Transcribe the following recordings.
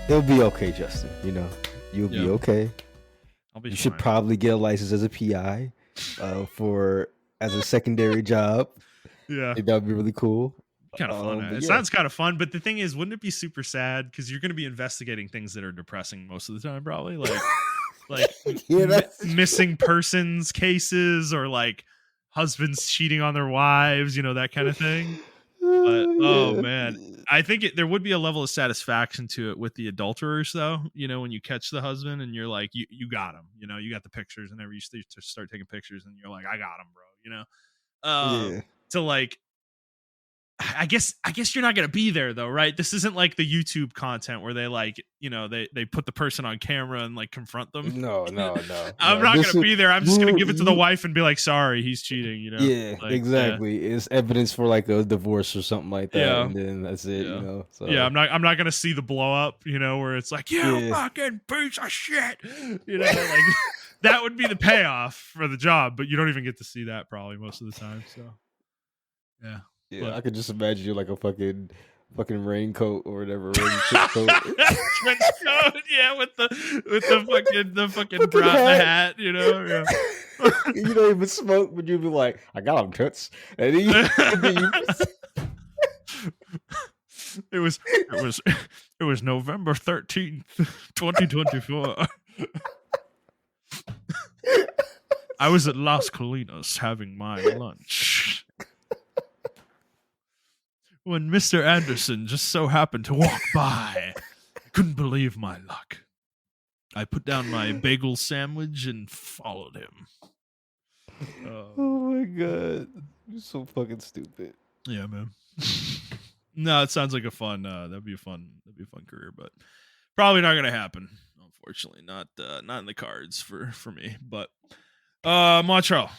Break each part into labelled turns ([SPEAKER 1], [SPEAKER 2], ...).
[SPEAKER 1] It'll be okay, Justin. You know, you'll be okay.
[SPEAKER 2] I'll be
[SPEAKER 1] You
[SPEAKER 2] fine.
[SPEAKER 1] should probably get a license as a PI, for as a secondary job.
[SPEAKER 2] Yeah.
[SPEAKER 1] I think that would be really cool.
[SPEAKER 2] Kind of fun. It sounds kind of fun, but the thing is, wouldn't it be super sad? Because you're going to be investigating things that are depressing most of the time, probably like missing persons cases or like husbands cheating on their wives, that kind of thing. But oh man, I think there would be a level of satisfaction to it with the adulterers, though. When you catch the husband and you're like, you got him. You got the pictures, and whenever you start taking pictures, and you're like, I got him, bro. So like, I guess you're not gonna be there though, right? This isn't like the YouTube content where they they put the person on camera and like confront them.
[SPEAKER 1] No.
[SPEAKER 2] I'm not gonna be there. I'm just gonna give it to the wife and be like, sorry, he's cheating.
[SPEAKER 1] Yeah, like, exactly. Yeah. It's evidence for like a divorce or something like that, and then that's it.
[SPEAKER 2] Yeah.
[SPEAKER 1] So
[SPEAKER 2] I'm not gonna see the blow up. Where it's like, you fucking piece of shit. Like that would be the payoff for the job, but you don't even get to see that probably most of the time. So yeah.
[SPEAKER 1] Yeah, but I could just imagine you like a fucking raincoat or whatever, trench coat.
[SPEAKER 2] Trench coat, yeah, with the fucking brown hat, Yeah.
[SPEAKER 1] You don't even smoke, but you'd be like, I got them toots. And then
[SPEAKER 2] it was November 13th, 2024. I was at Las Colinas having my lunch when Mr. Anderson just so happened to walk by. I couldn't believe my luck. I put down my bagel sandwich and followed him.
[SPEAKER 1] Oh my god. You're so fucking stupid.
[SPEAKER 2] Yeah, man. No, it sounds like a fun that'd be a fun career, but probably not gonna happen. Unfortunately. Not in the cards for me. But Montrell.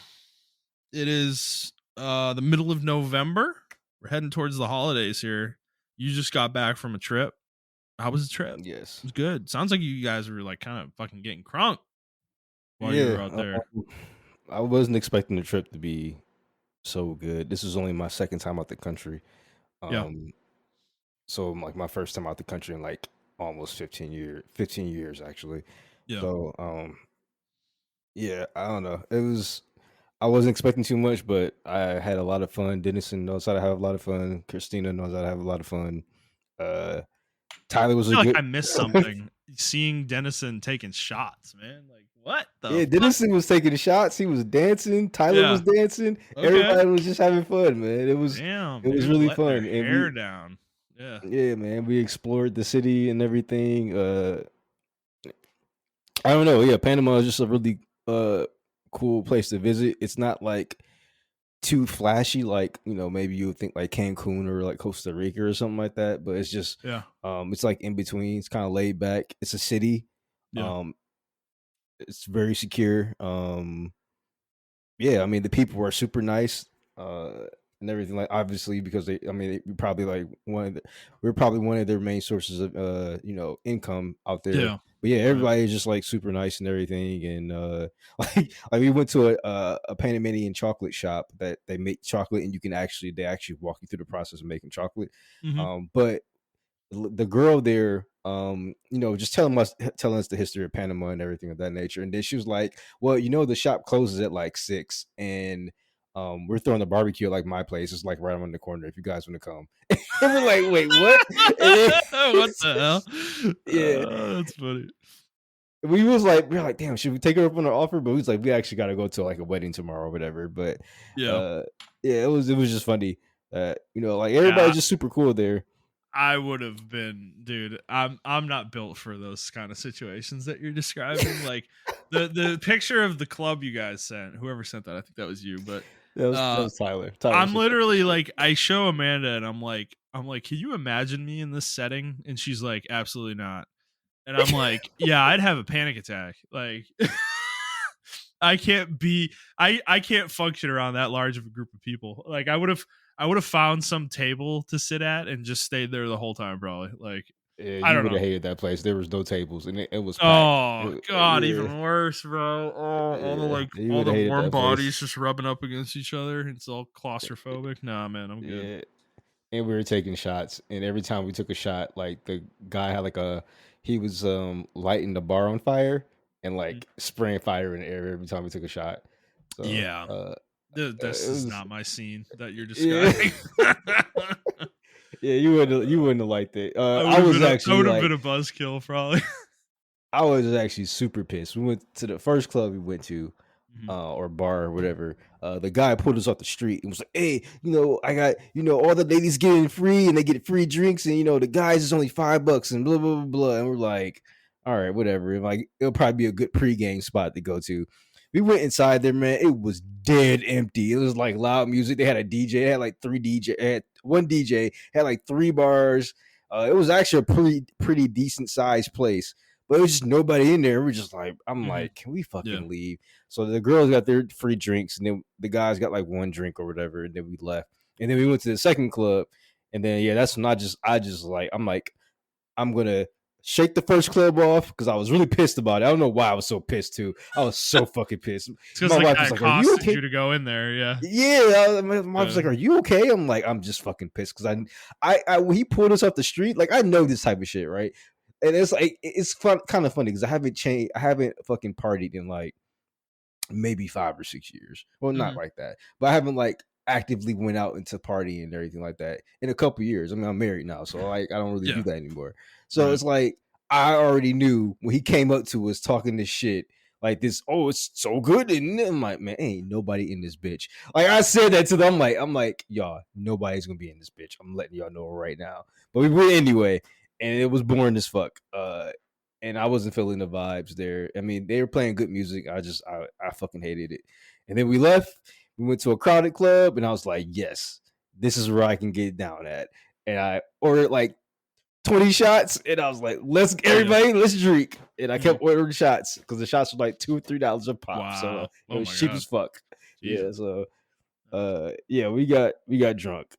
[SPEAKER 2] It is the middle of November. We're heading towards the holidays here. You just got back from a trip. How was the trip?
[SPEAKER 1] Yes.
[SPEAKER 2] It was good. Sounds like you guys were like kind of fucking getting crunk while you were out there.
[SPEAKER 1] I wasn't expecting the trip to be so good. This is only my second time out the country. So like my first time out the country in like almost 15 years actually.
[SPEAKER 2] Yeah.
[SPEAKER 1] So yeah, I don't know. I wasn't expecting too much, but I had a lot of fun. Dennison knows how to have a lot of fun. Christina knows how to have a lot of fun. Tyler was
[SPEAKER 2] I missed something. Seeing Dennison taking shots, man. Like what the fuck?
[SPEAKER 1] Dennison was taking shots. He was dancing. Tyler was dancing. Okay. Everybody was just having fun, man. It was really fun.
[SPEAKER 2] Hair down. Yeah.
[SPEAKER 1] Yeah, man. We explored the city and everything. I don't know. Yeah, Panama is just a really cool place to visit. It's not like too flashy, like maybe you would think like Cancun or like Costa Rica or something like that. But it's just it's like in between. It's kind of laid back. It's a city.
[SPEAKER 2] Yeah.
[SPEAKER 1] It's very secure. Yeah, I mean the people were super nice. And everything, like obviously because we're probably one of their main sources of income out there.
[SPEAKER 2] Yeah.
[SPEAKER 1] But yeah, everybody is just like super nice and everything, and like we went to a Panamanian chocolate shop that they make chocolate, and they actually walk you through the process of making chocolate.
[SPEAKER 2] Mm-hmm.
[SPEAKER 1] But the girl there, just telling us the history of Panama and everything of that nature, and then she was like, "Well, the shop closes at like 6, and we're throwing a barbecue at like my place. It's like right around the corner if you guys want to come." And we're like, wait, what?
[SPEAKER 2] What the hell?
[SPEAKER 1] Yeah,
[SPEAKER 2] that's funny.
[SPEAKER 1] We're like, damn, should we take her up on her offer? But we was like, we actually got to go to like a wedding tomorrow or whatever. But it was just funny. Like everybody's just super cool there.
[SPEAKER 2] I would have been, dude. I'm not built for those kind of situations that you're describing. Like the picture of the club you guys sent, whoever sent that, I think that was you, but
[SPEAKER 1] that was Tyler.
[SPEAKER 2] I'm literally like, I show Amanda and I'm like, can you imagine me in this setting? And she's like, absolutely not. And I'm like, yeah, I'd have a panic attack. Like I can't function around that large of a group of people. Like I would have found some table to sit at and just stayed there the whole time, probably. Like,
[SPEAKER 1] yeah, I would have hated that place. There was no tables, and it was
[SPEAKER 2] packed. Oh god, even worse, bro. All the warm bodies just rubbing up against each other. It's all claustrophobic. Nah, man, I'm good.
[SPEAKER 1] Yeah. And we were taking shots, and every time we took a shot, like the guy had like he was lighting the bar on fire and
[SPEAKER 2] Mm.
[SPEAKER 1] like spraying fire in the air every time he took a shot. So
[SPEAKER 2] Yeah. This
[SPEAKER 1] it
[SPEAKER 2] is
[SPEAKER 1] was
[SPEAKER 2] not my scene that you're
[SPEAKER 1] yeah.
[SPEAKER 2] describing.
[SPEAKER 1] Yeah, you wouldn't have liked it.
[SPEAKER 2] I would have been a buzzkill probably.
[SPEAKER 1] I was actually super pissed. We went to the first club we went to,
[SPEAKER 2] Mhm.
[SPEAKER 1] or bar or whatever. The guy pulled us off the street and was like, "Hey, I got all the ladies getting free and they get free drinks, and the guys is only $5 and blah blah blah blah." And we're like, "All right, whatever." And like it'll probably be a good pregame spot to go to. We went inside there, man. It was dead empty. It was like loud music. They had a DJ. They had like three DJ. Had one DJ. Had like three bars. It was actually a pretty decent sized place, but it was just nobody in there. We're just like, I'm
[SPEAKER 2] Mhm.
[SPEAKER 1] like, can we
[SPEAKER 2] Yeah.
[SPEAKER 1] fucking leave? So the girls got their free drinks, and then the guys got like one drink or whatever, and then we left. And then we went to the second club, and then yeah, that's when I'm like, I'm gonna shake the first club off because I was really pissed about it. I don't know why I was so pissed too. I was so fucking pissed.
[SPEAKER 2] It's because
[SPEAKER 1] My
[SPEAKER 2] the
[SPEAKER 1] wife
[SPEAKER 2] guy
[SPEAKER 1] was like, "Are you
[SPEAKER 2] accosted
[SPEAKER 1] okay?"
[SPEAKER 2] you to go in there, yeah.
[SPEAKER 1] Yeah, my wife was
[SPEAKER 2] Yeah.
[SPEAKER 1] like, "Are you okay?" I'm like, "I'm just fucking pissed because I when he pulled us off the street, like I know this type of shit, right?" And it's like it's fun, kind of funny because I haven't fucking partied in like maybe 5 or 6 years. Well, not
[SPEAKER 2] Mhm.
[SPEAKER 1] like that, but I haven't like actively went out into partying and everything like that in a couple years. I mean, I'm married now, so like I don't really do
[SPEAKER 2] Yeah.
[SPEAKER 1] that anymore. So
[SPEAKER 2] Right.
[SPEAKER 1] it's like I already knew when he came up to us talking this shit like this. Oh, it's so good, and I'm like, man, ain't nobody in this bitch. Like I said that to them. I'm like, y'all, nobody's gonna be in this bitch. I'm letting y'all know right now. But we went anyway, and it was boring as fuck. And I wasn't feeling the vibes there. I mean, they were playing good music. I fucking hated it. And then we left. We went to a crowded club, and I was like, yes, this is where I can get down at. And I ordered like 20 shots, and I was like,
[SPEAKER 2] Yeah.
[SPEAKER 1] let's drink. And I
[SPEAKER 2] Mhm.
[SPEAKER 1] kept ordering shots because the shots were like $2 or $3 a pop. So
[SPEAKER 2] Wow.
[SPEAKER 1] it
[SPEAKER 2] Oh
[SPEAKER 1] was
[SPEAKER 2] my
[SPEAKER 1] cheap
[SPEAKER 2] god.
[SPEAKER 1] as fuck.
[SPEAKER 2] Jesus.
[SPEAKER 1] Yeah. So yeah, we got drunk.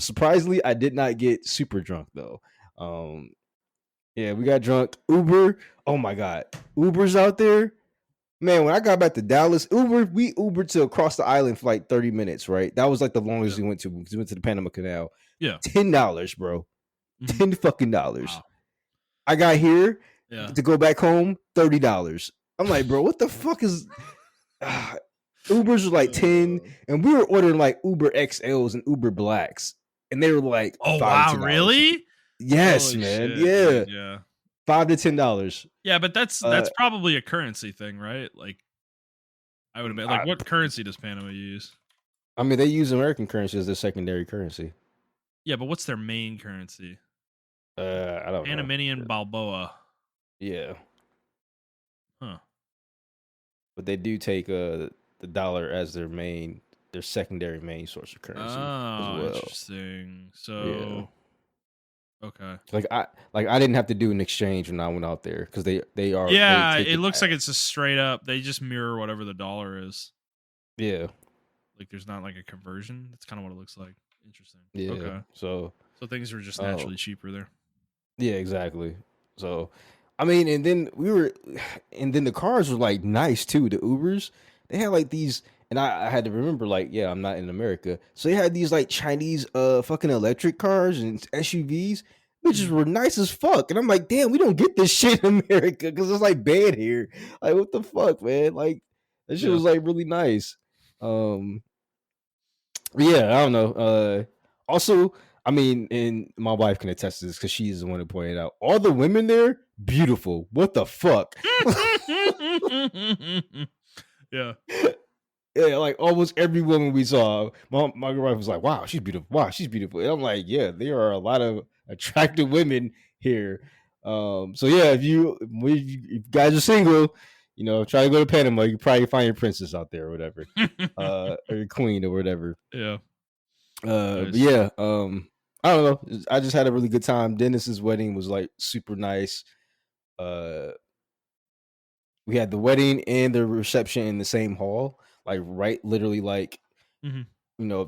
[SPEAKER 1] Surprisingly, I did not get super drunk though. Yeah, we got drunk. Uber. Oh my god, Uber's out there, man. When I got back to Dallas, we Ubered to across the island for like 30 minutes. Right, that was like the longest
[SPEAKER 2] Yeah.
[SPEAKER 1] we went to because we went to the Panama Canal.
[SPEAKER 2] Yeah.
[SPEAKER 1] $10, bro.
[SPEAKER 2] Mhm.
[SPEAKER 1] $10 fucking.
[SPEAKER 2] Wow.
[SPEAKER 1] I got here
[SPEAKER 2] Yeah.
[SPEAKER 1] to go back home. $30. I'm like, bro, what the fuck is? Ubers were like 10,
[SPEAKER 2] Uh,
[SPEAKER 1] and we were ordering like Uber XLs and Uber Blacks, and they were like
[SPEAKER 2] oh,
[SPEAKER 1] five to
[SPEAKER 2] wow,
[SPEAKER 1] $10.
[SPEAKER 2] really?
[SPEAKER 1] Yes,
[SPEAKER 2] Holy
[SPEAKER 1] man.
[SPEAKER 2] shit,
[SPEAKER 1] Yeah,
[SPEAKER 2] dude, yeah.
[SPEAKER 1] $5 to $10.
[SPEAKER 2] Yeah, but that's
[SPEAKER 1] Uh,
[SPEAKER 2] probably a currency thing, right? Like, I would admit, like,
[SPEAKER 1] I,
[SPEAKER 2] what currency does Panama use?
[SPEAKER 1] I mean, they use American currency as their secondary currency.
[SPEAKER 2] Yeah, but what's their main currency?
[SPEAKER 1] I don't know.
[SPEAKER 2] Panamanian Balboa.
[SPEAKER 1] Yeah,
[SPEAKER 2] Huh.
[SPEAKER 1] but they do take the dollar as their secondary main source of currency as
[SPEAKER 2] Oh,
[SPEAKER 1] well.
[SPEAKER 2] interesting.
[SPEAKER 1] Yeah,
[SPEAKER 2] So, okay.
[SPEAKER 1] I didn't have to do an exchange when I went out there because they
[SPEAKER 2] Yeah,
[SPEAKER 1] take
[SPEAKER 2] it
[SPEAKER 1] it.
[SPEAKER 2] looks like it's a straight up. They just mirror whatever the dollar is.
[SPEAKER 1] Yeah,
[SPEAKER 2] Like, there's not like a conversion. That's kind of what it looks like. Interesting.
[SPEAKER 1] yeah.
[SPEAKER 2] Okay.
[SPEAKER 1] So,
[SPEAKER 2] So things are just
[SPEAKER 1] oh,
[SPEAKER 2] naturally cheaper there.
[SPEAKER 1] yeah, exactly. So, I mean, and then the cars were like nice too. The Ubers, they had like these, and I had to remember, like, yeah, I'm not in America, so they had these like Chinese, fucking electric cars and SUVs, which
[SPEAKER 2] Mhm.
[SPEAKER 1] were nice as fuck. And I'm like, damn, we don't get this shit in America because it's like bad here. Like, what the fuck, man? Like, that shit
[SPEAKER 2] Yeah.
[SPEAKER 1] was like really nice. Um, yeah, I don't know. Also, I mean, and my wife can attest to this because she's the one who pointed out all the women there beautiful. What the fuck?
[SPEAKER 2] Yeah.
[SPEAKER 1] Yeah, like almost every woman we saw, my wife was like, "Wow, she's beautiful. Wow, she's beautiful." And I'm like, "Yeah, there are a lot of attractive women here." So yeah, if you guys are single, try to go to Panama. You can probably find your princess out there or whatever, or your queen or whatever.
[SPEAKER 2] Yeah.
[SPEAKER 1] But
[SPEAKER 2] Nice.
[SPEAKER 1] yeah, I don't know. I just had a really good time. Dennis's wedding was like super nice. Uh, we had the wedding and the reception in the same hall, like right, literally, like
[SPEAKER 2] Mhm.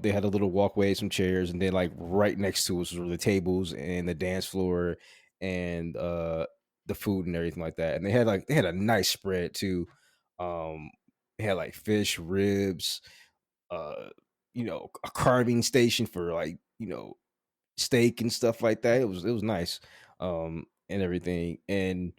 [SPEAKER 1] they had a little walkway, some chairs, and then like right next to us were the tables and the dance floor and the food and everything like that. And they had a nice spread too. They had like fish, ribs, uh, a carving station for like steak and stuff like that. It was nice. and everything. And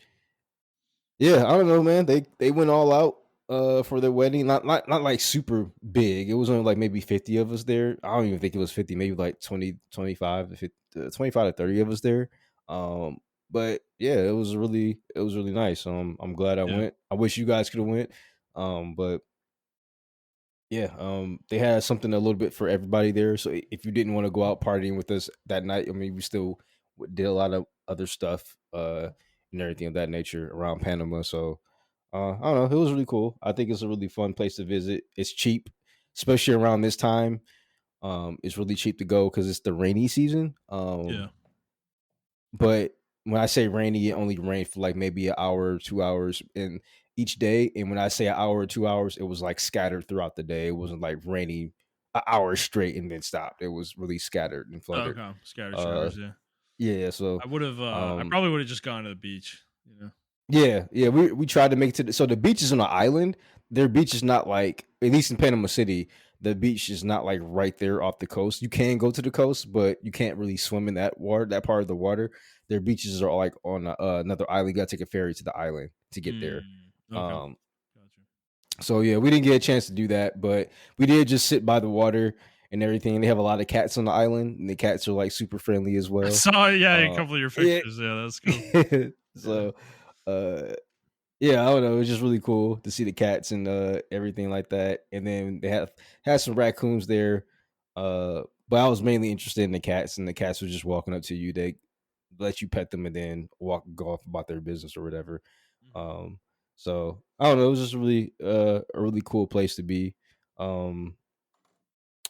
[SPEAKER 1] yeah, I don't know, man. They went all out for their wedding. Not like super big. It was only like maybe 50 of us there. I don't even think it was 50, maybe like 20, 25 to 50, 25 to 30 of us there. Um but yeah, it was really nice. I'm glad I
[SPEAKER 2] Yeah.
[SPEAKER 1] went. I wish you guys could have went. But yeah, they had something a little bit for everybody there. So if you didn't want to go out partying with us that night, I mean, we still did a lot of other stuff, and everything of that nature around Panama. So I don't know, it was really cool. I think it's a really fun place to visit. It's cheap, especially around this time. It's really cheap to go because it's the rainy season.
[SPEAKER 2] Yeah.
[SPEAKER 1] But when I say rainy, it only rained for like maybe an hour or 2 hours in each day. And when I say an hour or 2 hours, it was like scattered throughout the day. It wasn't like raining an hour straight and then stopped. It was really scattered and
[SPEAKER 2] Oh,
[SPEAKER 1] flooded.
[SPEAKER 2] okay. Scattered
[SPEAKER 1] Uh
[SPEAKER 2] showers. Yeah.
[SPEAKER 1] yeah, so
[SPEAKER 2] I would have. I
[SPEAKER 1] um
[SPEAKER 2] probably would have just gone to the beach. You know.
[SPEAKER 1] yeah, we tried to make it to so the beach is on an island. Their beach is not like, at least in Panama City, the beach is not like right there off the coast. You can go to the coast, but you can't really swim in that water, that part of the water. Their beaches are like on another island. You got to take a ferry to the island to get there.
[SPEAKER 2] Okay.
[SPEAKER 1] Um,
[SPEAKER 2] Gotcha.
[SPEAKER 1] so yeah, we didn't get a chance to do that, but we did just sit by the water and everything. They have a lot of cats on the island, and the cats are like super friendly as
[SPEAKER 2] I
[SPEAKER 1] well.
[SPEAKER 2] saw. Yeah, a
[SPEAKER 1] Uh,
[SPEAKER 2] couple of your
[SPEAKER 1] yeah.
[SPEAKER 2] pictures. Yeah, that's cool. Yeah.
[SPEAKER 1] So uh yeah, I don't know. It was just really cool to see the cats and everything like that. And then they had some raccoons there. But I was mainly interested in the cats, and the cats were just walking up to you. They let you pet them and then go off about their business or whatever.
[SPEAKER 2] Mhm.
[SPEAKER 1] Um, so I don't know. It was just really a really cool place to be. Um,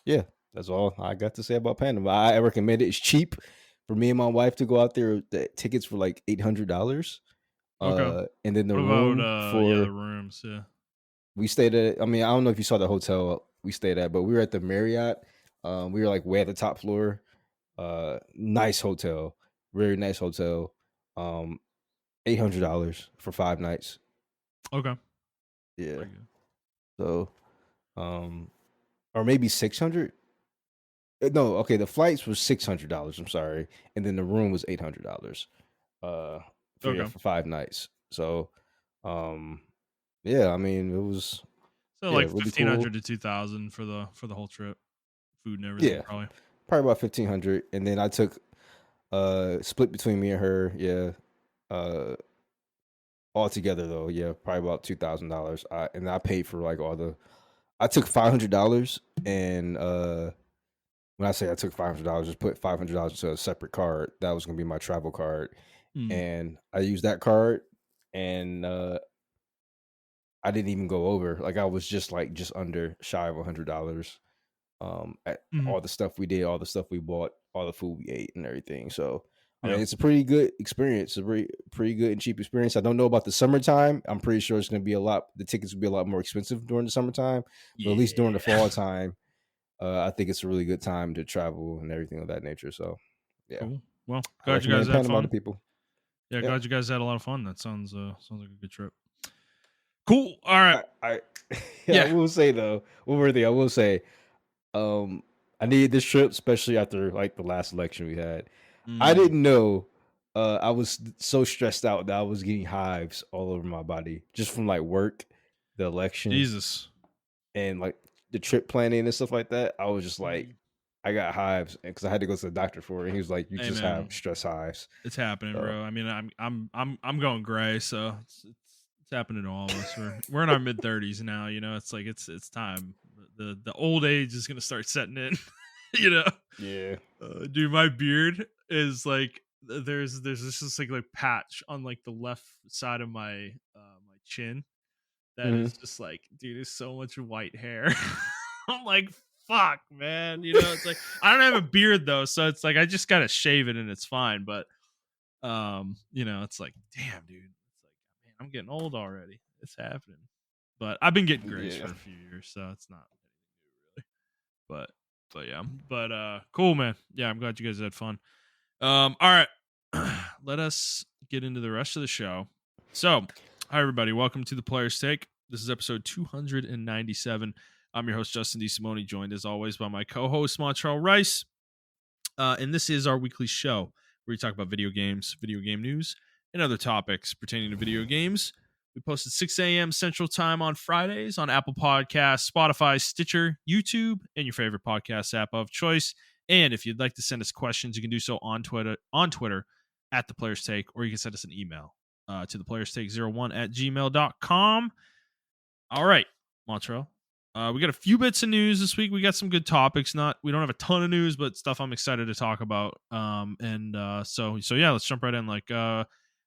[SPEAKER 1] yeah, that's all I got to say about Panama. I recommend it. It's cheap for me and my wife to go out there. The tickets were like $800.
[SPEAKER 2] Okay.
[SPEAKER 1] And then the
[SPEAKER 2] What about
[SPEAKER 1] room
[SPEAKER 2] the
[SPEAKER 1] for
[SPEAKER 2] rooms? Yeah.
[SPEAKER 1] we stayed at, I mean, I don't know if you saw the hotel we stayed at, but we were at the Marriott. We were like way at the top floor. Nice hotel, very nice hotel. $800 for 5 nights.
[SPEAKER 2] Okay.
[SPEAKER 1] Yeah.
[SPEAKER 2] Pretty good.
[SPEAKER 1] So, um, or maybe 600. No, okay. The flights was $600. I'm sorry, and then the room was $800. Uh, for yeah,
[SPEAKER 2] Okay.
[SPEAKER 1] for 5 nights. So, um, yeah. I mean, it was
[SPEAKER 2] So
[SPEAKER 1] yeah
[SPEAKER 2] like
[SPEAKER 1] really
[SPEAKER 2] 1,500
[SPEAKER 1] cool.
[SPEAKER 2] to 2,000 for the whole trip, food and everything,
[SPEAKER 1] Yeah,
[SPEAKER 2] probably.
[SPEAKER 1] probably about 1,500, and then I took split between me and her. Yeah, uh, all together though. Yeah, probably about $2,000. And I paid for like all the. I took $500, and when I say I took $500, just put $500 into a separate card. That was gonna be my travel card,
[SPEAKER 2] Mm.
[SPEAKER 1] and I used that card, and I didn't even go over. Like I was just like just under shy of $100. At
[SPEAKER 2] Mhm.
[SPEAKER 1] all the stuff we did, all the stuff we bought, all the food we ate, and everything. So, I
[SPEAKER 2] Yeah.
[SPEAKER 1] mean, it's a pretty good experience, a pretty good and cheap experience. I don't know about the summertime. I'm pretty sure it's going to be a lot. The tickets will be a lot more expensive during the summertime, but at least during the
[SPEAKER 2] Yeah.
[SPEAKER 1] fall time, I think it's a really good time to travel and everything of that nature. So, yeah,
[SPEAKER 2] Cool. Well,
[SPEAKER 1] I
[SPEAKER 2] glad you guys
[SPEAKER 1] recommend
[SPEAKER 2] had
[SPEAKER 1] Panama to
[SPEAKER 2] fun.
[SPEAKER 1] people.
[SPEAKER 2] Yeah,
[SPEAKER 1] Yep.
[SPEAKER 2] glad you guys had a lot of fun. That sounds like a good trip. Cool. All right.
[SPEAKER 1] I yeah, I
[SPEAKER 2] Yeah.
[SPEAKER 1] will say though, one more thing I will say, um, I needed this trip, especially after like the last election we had. I
[SPEAKER 2] Mm.
[SPEAKER 1] didn't know. I was so stressed out that I was getting hives all over my body just from like work, the election,
[SPEAKER 2] Jesus.
[SPEAKER 1] and like the trip planning and stuff like that. I was just like,
[SPEAKER 2] Mhm.
[SPEAKER 1] I got hives because I had to go to the doctor for it. And he was like, "You
[SPEAKER 2] Hey
[SPEAKER 1] just have
[SPEAKER 2] man,
[SPEAKER 1] stress hives."
[SPEAKER 2] it's happening,
[SPEAKER 1] So
[SPEAKER 2] bro. I mean, I'm going gray, so it's happening to all of us. We're in our mid 30s now. You know, it's like it's time. The old age is gonna start setting in. you know,
[SPEAKER 1] yeah,
[SPEAKER 2] dude, my beard is like there's this just like patch on like the left side of my chin that
[SPEAKER 1] hmm
[SPEAKER 2] is just like, dude, there's so much white hair. I'm like, fuck, man. You know, it's like I don't have a beard though, so it's like I just gotta shave it and it's fine. But it's like, damn, dude, it's like, man, I'm getting old already. It's happening. But I've been getting grays
[SPEAKER 1] yeah.
[SPEAKER 2] for a few years, so it's not anything new really. But yeah. But cool, man. Yeah, I'm glad you guys had fun. All right. Let us get into the rest of the show. So, hi everybody, welcome to the Player's Take. This is episode 297. I'm your host Justin DeSimone, joined as always by my co-host Montrell Rice. And this is our weekly show where we talk about video games, video game news, and other topics pertaining to video games. We post at 6 a.m. Central Time on Fridays on Apple Podcasts, Spotify, Stitcher, YouTube, and your favorite podcast app of choice. And if you'd like to send us questions, you can do so on Twitter at The Players Take, or you can send us an email to theplayerstake01@gmail.com. All right, Montrell. We got a few bits of news this week. We got some good topics. We don't have a ton of news, but stuff I'm excited to talk about. So yeah, let's jump right in.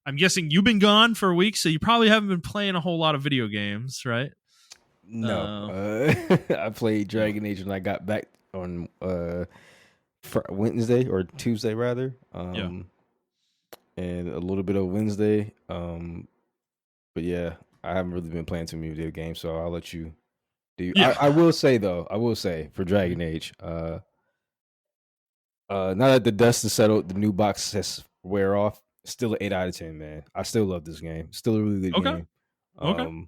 [SPEAKER 2] I'm guessing you've been gone for a week, so you probably haven't been playing a whole lot of video games, right?
[SPEAKER 1] No, I played Dragon Age when I got back on Wednesday or Tuesday rather. And a little bit of Wednesday. But yeah, I haven't really been playing too many video games, so I'll let you do.
[SPEAKER 2] Yeah.
[SPEAKER 1] I will say for Dragon Age, now that the dust is settled, the new box has wear off. Still an 8 out of 10, man. I still love this game. Still a really good game.
[SPEAKER 2] Okay.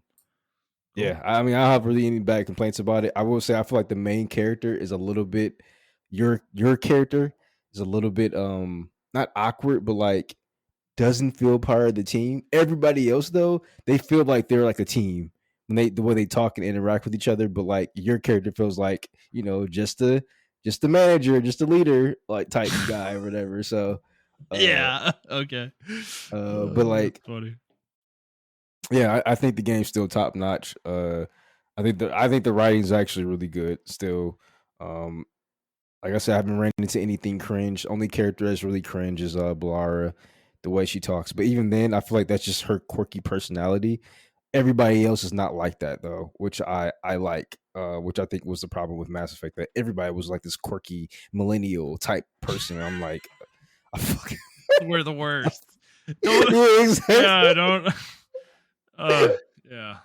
[SPEAKER 1] Yeah, I mean, I don't have really any bad complaints about it. I will say I feel like the main character is a little bit your character is a little bit not awkward, but like doesn't feel part of the team. Everybody else though, they feel like they're like a team when the way they talk and interact with each other. But like your character feels like just the manager, just a leader like type guy or whatever. So
[SPEAKER 2] yeah, okay.
[SPEAKER 1] But like,
[SPEAKER 2] funny.
[SPEAKER 1] Yeah, I think the game's still top notch. I think the writing's actually really good still. Like I said, I haven't ran into anything cringe. Only character that's really cringe is Blara, the way she talks. But even then, I feel like that's just her quirky personality. Everybody else is not like that though, which I like. Which I think was the problem with Mass Effect, that everybody was like this quirky millennial type person. I'm like,
[SPEAKER 2] we're the worst.
[SPEAKER 1] Yeah, exactly.
[SPEAKER 2] Yeah, don't. Yeah.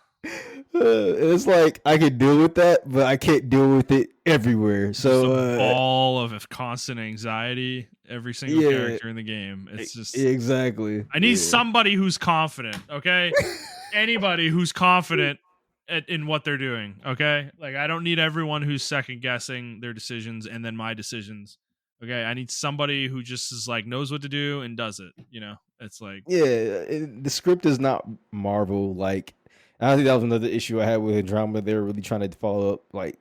[SPEAKER 1] It's like I can deal with that, but I can't deal with it everywhere. So
[SPEAKER 2] just a ball of constant anxiety. Every single character in the game. It's just
[SPEAKER 1] exactly.
[SPEAKER 2] I need somebody who's confident. Okay, anybody who's confident in what they're doing. Okay, like I don't need everyone who's second guessing their decisions and then my decisions. Okay, I need somebody who just is like knows what to do and does it. It's like
[SPEAKER 1] the script is not Marvel. Like I think that was another issue I had with Andromeda. They were really trying to follow up. Like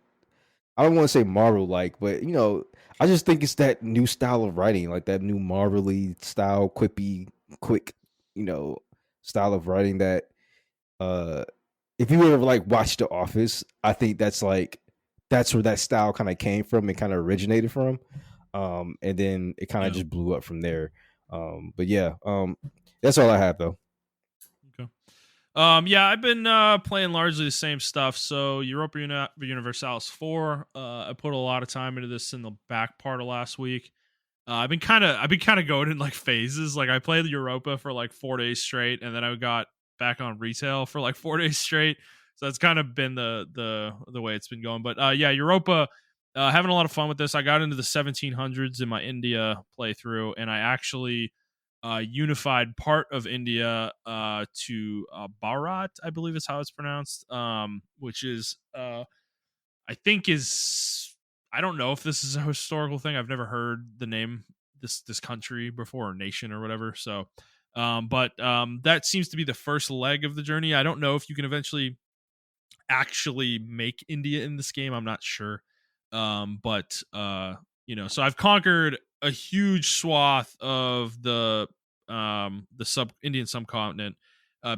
[SPEAKER 1] I don't want to say Marvel like, but I just think it's that new style of writing, like that new Marvel-y style, quippy, quick, style of writing that. If you ever like watched The Office, I think that's where that style kind of came from and kind of originated from. And then it kind of just blew up from there. But yeah, that's all I have though.
[SPEAKER 2] Okay. Yeah, I've been playing largely the same stuff. So Europa Universalis 4. I put a lot of time into this in the back part of last week. I've been kind of going in like phases. Like I played Europa for like 4 days straight, and then I got back on retail for like 4 days straight. So that's kind of been the way it's been going. But yeah, Europa. Having a lot of fun with this. I got into the 1700s in my India playthrough, and I actually unified part of India to Bharat, I believe is how it's pronounced, which is I think is I don't know if this is a historical thing. I've never heard the name this country before, or nation or whatever. So, but that seems to be the first leg of the journey. I don't know if you can eventually actually make India in this game. I'm not sure. But so I've conquered a huge swath of the Indian subcontinent.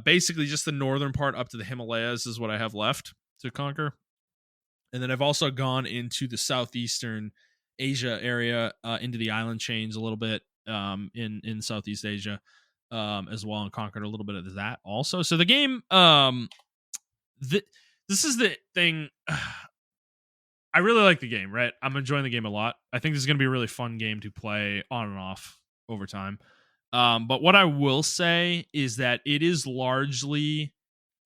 [SPEAKER 2] Basically just the northern part up to the Himalayas is what I have left to conquer. And then I've also gone into the southeastern Asia area, into the island chains a little bit, in Southeast Asia, as well, and conquered a little bit of that also. So the game, this is the thing. I really like the game, right? I'm enjoying the game a lot. I think this is going to be a really fun game to play on and off over time. But what I will say is that it is largely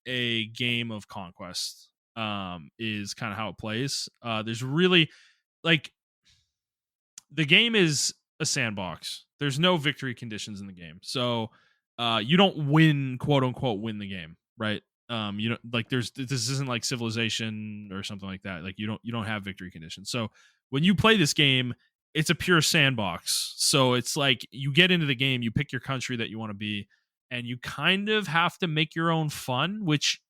[SPEAKER 2] a game of conquest, is kind of how it plays. There's really, like, the game is a sandbox. There's no victory conditions in the game. So you don't win, quote unquote, win the game, right? You know, like this isn't like Civilization or something like that. Like you don't have victory conditions. So when you play this game, it's a pure sandbox. So it's like you get into the game, you pick your country that you want to be, and you kind of have to make your own fun, which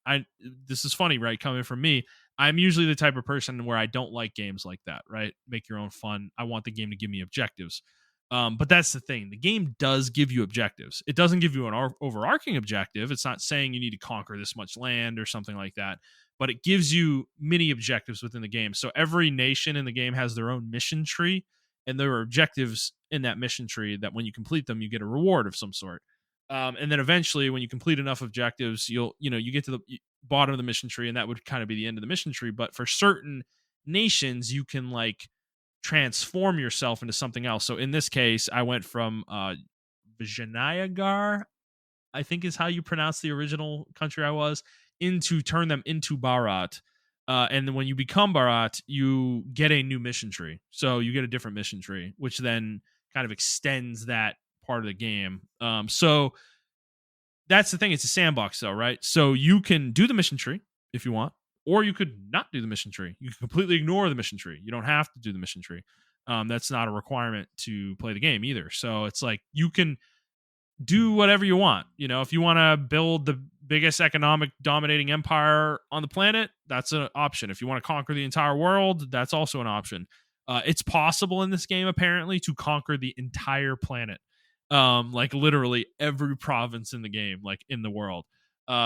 [SPEAKER 2] I this is funny, right? Coming from me, I'm usually the type of person where I don't like games like that, right? Make your own fun. I want the game to give me objectives. But that's the thing. The game does give you objectives. It doesn't give you an overarching objective. It's not saying you need to conquer this much land or something like that, but it gives you mini objectives within the game. So every nation in the game has their own mission tree, and there are objectives in that mission tree that when you complete them, you get a reward of some sort. And then eventually, when you complete enough objectives, you get to the bottom of the mission tree, and that would kind of be the end of the mission tree. But for certain nations, you can like transform yourself into something else. So in this case, I went from Vijayanagar, I think is how you pronounce the original country I was, into turn them into Bharat. And then when you become Bharat, you get a new mission tree. So you get a different mission tree, which then kind of extends that part of the game. So that's the thing. It's a sandbox, though, right? So you can do the mission tree if you want, or you could not do the mission tree. You can completely ignore the mission tree. You don't have to do the mission tree. That's not a requirement to play the game either. So it's like you can do whatever you want. If you want to build the biggest economic dominating empire on the planet, that's an option. If you want to conquer the entire world, that's also an option. It's possible in this game, apparently, to conquer the entire planet. Like literally every province in the game, like in the world,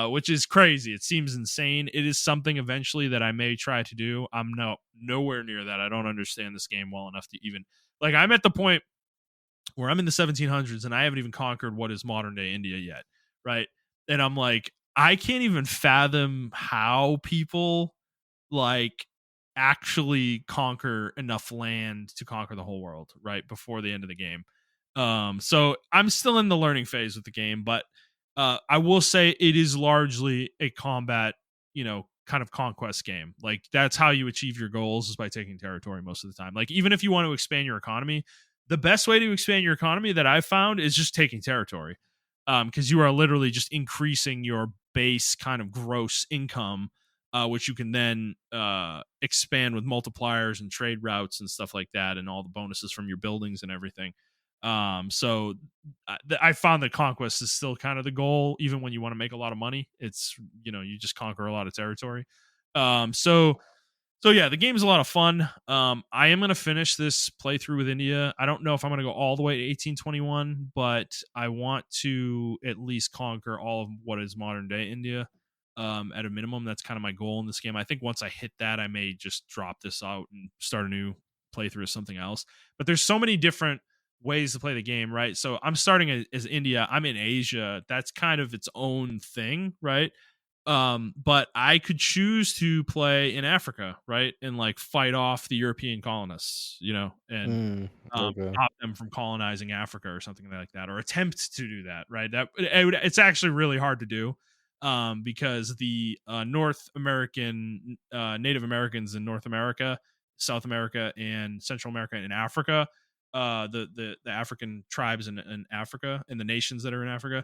[SPEAKER 2] which is crazy. It seems insane. It is something eventually that I may try to do. I'm nowhere near that. I don't understand this game well enough to even, like, I'm at the point where I'm in the 1700s and I haven't even conquered what is modern day India yet, right? And I'm like, I can't even fathom how people like actually conquer enough land to conquer the whole world, right, before the end of the game. So I'm still in the learning phase with the game, but I will say it is largely a combat, kind of conquest game. Like that's how you achieve your goals, is by taking territory most of the time. Like even if you want to expand your economy, the best way to expand your economy that I've found is just taking territory. Because you are literally just increasing your base kind of gross income, which you can then expand with multipliers and trade routes and stuff like that, and all the bonuses from your buildings and everything. So I found that conquest is still kind of the goal, even when you want to make a lot of money. It's you just conquer a lot of territory. So yeah, the game's a lot of fun. I am gonna finish this playthrough with India. I don't know if I'm gonna go all the way to 1821, but I want to at least conquer all of what is modern day India. At a minimum, that's kind of my goal in this game. I think once I hit that, I may just drop this out and start a new playthrough of something else. But there's so many different ways to play the game, right? So I'm starting as India. I'm in Asia. That's kind of its own thing, right? But I could choose to play in Africa, right, and like fight off the European colonists, and
[SPEAKER 1] Okay.
[SPEAKER 2] stop them from colonizing Africa or something like that, or attempt to do that, right? It's actually really hard to do, because the North American Native Americans in North America, South America, and Central America, and Africa, the African tribes in Africa and the nations that are in Africa,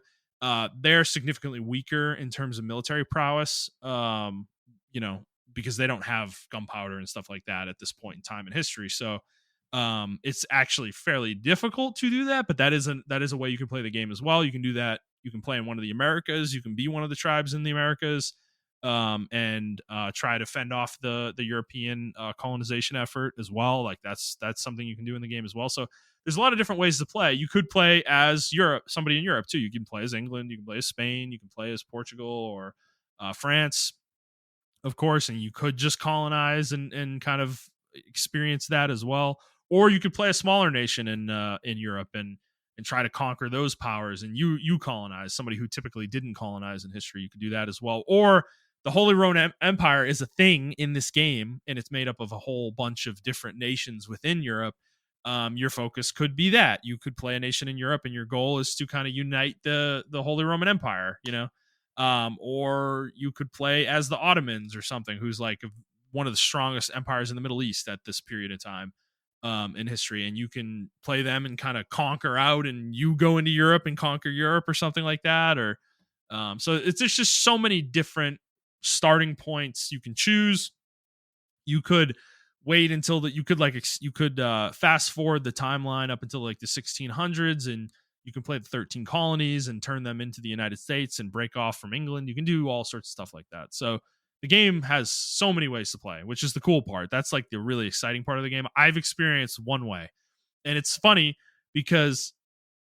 [SPEAKER 2] they're significantly weaker in terms of military prowess, because they don't have gunpowder and stuff like that at this point in time in history. So it's actually fairly difficult to do that, but that is a way you can play the game as well. You can do that. You can play in one of the Americas. You can be one of the tribes in the Americas, and try to fend off the European colonization effort as well. Like that's something you can do in the game as well. So there's a lot of different ways to play. You could play as somebody in Europe too. You can play as England. You can play as Spain. You can play as Portugal or France, of course, and you could just colonize and kind of experience that as well. Or you could play a smaller nation in Europe and try to conquer those powers, and you colonize somebody who typically didn't colonize in history. You could do that as well. Or the Holy Roman Empire is a thing in this game, and it's made up of a whole bunch of different nations within Europe. Your focus could be that you could play a nation in Europe, and your goal is to kind of unite the Holy Roman Empire, or you could play as the Ottomans or something, who's like one of the strongest empires in the Middle East at this period of time in history, and you can play them and kind of conquer out, and you go into Europe and conquer Europe or something like that. Or so there's just so many different starting points you can choose. You could wait until that you could fast forward the timeline up until like the 1600s, and You can play the 13 colonies and turn them into the United States and break off from England. You can do all sorts of stuff like that. So the game has so many ways to play, which is the cool part. That's like the really exciting part of the game. I've experienced one way. And it's funny because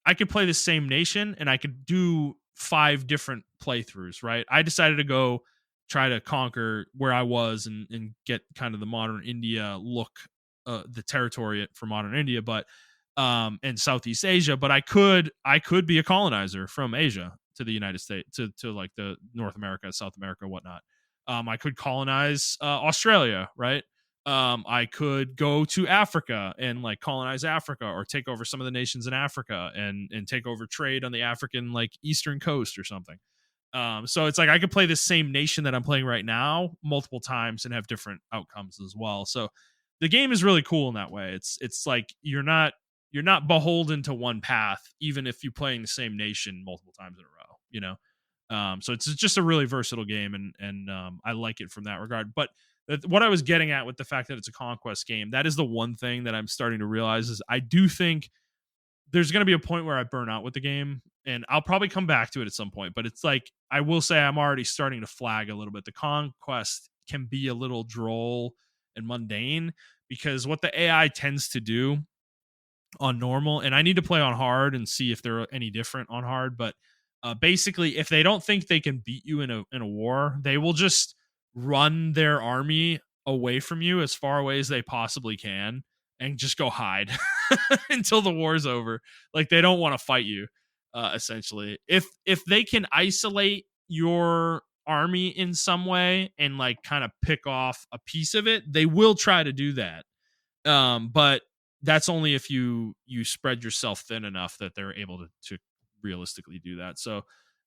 [SPEAKER 2] I could play the same nation and I could do 5 different playthroughs, right? I decided to go try to conquer where I was and get kind of the modern India look, the territory for modern India, but and Southeast Asia. But I could be a colonizer from Asia to the United States to like the North America, South America, whatnot. I could colonize Australia, right? I could go to Africa and like colonize Africa or take over some of the nations in Africa and take over trade on the African like eastern coast or something. So it's like I could play the same nation that I'm playing right now multiple times and have different outcomes as well. So the game is really cool in that way. It's like you're not beholden to one path, even if you're playing the same nation multiple times in a row, you know? So it's just a really versatile game, and I like it from that regard. But what I was getting at with the fact that it's a conquest game, that is the one thing that I'm starting to realize is I do think there's going to be a point where I burn out with the game, and I'll probably come back to it at some point. But it's like I will say I'm already starting to flag a little bit. The conquest can be a little droll and mundane because what the AI tends to do on normal, and I need to play on hard and see if they're any different on hard. But basically, if they don't think they can beat you in a war, they will just run their army away from you as far away as they possibly can and just go hide until the war's over. Like they don't want to fight you. Essentially, if they can isolate your army in some way and like kind of pick off a piece of it, they will try to do that. But that's only if you spread yourself thin enough that they're able to realistically do that. So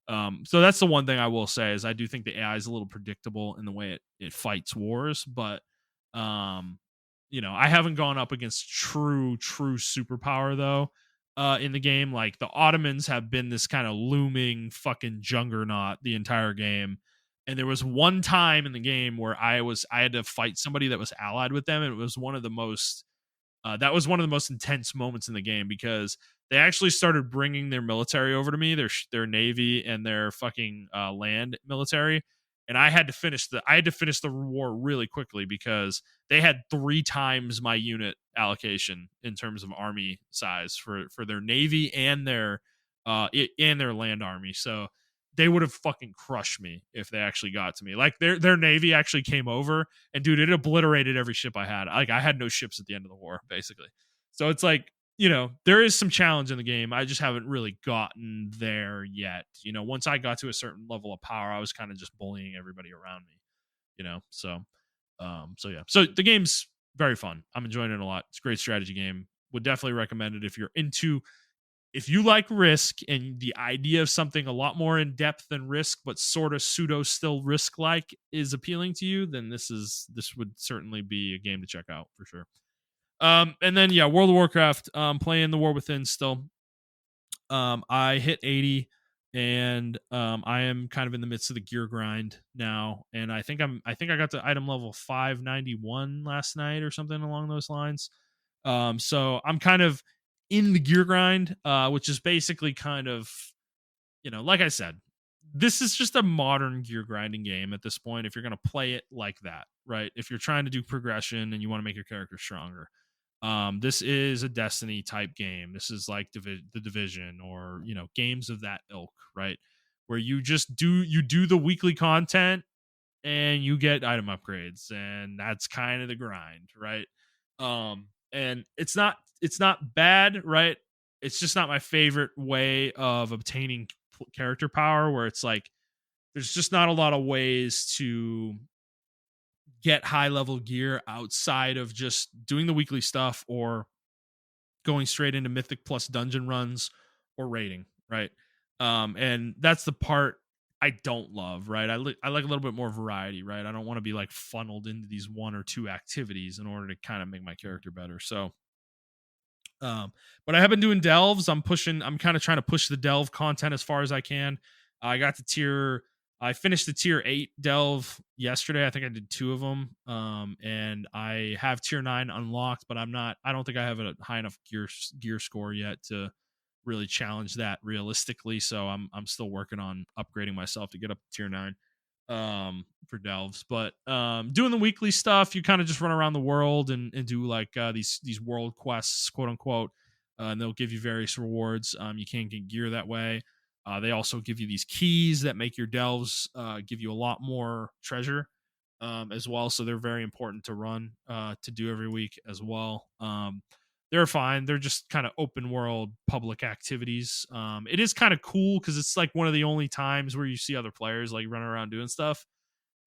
[SPEAKER 2] that's the one thing I will say is I do think the AI is a little predictable in the way it fights wars, but um I haven't gone up against true superpower though in the game. Like the Ottomans have been this kind of looming fucking juggernaut the entire game. And there was one time in the game where I had to fight somebody that was allied with them, and it was one of the most that was one of the most intense moments in the game because they actually started bringing their military over to me, their navy and their fucking land military, and I had to finish the war really quickly because they had 3 times my unit allocation in terms of army size for their navy and their land army. So they would have fucking crushed me if they actually got to me. Like their navy actually came over, and dude, it obliterated every ship I had. Like I had no ships at the end of the war, basically. So it's like, there is some challenge in the game. I just haven't really gotten there yet. Once I got to a certain level of power, I was kind of just bullying everybody around me. So yeah. So the game's very fun. I'm enjoying it a lot. It's a great strategy game. Would definitely recommend it if you like Risk and the idea of something a lot more in depth than Risk, but sort of pseudo still Risk like is appealing to you, then this would certainly be a game to check out for sure. And then yeah, World of Warcraft, playing the War Within still. I hit 80 and I am kind of in the midst of the gear grind now, and I think I got to item level 591 last night or something along those lines. So I'm kind of in the gear grind, which is basically kind of, like I said, this is just a modern gear grinding game at this point. If you're going to play it like that, right? If you're trying to do progression and you want to make your character stronger, this is a Destiny type game. This is like the Division or games of that ilk, right? Where you just do the weekly content and you get item upgrades, and that's kind of the grind, right? And it's not bad, right? It's just not my favorite way of obtaining character power, where it's like there's just not a lot of ways to get high level gear outside of just doing the weekly stuff or going straight into mythic plus dungeon runs or raiding, right? And that's the part I don't love, right? I like a little bit more variety, right? I don't want to be like funneled into these 1 or 2 activities in order to kind of make my character better. So but I have been doing delves. I'm kind of trying to push the delve content as far as I can. I finished the tier 8 delve yesterday. I think I did 2 of them. And I have tier 9 unlocked, but I don't think I have a high enough gear score yet to really challenge that realistically. So I'm still working on upgrading myself to get up to tier 9 for delves. But doing the weekly stuff, you kind of just run around the world and do like these world quests, quote unquote. And they'll give you various rewards. You can get gear that way. They also give you these keys that make your delves give you a lot more treasure as well. So they're very important to run to do every week as well. They're fine. They're just kind of open world public activities. It is kind of cool because it's like one of the only times where you see other players like running around doing stuff.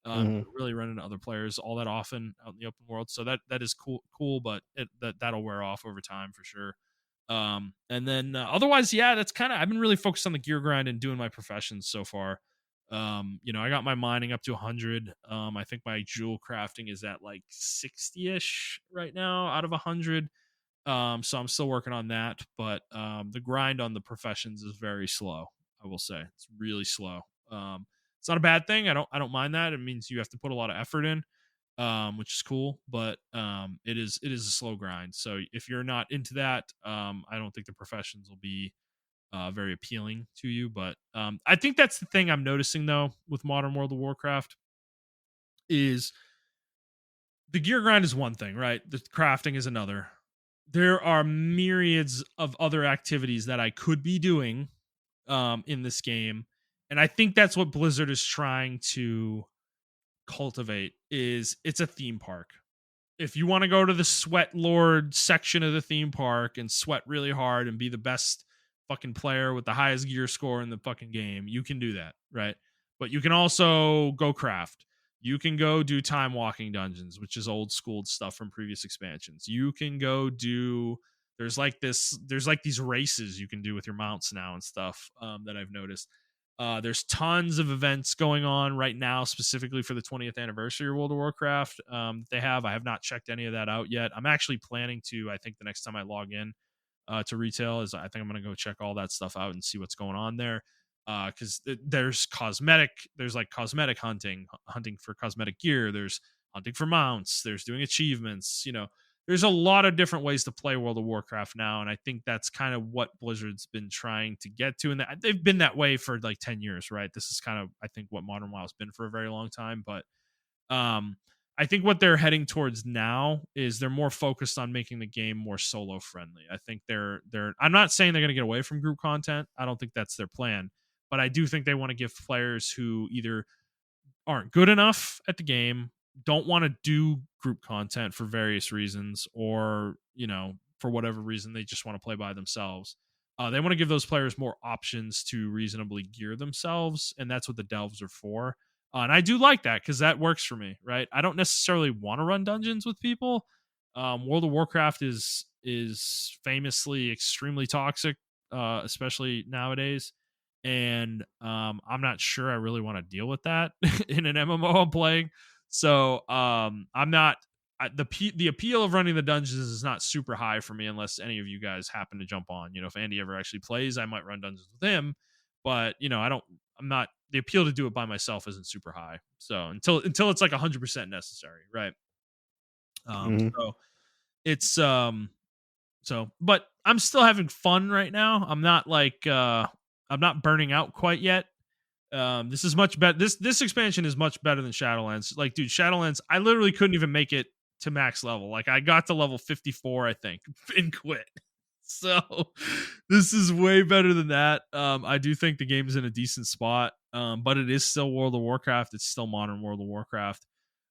[SPEAKER 2] You don't really run into other players all that often out in the open world, so that is cool. But that'll wear off over time for sure. And then otherwise, yeah, that's kind of I've been really focused on the gear grind and doing my professions so far. I got my mining up to 100. I think my jewel crafting is at like 60ish right now out of 100. So I'm still working on that, but the grind on the professions is very slow. I will say it's really slow. It's not a bad thing. I don't mind that. It means you have to put a lot of effort in, which is cool. But it is a slow grind. So if you're not into that, I don't think the professions will be very appealing to you. But I think that's the thing I'm noticing though with modern World of Warcraft is the gear grind is one thing, right? The crafting is another. There are myriads of other activities that I could be doing in this game, and I think that's what Blizzard is trying to cultivate. Is it's a theme park. If you want to go to the Sweat Lord section of the theme park and sweat really hard and be the best fucking player with the highest gear score in the fucking game, you can do that, right? But you can also go craft. You can go do time walking dungeons, which is old school stuff from previous expansions. You can go do there's like these races you can do with your mounts now and stuff that I've noticed. There's tons of events going on right now, specifically for the 20th anniversary of World of Warcraft. I have not checked any of that out yet. I'm actually planning to. I think the next time I log in to retail is I think I'm going to go check all that stuff out and see what's going on there. Because there's like cosmetic hunting for cosmetic gear. There's hunting for mounts. There's doing achievements. There's a lot of different ways to play World of Warcraft now, and I think that's kind of what Blizzard's been trying to get to, and they've been that way for like 10 years, right? This is kind of I think what Modern WoW's been for a very long time, but I think what they're heading towards now is they're more focused on making the game more solo friendly. I think they're I'm not saying they're going to get away from group content. I don't think that's their plan, but I do think they want to give players who either aren't good enough at the game, don't want to do group content for various reasons, or for whatever reason they just want to play by themselves. They want to give those players more options to reasonably gear themselves, and that's what the delves are for. And I do like that because that works for me, right? I don't necessarily want to run dungeons with people. World of Warcraft is famously extremely toxic, especially nowadays, and I'm not sure I really want to deal with that in an MMO I'm playing. So I'm not the appeal of running the dungeons is not super high for me unless any of you guys happen to jump on. If Andy ever actually plays, I might run dungeons with him, but I'm not the appeal to do it by myself isn't super high. So until it's like 100% necessary, right? So it's but I'm still having fun right now. I'm not like I'm not burning out quite yet. This is much better. This expansion is much better than Shadowlands. Like, dude, Shadowlands, I literally couldn't even make it to max level. Like, I got to level 54, I think, and quit. So this is way better than that. I do think the game is in a decent spot. But it is still World of Warcraft. It's still modern World of Warcraft.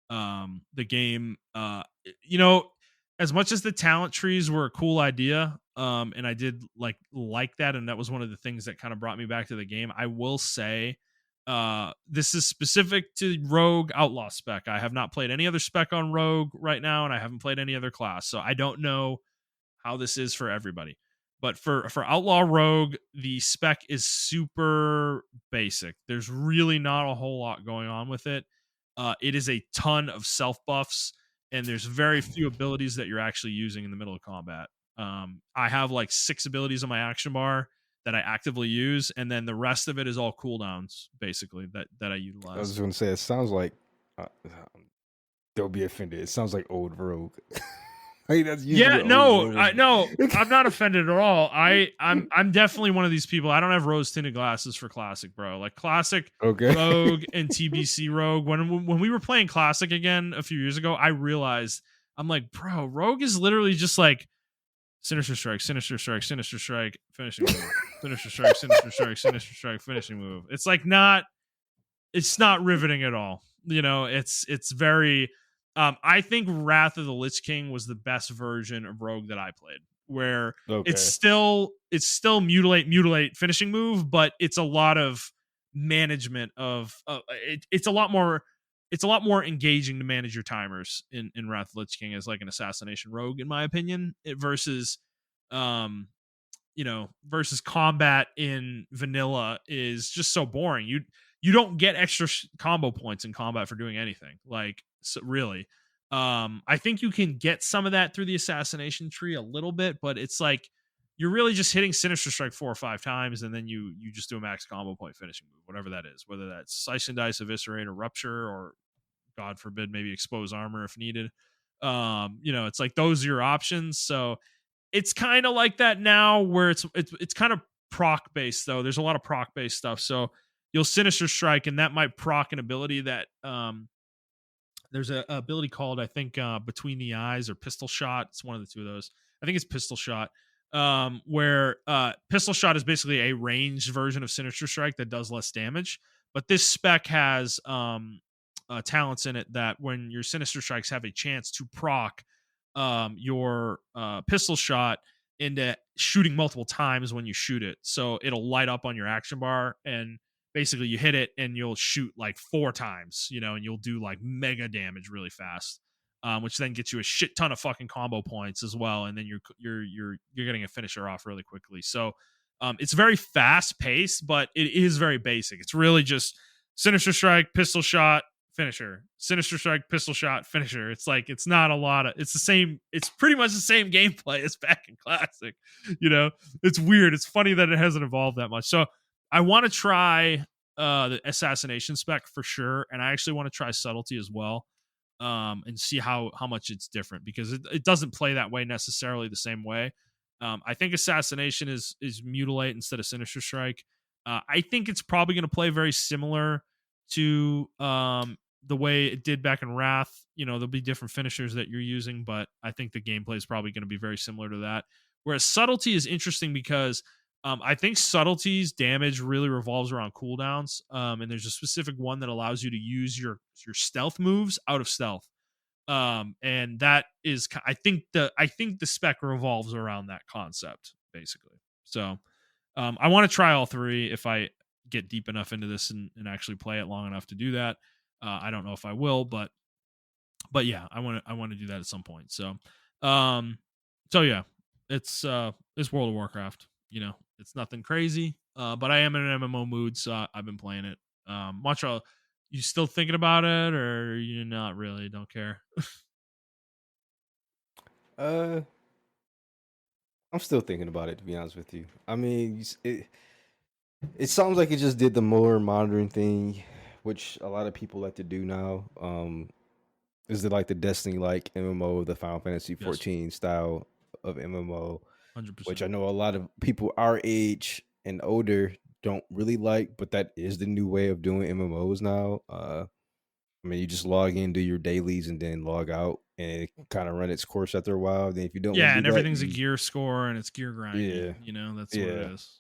[SPEAKER 2] The game, as much as the talent trees were a cool idea, and I did like that, and that was one of the things that kind of brought me back to the game. I will say, this is specific to Rogue Outlaw spec. I have not played any other spec on Rogue right now, and I haven't played any other class, so I don't know how this is for everybody. But for Outlaw Rogue, the spec is super basic. There's really not a whole lot going on with it. It is a ton of self buffs, and there's very few abilities that you're actually using in the middle of combat. I have like 6 abilities on my action bar that I actively use, and then the rest of it is all cooldowns, basically, that I utilize.
[SPEAKER 1] I was going to say, it sounds like they'll be offended. It sounds like old Rogue. That's
[SPEAKER 2] Yeah,
[SPEAKER 1] usually always
[SPEAKER 2] no,
[SPEAKER 1] over.
[SPEAKER 2] I'm not offended at all. I'm definitely one of these people. I don't have rose tinted glasses for classic, bro. Like classic
[SPEAKER 1] Okay.
[SPEAKER 2] Rogue and TBC Rogue. When we were playing classic again a few years ago, I realized I'm like, bro, Rogue is literally just like Sinister Strike, Sinister Strike, Sinister Strike, finishing move. Sinister Strike, Sinister Strike, Sinister Strike, finishing move. It's not riveting at all. You know, it's very I think Wrath of the Lich King was the best version of Rogue that I played, where
[SPEAKER 1] Okay.
[SPEAKER 2] it's still mutilate finishing move, but it's a lot of management of it's a lot more engaging to manage your timers in Wrath of the Lich King as like an assassination rogue, in my opinion, versus um versus combat in vanilla is just so boring. You don't get extra combo points in combat for doing anything. Like, so really, I think you can get some of that through the assassination tree a little bit, but it's like you're really just hitting Sinister Strike 4 or 5 times, and then you just do a max combo point finishing move, whatever that is, whether that's Slice and Dice, Eviscerate, or Rupture, or God forbid, maybe Expose Armor if needed. It's like those are your options. So it's kind of like that now, where it's kind of proc based though. There's a lot of proc based stuff. So you'll Sinister Strike, and that might proc an ability that there's a ability called, I think, Between the Eyes or Pistol Shot. It's one of the two of those. I think it's Pistol Shot. Where Pistol Shot is basically a ranged version of Sinister Strike that does less damage. But this spec has talents in it that when your Sinister Strikes have a chance to proc your Pistol Shot into shooting multiple times when you shoot it. So it'll light up on your action bar, and basically you hit it and you'll shoot like 4 times, and you'll do like mega damage really fast. Which then gets you a shit ton of fucking combo points as well, and then you're getting a finisher off really quickly. So it's very fast paced, but it is very basic. It's really just Sinister Strike, Pistol Shot, finisher, Sinister Strike, Pistol Shot, finisher. It's like it's not a lot of it's the same. It's pretty much the same gameplay as back in classic. It's weird. It's funny that it hasn't evolved that much. So I want to try the assassination spec for sure, and I actually want to try subtlety as well, and see how much it's different, because it doesn't play that way necessarily the same way. I think assassination is mutilate instead of Sinister Strike. I think it's probably going to play very similar to the way it did back in Wrath. There'll be different finishers that you're using, but I think the gameplay is probably going to be very similar to that. Whereas subtlety is interesting because I think subtlety's damage really revolves around cooldowns, and there's a specific one that allows you to use your stealth moves out of stealth, and that is I think the spec revolves around that concept basically. So I want to try all 3 if I get deep enough into this and actually play it long enough to do that. I don't know if I will, but yeah, I want to do that at some point. So yeah, it's World of Warcraft. It's nothing crazy, but I am in an MMO mood, so I've been playing it. Montrell, you still thinking about it, or you not really? Don't care?
[SPEAKER 1] uh, I'm still thinking about it, to be honest with you. I mean, it sounds like it just did the more modern thing, which a lot of people like to do now. Is it like the Destiny like MMO, the Final Fantasy
[SPEAKER 2] Yes,
[SPEAKER 1] 14 style of MMO,
[SPEAKER 2] 100%.
[SPEAKER 1] which I know a lot of people our age and older don't really like, but that is the new way of doing MMOs now. I mean, you just log in, do your dailies, and then log out, and it kind of run its course after a while. Then, if you don't want
[SPEAKER 2] Yeah,
[SPEAKER 1] to
[SPEAKER 2] and
[SPEAKER 1] do that,
[SPEAKER 2] everything's a
[SPEAKER 1] you
[SPEAKER 2] gear score and it's gear grindy.
[SPEAKER 1] yeah,
[SPEAKER 2] That's what it
[SPEAKER 1] yeah,
[SPEAKER 2] is.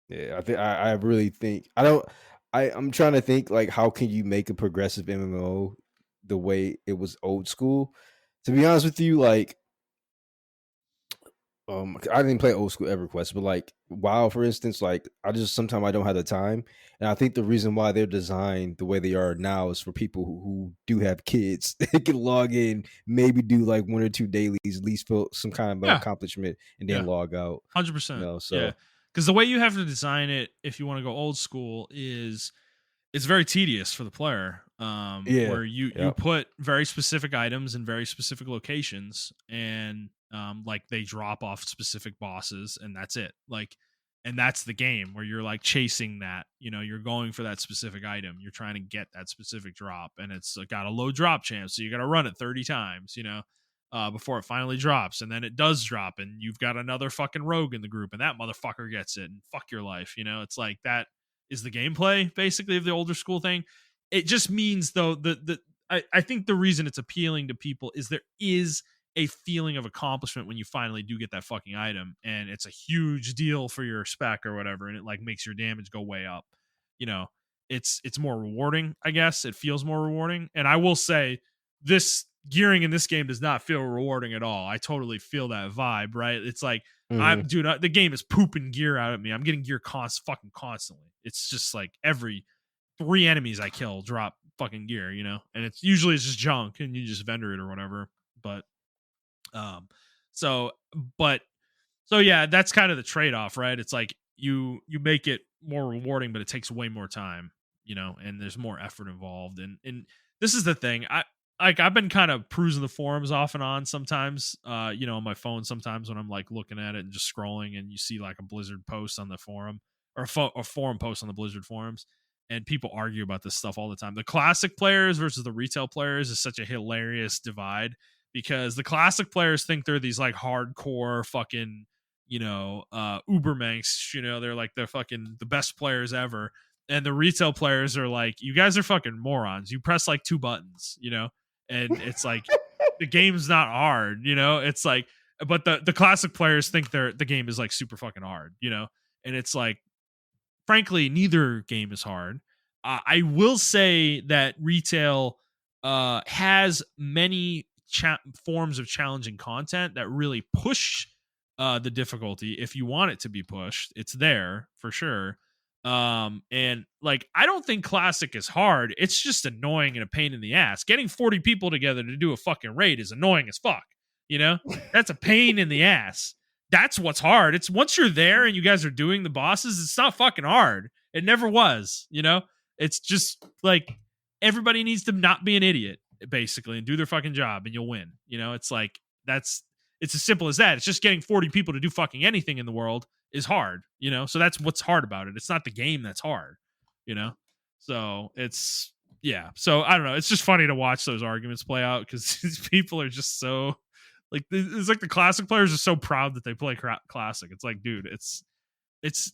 [SPEAKER 2] Yeah.
[SPEAKER 1] yeah. I think I really think I don't. I'm trying to think like how can you make a progressive MMO the way it was old school. To be honest with you, like I didn't play old school EverQuest, but like WoW, for instance, like I just sometimes I don't have the time, and I think the reason why they're designed the way they are now is for people who do have kids. They can log in, maybe do like 1 or 2 dailies, at least feel some kind of
[SPEAKER 2] Yeah.
[SPEAKER 1] accomplishment, and
[SPEAKER 2] Yeah.
[SPEAKER 1] then log out.
[SPEAKER 2] 100%. Yeah.
[SPEAKER 1] So
[SPEAKER 2] Because the way you have to design it, if you want to go old school, is it's very tedious for the player.
[SPEAKER 1] yeah,
[SPEAKER 2] Where you
[SPEAKER 1] yep,
[SPEAKER 2] put very specific items in very specific locations, and like they drop off specific bosses, and that's it. Like, and that's the game where you're like chasing that. You're going for that specific item. You're trying to get that specific drop, and it's got a low drop chance, so you got to run it 30 times. before it finally drops, and then it does drop, and you've got another fucking rogue in the group, and that motherfucker gets it, and fuck your life. It's like that is the gameplay basically of the older school thing. It just means though I think the reason it's appealing to people is there is a feeling of accomplishment when you finally do get that fucking item, and it's a huge deal for your spec or whatever, and it like makes your damage go way up. you know it's more rewarding, I guess. It feels more rewarding, and I will say this gearing in this game does not feel rewarding at all. I totally feel that vibe, right? It's like
[SPEAKER 1] Mhm.
[SPEAKER 2] the game is pooping gear out at me. I'm getting gear fucking constantly. It's just like every 3 enemies I kill drop fucking gear, and it's just junk and you just vendor it or whatever. But um so but so yeah, that's kind of the trade-off, right? It's like you make it more rewarding, but it takes way more time, and there's more effort involved. And this is the thing. I've been kind of cruising the forums off and on sometimes, on my phone sometimes when I'm like looking at it and just scrolling, and you see like a Blizzard post on the forum, or a forum post on the Blizzard forums, and people argue about this stuff all the time. The classic players versus the retail players is such a hilarious divide, because the classic players think they're these like hardcore fucking ubermanks. They're like the best players ever, and the retail players are like, you guys are fucking morons. You press like 2 buttons, and it's like the game's not hard. It's like, but the classic players think the game is like super fucking hard. And it's like, frankly, neither game is hard. I will say that retail has many forms of challenging content that really push the difficulty. If you want it to be pushed, it's there for sure. And like, I don't think classic is hard. It's just annoying and a pain in the ass. Getting 40 people together to do a fucking raid is annoying as fuck. That's a pain in the ass. That's what's hard. It's once you're there and you guys are doing the bosses, it's not fucking hard. It never was. It's just like everybody needs to not be an idiot, basically, and do their fucking job, and you'll win. It's like it's as simple as that. It's just getting 40 people to do fucking anything in the world is hard. So that's what's hard about it. It's not the game that's hard, you know? So it's, yeah. So I don't know. It's just funny to watch those arguments play out, because these people are just so, like, it's like the classic players are so proud that they play classic. It's like, dude, it's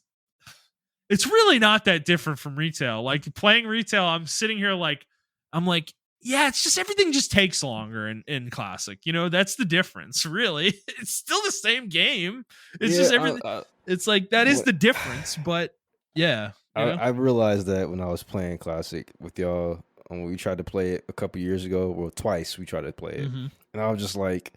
[SPEAKER 2] really not that different from retail. Like, playing retail, I'm sitting here like, I'm like, yeah, it's just everything just takes longer in classic. That's the difference, really. It's still the same game. It's
[SPEAKER 1] Yeah,
[SPEAKER 2] just everything. It's like, that is
[SPEAKER 1] what
[SPEAKER 2] the difference. But yeah,
[SPEAKER 1] I realized that when I was playing classic with y'all, when we tried to play it a couple years ago, well, twice we tried to play it,
[SPEAKER 2] hmm
[SPEAKER 1] and I was just like,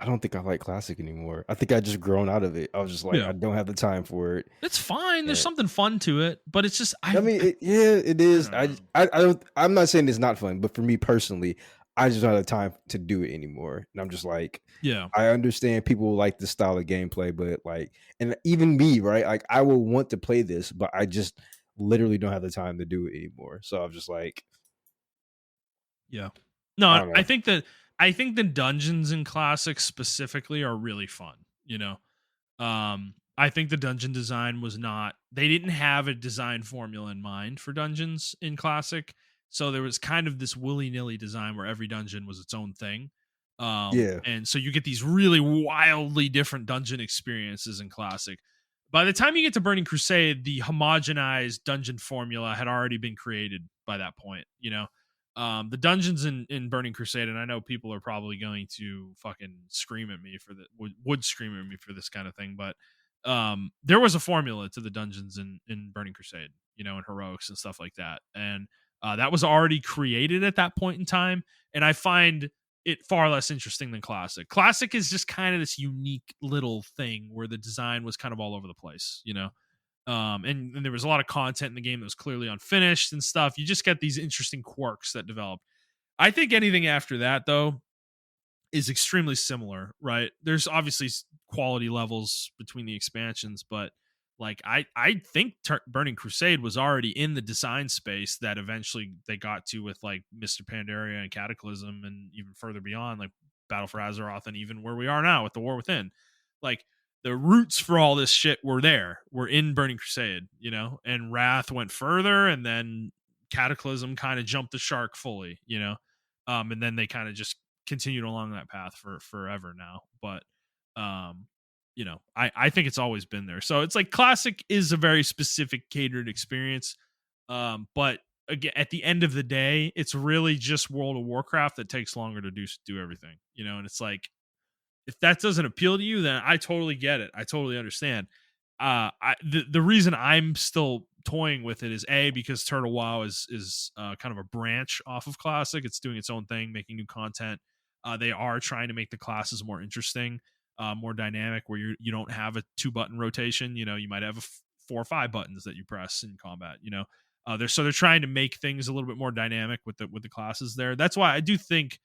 [SPEAKER 1] I don't think I like classic anymore. I think I just grown out of it. I was just like,
[SPEAKER 2] yeah,
[SPEAKER 1] I don't have the time for it.
[SPEAKER 2] it's fine. There's
[SPEAKER 1] And
[SPEAKER 2] something fun to it, but it's just
[SPEAKER 1] I mean, yeah, it is.
[SPEAKER 2] don't know.
[SPEAKER 1] I don't. I'm not saying it's not fun, but for me personally, I just don't have the time to do it anymore. And I'm just like,
[SPEAKER 2] Yeah,
[SPEAKER 1] I understand people like this style of gameplay, but like, and even me, right? Like, I will want to play this, but I just literally don't have the time to do it anymore. So I'm just like,
[SPEAKER 2] yeah.
[SPEAKER 1] I
[SPEAKER 2] No,
[SPEAKER 1] don't
[SPEAKER 2] I
[SPEAKER 1] know.
[SPEAKER 2] think that I think the dungeons in classic specifically are really fun. I think the dungeon design was not, they didn't have a design formula in mind for dungeons in classic. So there was kind of this willy-nilly design where every dungeon was its own thing.
[SPEAKER 1] Yeah,
[SPEAKER 2] And so you get these really wildly different dungeon experiences in classic. By the time you get to Burning Crusade, the homogenized dungeon formula had already been created by that point. The dungeons in Burning Crusade, and I know people are probably going to fucking scream at me for that, would scream at me for this kind of thing, but there was a formula to the dungeons in Burning Crusade, and heroics and stuff like that, and that was already created at that point in time, and I find it far less interesting than classic. Classic is just kind of this unique little thing where the design was kind of all over the place. And there was a lot of content in the game that was clearly unfinished and stuff. You just get these interesting quirks that develop. I think anything after that, though, is extremely similar, right? There's obviously quality levels between the expansions, but like I think Burning Crusade was already in the design space that eventually they got to with like Mr. Pandaria and Cataclysm, and even further beyond, like Battle for Azeroth, and even where we are now with the War Within. Like, the roots for all this shit were in Burning Crusade, and Wrath went further, and then Cataclysm kind of jumped the shark fully. And then they kind of just continued along that path for forever now. But I think it's always been there. So it's like classic is a very specific catered experience. But again, at the end of the day, it's really just World of Warcraft that takes longer to do everything, and it's like, if that doesn't appeal to you, then I totally get it. I totally understand. The reason I'm still toying with it is because Turtle WoW is kind of a branch off of Classic. It's doing its own thing, making new content. They are trying to make the classes more interesting, more dynamic, where you don't have a 2-button rotation. You might have 4 or 5 buttons that you press in combat. They're trying to make things a little bit more dynamic with the classes there. That's why I do think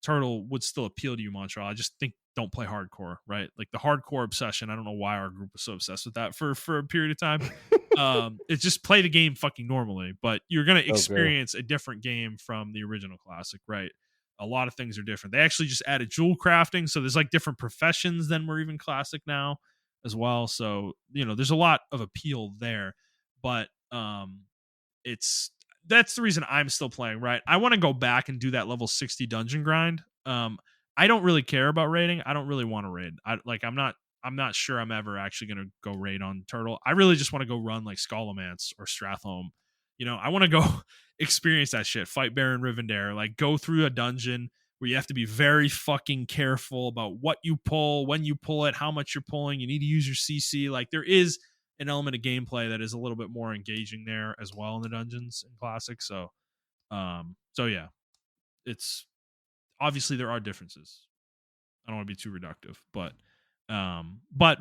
[SPEAKER 2] Turtle would still appeal to you, Montreal. I just think don't play hardcore, right? Like the hardcore obsession. I don't know why our group was so obsessed with that for a period of time. It's just play the game fucking normally, but you're going to experience a different game from the original Classic, right? A lot of things are different. They actually just added jewel crafting, so there's like different professions than were even Classic now as well. So, there's a lot of appeal there, but that's the reason I'm still playing, right? I want to go back and do that level 60 dungeon grind. I don't really care about raiding. I don't really want to raid. I'm not sure I'm ever actually going to go raid on Turtle. I really just want to go run like Scholomance or Stratholme. I want to go experience that shit. Fight Baron Rivendare, like go through a dungeon where you have to be very fucking careful about what you pull, when you pull it, how much you're pulling. You need to use your CC. Like there is an element of gameplay that is a little bit more engaging there as well in the dungeons in Classic. So yeah, it's obviously there are differences. I don't want to be too reductive, but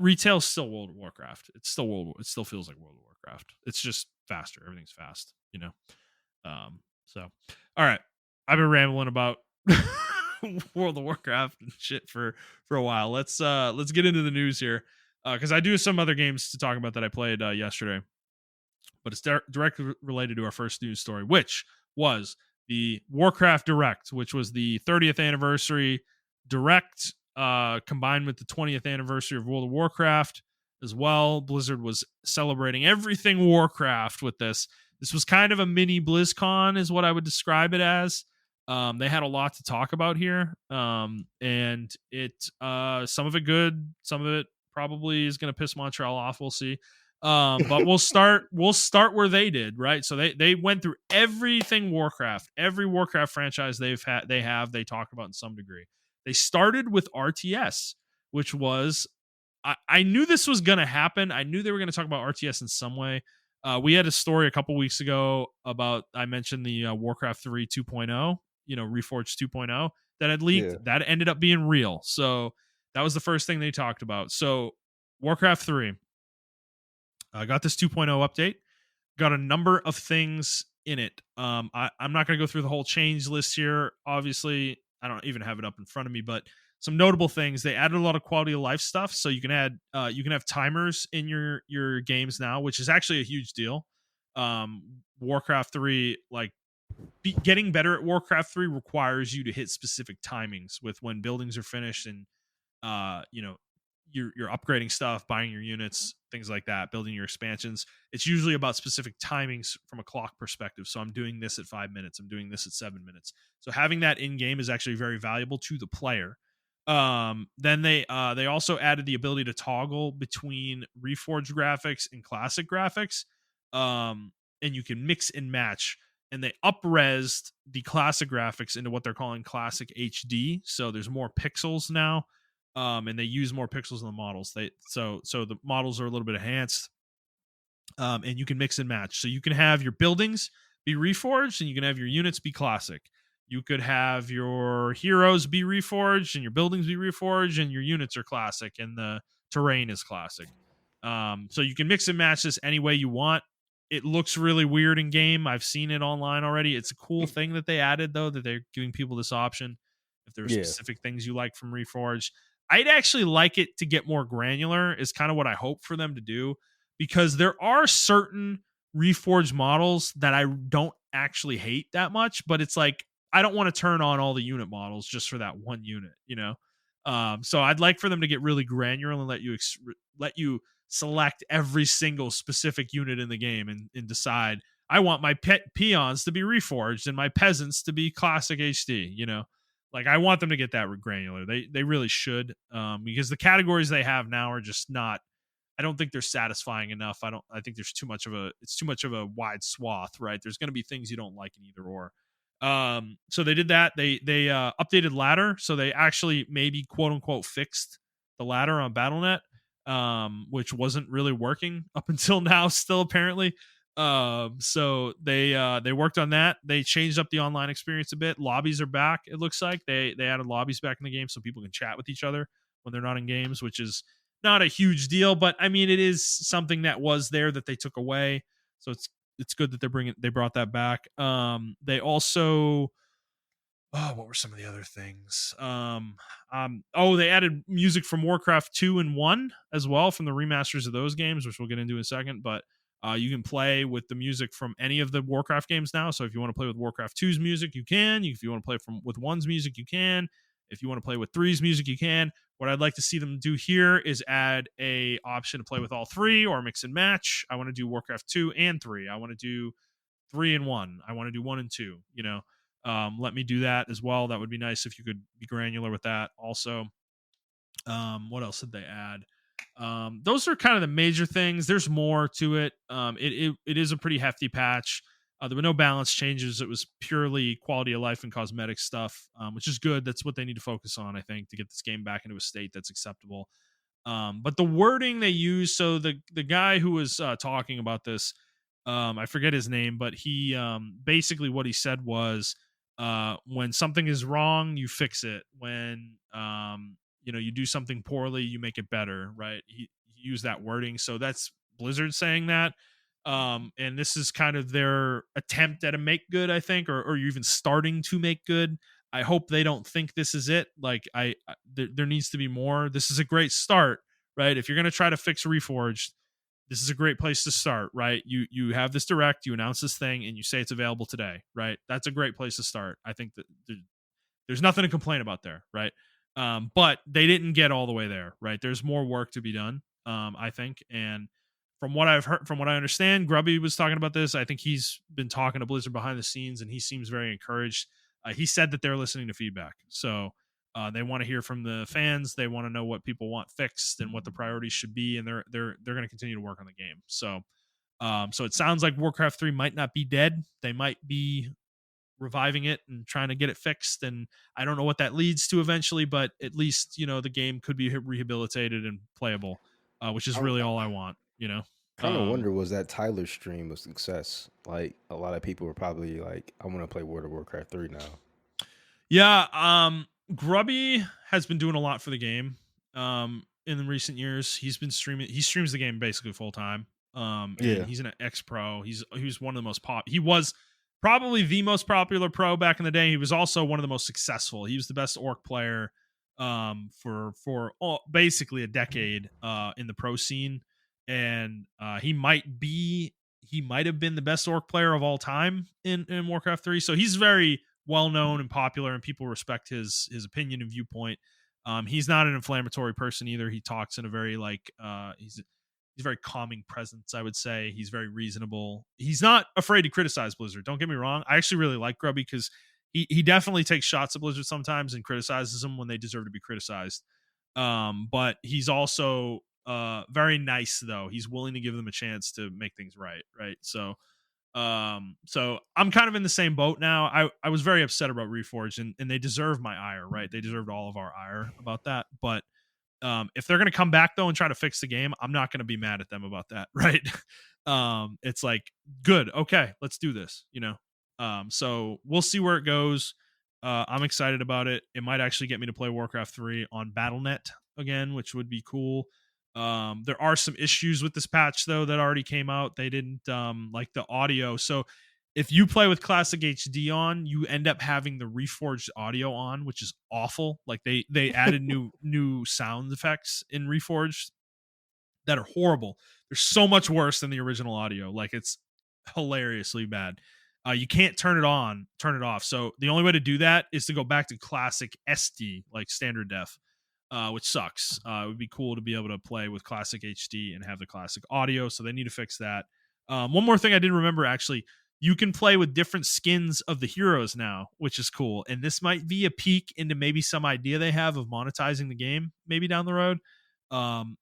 [SPEAKER 2] retail's still World of Warcraft. It still feels like World of Warcraft. It's just faster. Everything's fast, So all right, I've been rambling about World of Warcraft and shit for a while. Let's get into the news here, because I do have some other games to talk about that I played yesterday, but it's directly related to our first news story, which was the Warcraft Direct, which was the 30th anniversary Direct, combined with the 20th anniversary of World of Warcraft as well. Blizzard was celebrating everything Warcraft with this. This was kind of a mini BlizzCon, is what I would describe it as. They had a lot to talk about here, and it some of it good, some of it probably is going to piss Montreal off. We'll see. But we'll start where they did, right? So they went through everything Warcraft, every Warcraft franchise they talked about in some degree. They started with RTS, which was, I knew this was going to happen. I knew they were going to talk about RTS in some way. We had a story a couple weeks ago about, I mentioned the Warcraft 3 2.0, Reforged 2.0 that had leaked. Yeah. That ended up being real. So that was the first thing they talked about. So Warcraft 3 got this 2.0 update, got a number of things in it. I'm not going to go through the whole change list here. Obviously, I don't even have it up in front of me, but some notable things. They added a lot of quality of life stuff. So you can have timers in your games now, which is actually a huge deal. Warcraft 3, like getting better at Warcraft 3 requires you to hit specific timings with when buildings are finished and you're upgrading stuff, buying your units, things like that, building your expansions. It's usually about specific timings from a clock perspective. So I'm doing this at 5 minutes. I'm doing this at 7 minutes. So having that in game is actually very valuable to the player. Then they also added the ability to toggle between Reforged graphics and classic graphics. And you can mix and match. And they up-resed the classic graphics into what they're calling classic HD. So there's more pixels now. And they use more pixels in the models. So the models are a little bit enhanced, and you can mix and match. So you can have your buildings be reforged, and you can have your units be classic. You could have your heroes be reforged, and your buildings be reforged, and your units are classic, and the terrain is classic. So you can mix and match this any way you want. It looks really weird in game. I've seen it online already. It's a cool thing that they added, though, that they're giving people this option if there are specific things you like from Reforged. I'd actually like it to get more granular, is kind of what I hope for them to do, because there are certain Reforged models that I don't actually hate that much, but it's like, I don't want to turn on all the unit models just for that one unit, So I'd like for them to get really granular and let you select every single specific unit in the game and decide, I want my pet peons to be Reforged and my peasants to be classic HD, Like I want them to get that granular. They really should, because the categories they have now are just not. I don't think they're satisfying enough. I think there's too much of a. It's too much of a wide swath, right? There's going to be things you don't like in either or. So they did that. They updated ladder, so they actually maybe quote unquote fixed the ladder on BattleNet, which wasn't really working up until now. Still apparently. So they worked on that. They changed up the online experience a bit. Lobbies are back. It looks like they added lobbies back in the game so people can chat with each other when they're not in games, which is not a huge deal, but I mean it is something that was there that they took away. So it's good that they brought that back. They also what were some of the other things? They added music from Warcraft 2 and 1 as well from the remasters of those games, which we'll get into in a second. But you can play with the music from any of the Warcraft games now. So if you want to play with Warcraft 2's music, you can. If you want to play with 1's music, you can. If you want to play with 3's music, you can. What I'd like to see them do here is add a option to play with all three or mix and match. I want to do Warcraft 2 and 3. I want to do 3 and 1. I want to do 1 and 2. Let me do that as well. That would be nice if you could be granular with that. Also, what else did they add? Those are kind of the major things. There's more to it. It is a pretty hefty patch. There were no balance changes. It was purely quality of life and cosmetic stuff, which is good. That's what they need to focus on, I think, to get this game back into a state that's acceptable. But the wording they use, so the guy who was talking about this, I forget his name, but he basically what he said was, when something is wrong, you fix it. When you do something poorly, you make it better, right? He used that wording, so that's Blizzard saying that. And this is kind of their attempt at a make good, I think, or even starting to make good. I hope they don't think this is it. Like there needs to be more. This is a great start, right? If you're going to try to fix Reforged, this is a great place to start, right? You have this direct, you announce this thing, and you say it's available today, right? That's a great place to start. I think that there's nothing to complain about there, right? But they didn't get all the way there, right? There's more work to be done, I think. And from what I've heard, from what I understand, Grubby was talking about this. I think he's been talking to Blizzard behind the scenes, and he seems very encouraged. He said that they're listening to feedback, so they want to hear from the fans. They want to know what people want fixed and what the priorities should be, and they're going to continue to work on the game. So, so it sounds like Warcraft 3 might not be dead. They might be reviving it and trying to get it fixed, and I don't know what that leads to eventually, but at least the game could be rehabilitated and playable, which is really all I want.
[SPEAKER 1] Kind of wonder, was that Tyler stream a success? Like a lot of people were probably like, I want to play World of Warcraft 3 now.
[SPEAKER 2] Yeah, Grubby has been doing a lot for the game in the recent years. He's been streaming. He streams the game basically full time. And he's an ex-pro. He was one of the most he was probably the most popular pro back in the day. He was also one of the most successful. He was the best orc player for basically a decade in the pro scene, and he might have been the best orc player of all time in Warcraft 3. So he's very well known and popular, and people respect his opinion and viewpoint. He's not an inflammatory person either. He talks in a very he's a very calming presence, I would say. He's very reasonable. He's not afraid to criticize Blizzard. Don't get me wrong. I actually really like Grubby because he definitely takes shots at Blizzard sometimes and criticizes them when they deserve to be criticized. But he's also very nice, though. He's willing to give them a chance to make things right. So I'm kind of in the same boat now. I was very upset about Reforged, and they deserve my ire, right? They deserved all of our ire about that. But if they're going to come back though and try to fix the game, I'm not going to be mad at them about that, right? It's like, good, okay, let's do this, so we'll see where it goes. I'm excited about it. It might actually get me to play Warcraft 3 on BattleNet again, which would be cool. There are some issues with this patch though that already came out. They didn't like the audio. So if you play with classic HD on, you end up having the Reforged audio on, which is awful. Like they added new sound effects in Reforged that are horrible. They're so much worse than the original audio. Like it's hilariously bad. You can't turn it on, turn it off. So the only way to do that is to go back to classic SD, like standard def, which sucks. It would be cool to be able to play with classic HD and have the classic audio. So they need to fix that. One more thing I didn't remember, actually. you can play with different skins of the heroes now, which is cool. And this might be a peek into maybe some idea they have of monetizing the game maybe down the road.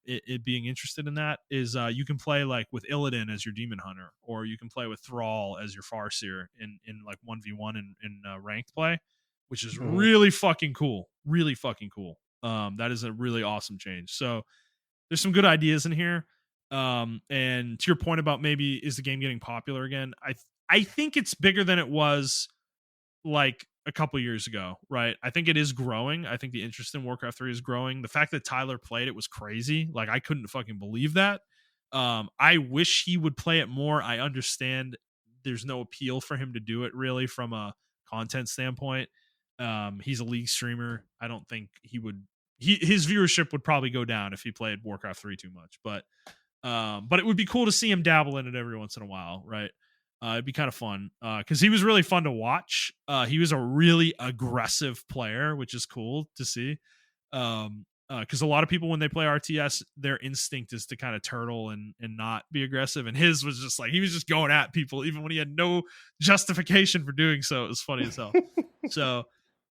[SPEAKER 2] It being interested in that is you can play like with Illidan as your demon hunter, or you can play with Thrall as your Farseer in like 1v1 in ranked play, which is
[SPEAKER 1] Mhm.
[SPEAKER 2] really fucking cool. Really fucking cool. That is a really awesome change. So there's some good ideas in here. And to your point about maybe is the game getting popular again, I think it's bigger than it was like a couple years ago, right? I think it is growing. I think the interest in Warcraft 3 is growing. The fact that Tyler played it was crazy. Like I couldn't fucking believe that. I wish he would play it more. I understand there's no appeal for him to do it really from a content standpoint. He's a league streamer. I don't think he would his viewership would probably go down if he played Warcraft 3 too much. But it would be cool to see him dabble in it every once in a while, right? It'd be kind of fun because he was really fun to watch. He was a really aggressive player, which is cool to see. Because a lot of people when they play RTS, their instinct is to kind of turtle and not be aggressive. And his was just like he was just going at people even when he had no justification for doing so. It was funny as hell. So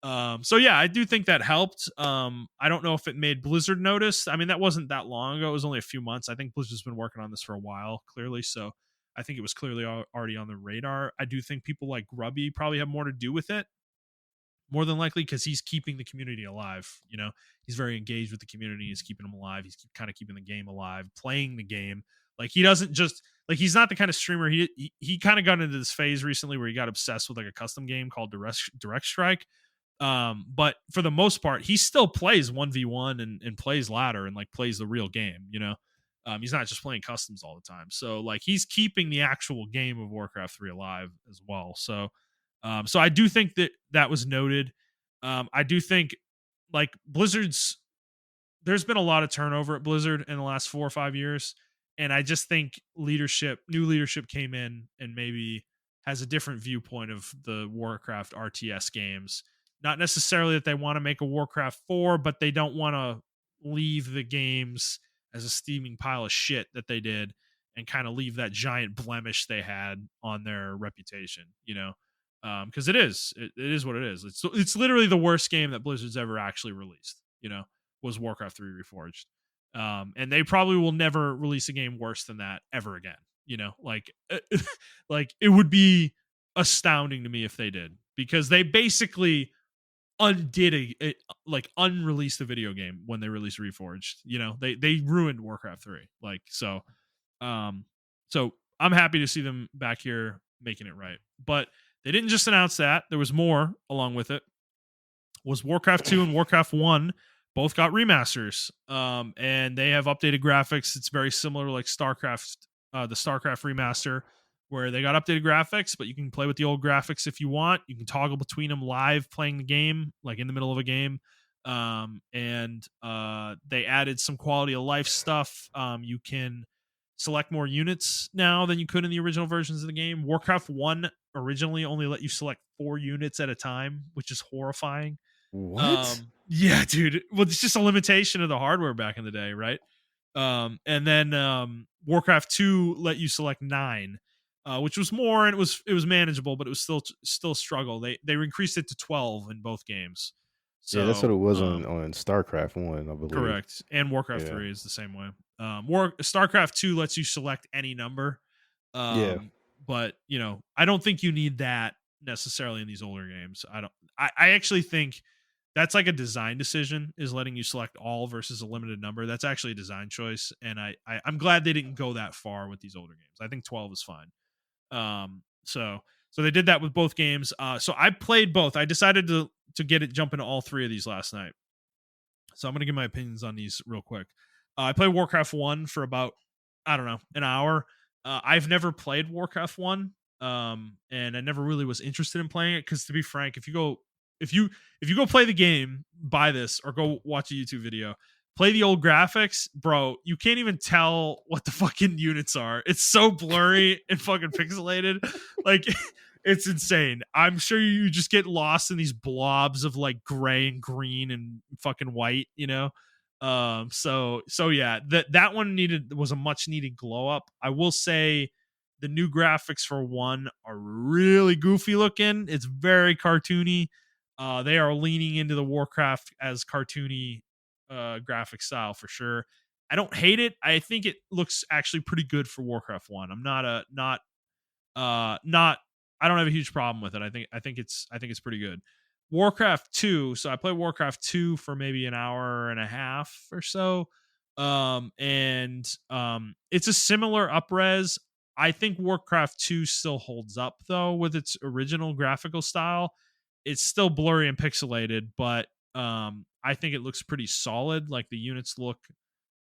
[SPEAKER 2] so yeah, I do think that helped. I don't know if it made Blizzard notice. I mean, that wasn't that long ago. It was only a few months. I think Blizzard's been working on this for a while, clearly. So I think it was clearly already on the radar. I do think people like Grubby probably have more to do with it, more than likely, because he's keeping the community alive. You know, he's very engaged with the community. He's keeping them alive. He's kind of keeping the game alive, playing the game. Like he doesn't just like he's not the kind of streamer. He kind of got into this phase recently where he got obsessed with like a custom game called Direct Strike. But for the most part, he still plays 1v1 and plays ladder and like plays the real game, you know. He's not just playing customs all the time. So like he's keeping the actual game of Warcraft 3 alive as well. So so I do think that was noted. I do think like Blizzard's there's been a lot of turnover at Blizzard in the last 4 or 5 years, and I just think new leadership came in and maybe has a different viewpoint of the Warcraft RTS games. Not necessarily that they want to make a Warcraft 4, but they don't want to leave the games as a steaming pile of shit that they did and kind of leave that giant blemish they had on their reputation, you know? Because it is what it is. It's literally the worst game that Blizzard's ever actually released, you know, was Warcraft 3 Reforged. And they probably will never release a game worse than that ever again. You know, like like it would be astounding to me if they did, because they basically undid like unreleased the video game when they released Reforged. You know, they ruined Warcraft 3. Like um so I'm happy to see them back here making it right. But they didn't just announce that. There was more along with it. Was Warcraft 2 and Warcraft 1 both got remasters. And they have updated graphics. It's very similar to like StarCraft, the StarCraft remaster, where they got updated graphics, but you can play with the old graphics if you want. You can toggle between them live playing the game, like in the middle of a game. And they added some quality of life stuff. You can select more units now than you could in the original versions of the game. Warcraft 1 originally only let you select 4 units at a time, which is horrifying.
[SPEAKER 1] What?
[SPEAKER 2] Yeah, dude. Well, it's just a limitation of the hardware back in the day, right? And then Warcraft 2 let you select 9, which was more, and it was manageable, but it was still a struggle. They increased it to 12 in both games.
[SPEAKER 1] Yeah, that's what
[SPEAKER 2] So
[SPEAKER 1] it was on StarCraft 1, I believe.
[SPEAKER 2] correct. And Warcraft
[SPEAKER 1] Yeah.
[SPEAKER 2] 3 is the same way. StarCraft 2 lets you select any number.
[SPEAKER 1] Yeah.
[SPEAKER 2] But you know, I don't think you need that necessarily in these older games. I actually think that's like a design decision, is letting you select all versus a limited number. That's actually a design choice. And I'm glad they didn't go that far with these older games. I think 12 is fine. So they did that with both games. So I played both. I decided to jump into all 3 of these last night. So I'm going to give my opinions on these real quick. I played Warcraft 1 for about, I don't know, an hour. I've never played Warcraft 1. And I never really was interested in playing it, because to be frank, if you go play the game, buy this, or go watch a YouTube video, play the old graphics, bro, you can't even tell what the fucking units are. It's so blurry and fucking pixelated. Like it's insane. I'm sure you just get lost in these blobs of like gray and green and fucking white, you know? So yeah, that one was a much needed glow up. I will say The new graphics for 1 are really goofy looking. It's very cartoony. They are leaning into the Warcraft as cartoony graphic style for sure. I don't hate it. I think it looks actually pretty good for Warcraft 1. I'm not a not I don't have a huge problem with it. I think it's pretty good. Warcraft 2, so I played Warcraft 2 for maybe an hour and a half or so. And it's a similar upres. I think Warcraft 2 still holds up though with its original graphical style. It's still blurry and pixelated, but I think it looks pretty solid. Like the units look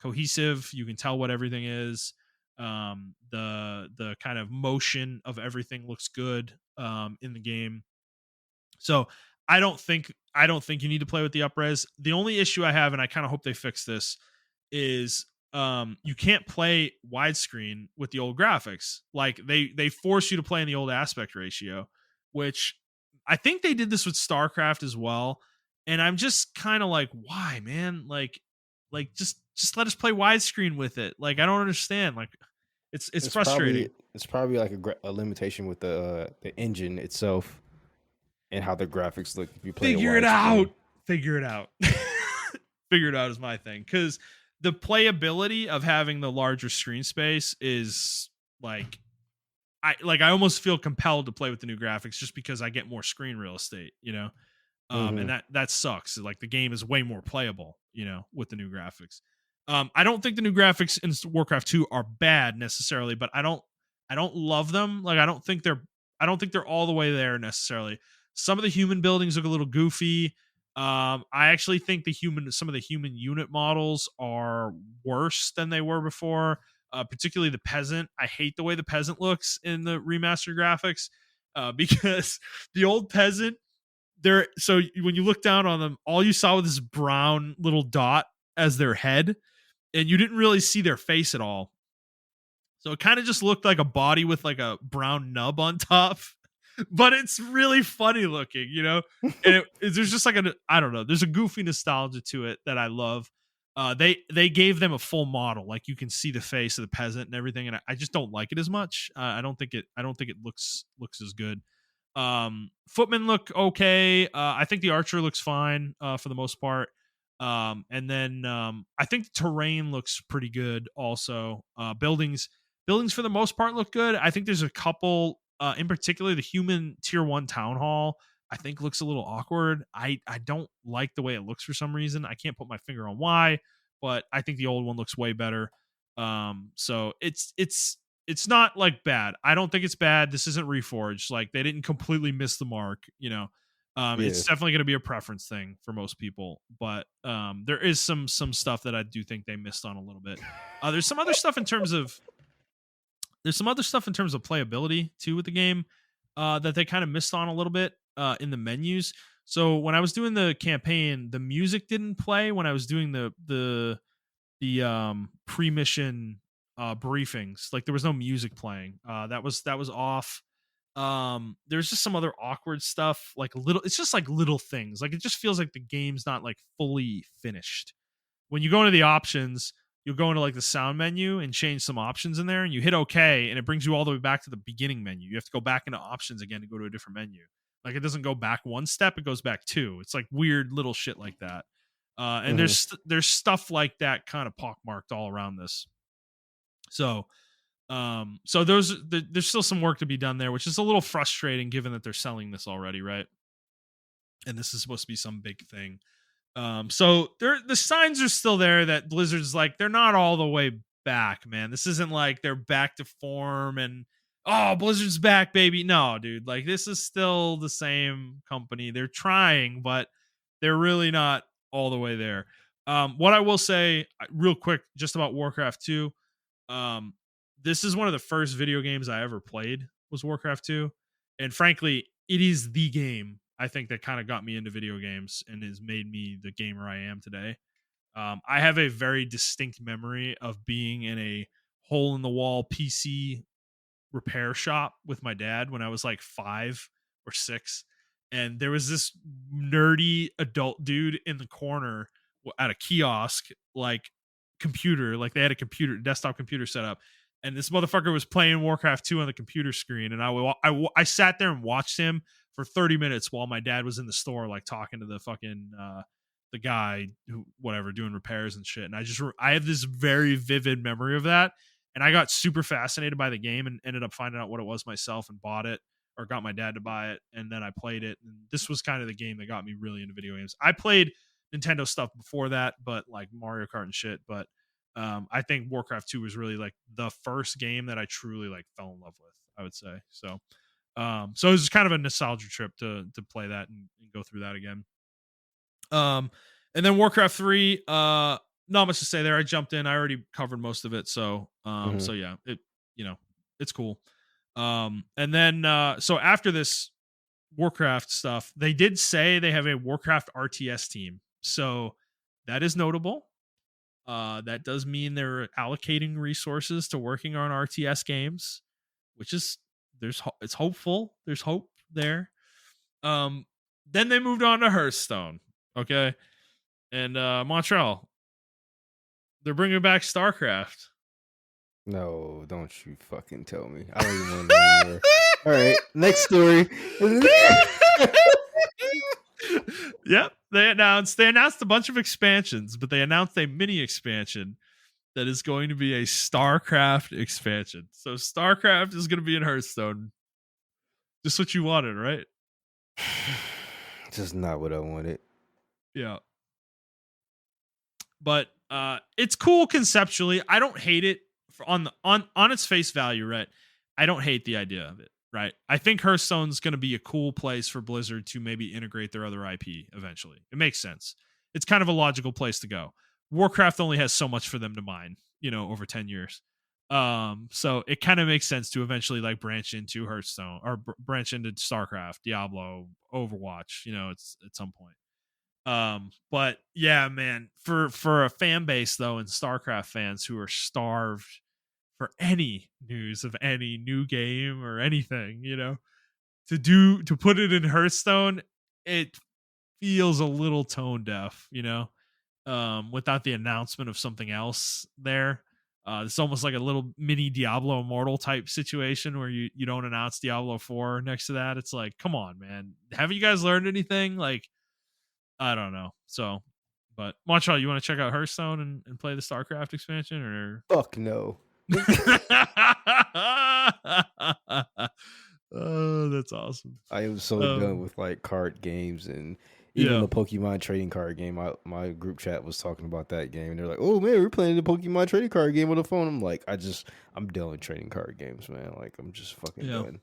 [SPEAKER 2] cohesive. You can tell what everything is. The kind of motion of everything looks good in the game. So I don't think you need to play with the upres. The only issue I have, and I kind of hope they fix this, is you can't play widescreen with the old graphics. Like they force you to play in the old aspect ratio, which I think they did this with StarCraft as well. And I'm just kind of like, why, man? Like just let us play widescreen with it. Like I don't understand. Like it's frustrating.
[SPEAKER 1] It's probably like a limitation with the engine itself and how the graphics look if you play a
[SPEAKER 2] Figure it out.
[SPEAKER 1] widescreen.
[SPEAKER 2] Figure it out. Figure it out is my thing, because the playability of having the larger screen space is like I almost feel compelled to play with the new graphics just because I get more screen real estate, you know. And
[SPEAKER 1] Hmm.
[SPEAKER 2] that sucks. Like the game is way more playable, you know, with the new graphics. I don't think the new graphics in Warcraft 2 are bad necessarily, but I don't love them. Like I don't think they're all the way there necessarily. Some of the human buildings look a little goofy. I actually think some of the human unit models are worse than they were before. Particularly the peasant. I hate the way the peasant looks in the remastered graphics, because the old peasant, there, so when you look down on them, all you saw was this brown little dot as their head, and you didn't really see their face at all. So it kind of just looked like a body with like a brown nub on top. But it's really funny looking, you know. And there's just like I don't know, there's a goofy nostalgia to it that I love. They gave them a full model, like you can see the face of the peasant and everything, and I just don't like it as much. I don't think it looks as good. Footmen look okay. I think the archer looks fine for the most part. And then I think the terrain looks pretty good also. Buildings for the most part look good. I think there's a couple, in particular the human tier 1 town hall, I think looks a little awkward. I don't like the way it looks for some reason. I can't put my finger on why, but I think the old one looks way better. So it's not like bad. I don't think it's bad. This isn't Reforged. Like they didn't completely miss the mark, you know.
[SPEAKER 1] Yeah.
[SPEAKER 2] It's definitely going to be a preference thing for most people, but there is some stuff that I do think they missed on a little bit. There's some other stuff in terms of playability too with the game that they kind of missed on a little bit in the menus. So when I was doing the campaign, the music didn't play when I was doing the pre-mission briefings. Like there was no music playing. That was off. There's just some other awkward stuff, like it's just like little things. Like it just feels like the game's not like fully finished. When you go into the options, you'll go into like the sound menu and change some options in there, and you hit OK, and it brings you all the way back to the beginning menu. You have to go back into options again to go to a different menu. Like it doesn't go back one step, it goes back two. It's like weird little shit like that. And
[SPEAKER 1] Hmm.
[SPEAKER 2] there's stuff like that kind of pockmarked all around this. So there's still some work to be done there, which is a little frustrating given that they're selling this already, right? And this is supposed to be some big thing. So the signs are still there that Blizzard's like they're not all the way back, man. This isn't like they're back to form and oh, Blizzard's back, baby. No, dude, like this is still the same company. They're trying, but they're really not all the way there. What I will say real quick just about Warcraft 2, um, this is one of the first video games I ever played was Warcraft 2, and frankly, it is the game I think that kind of got me into video games and has made me the gamer I am today. I have a very distinct memory of being in a hole in the wall PC repair shop with my dad when I was like 5 or 6. And there was this nerdy adult dude in the corner at a kiosk, like computer, like they had a computer, desktop computer set up. and this motherfucker was playing Warcraft 2 on the computer screen, and I sat there and watched him for 30 minutes while my dad was in the store, like talking to the fucking the guy who whatever doing repairs and shit. And I have this very vivid memory of that, and I got super fascinated by the game and ended up finding out what it was myself and bought it or got my dad to buy it, and then I played it. And this was kind of the game that got me really into video games. I played Nintendo stuff before that, but like Mario Kart and shit. But I think Warcraft 2 was really like the first game that I truly like fell in love with, I would say. So so it was kind of a nostalgia trip to play that and go through that again. And then Warcraft 3, not much to say there. I jumped in. I already covered most of it. So so yeah, it it's cool. And then so after this Warcraft stuff, they did say they have a Warcraft RTS team. So that is notable. That does mean they're allocating resources to working on RTS games, which is it's hopeful. There's hope there. Then they moved on to Hearthstone. Okay. And Montrell, they're bringing back StarCraft.
[SPEAKER 1] No, don't you fucking tell me. I don't even want to know anymore. All right, next story.
[SPEAKER 2] Yep, they announced a bunch of expansions, but they announced a mini expansion that is going to be a StarCraft expansion. So StarCraft is going to be in Hearthstone. Just what you wanted, right?
[SPEAKER 1] Just not what I wanted.
[SPEAKER 2] Yeah. But it's cool conceptually. I don't hate it on its face value, right? I don't hate the idea of it, right? I think Hearthstone's going to be a cool place for Blizzard to maybe integrate their other IP eventually. It makes sense. It's kind of a logical place to go. Warcraft only has so much for them to mine, over 10 years. So it kind of makes sense to eventually like branch into Hearthstone or branch into StarCraft, Diablo, Overwatch, it's at some point. But yeah, man, for a fan base though, and StarCraft fans who are starved for any news of any new game or anything, to put it in Hearthstone, it feels a little tone deaf, without the announcement of something else there. It's almost like a little mini Diablo Immortal type situation where you don't announce Diablo 4 next to that. It's like, come on, man. Haven't you guys learned anything? Like, I don't know. So, but Montreal, you want to check out Hearthstone and play the StarCraft expansion, or
[SPEAKER 1] fuck no?
[SPEAKER 2] Oh, that's awesome.
[SPEAKER 1] I am so done with like card games and even the Pokemon trading card game. My group chat was talking about that game, and they're like, "Oh man, we're playing the Pokemon trading card game on the phone." I'm like, I'm done with trading card games, man. Like, I'm just fucking done.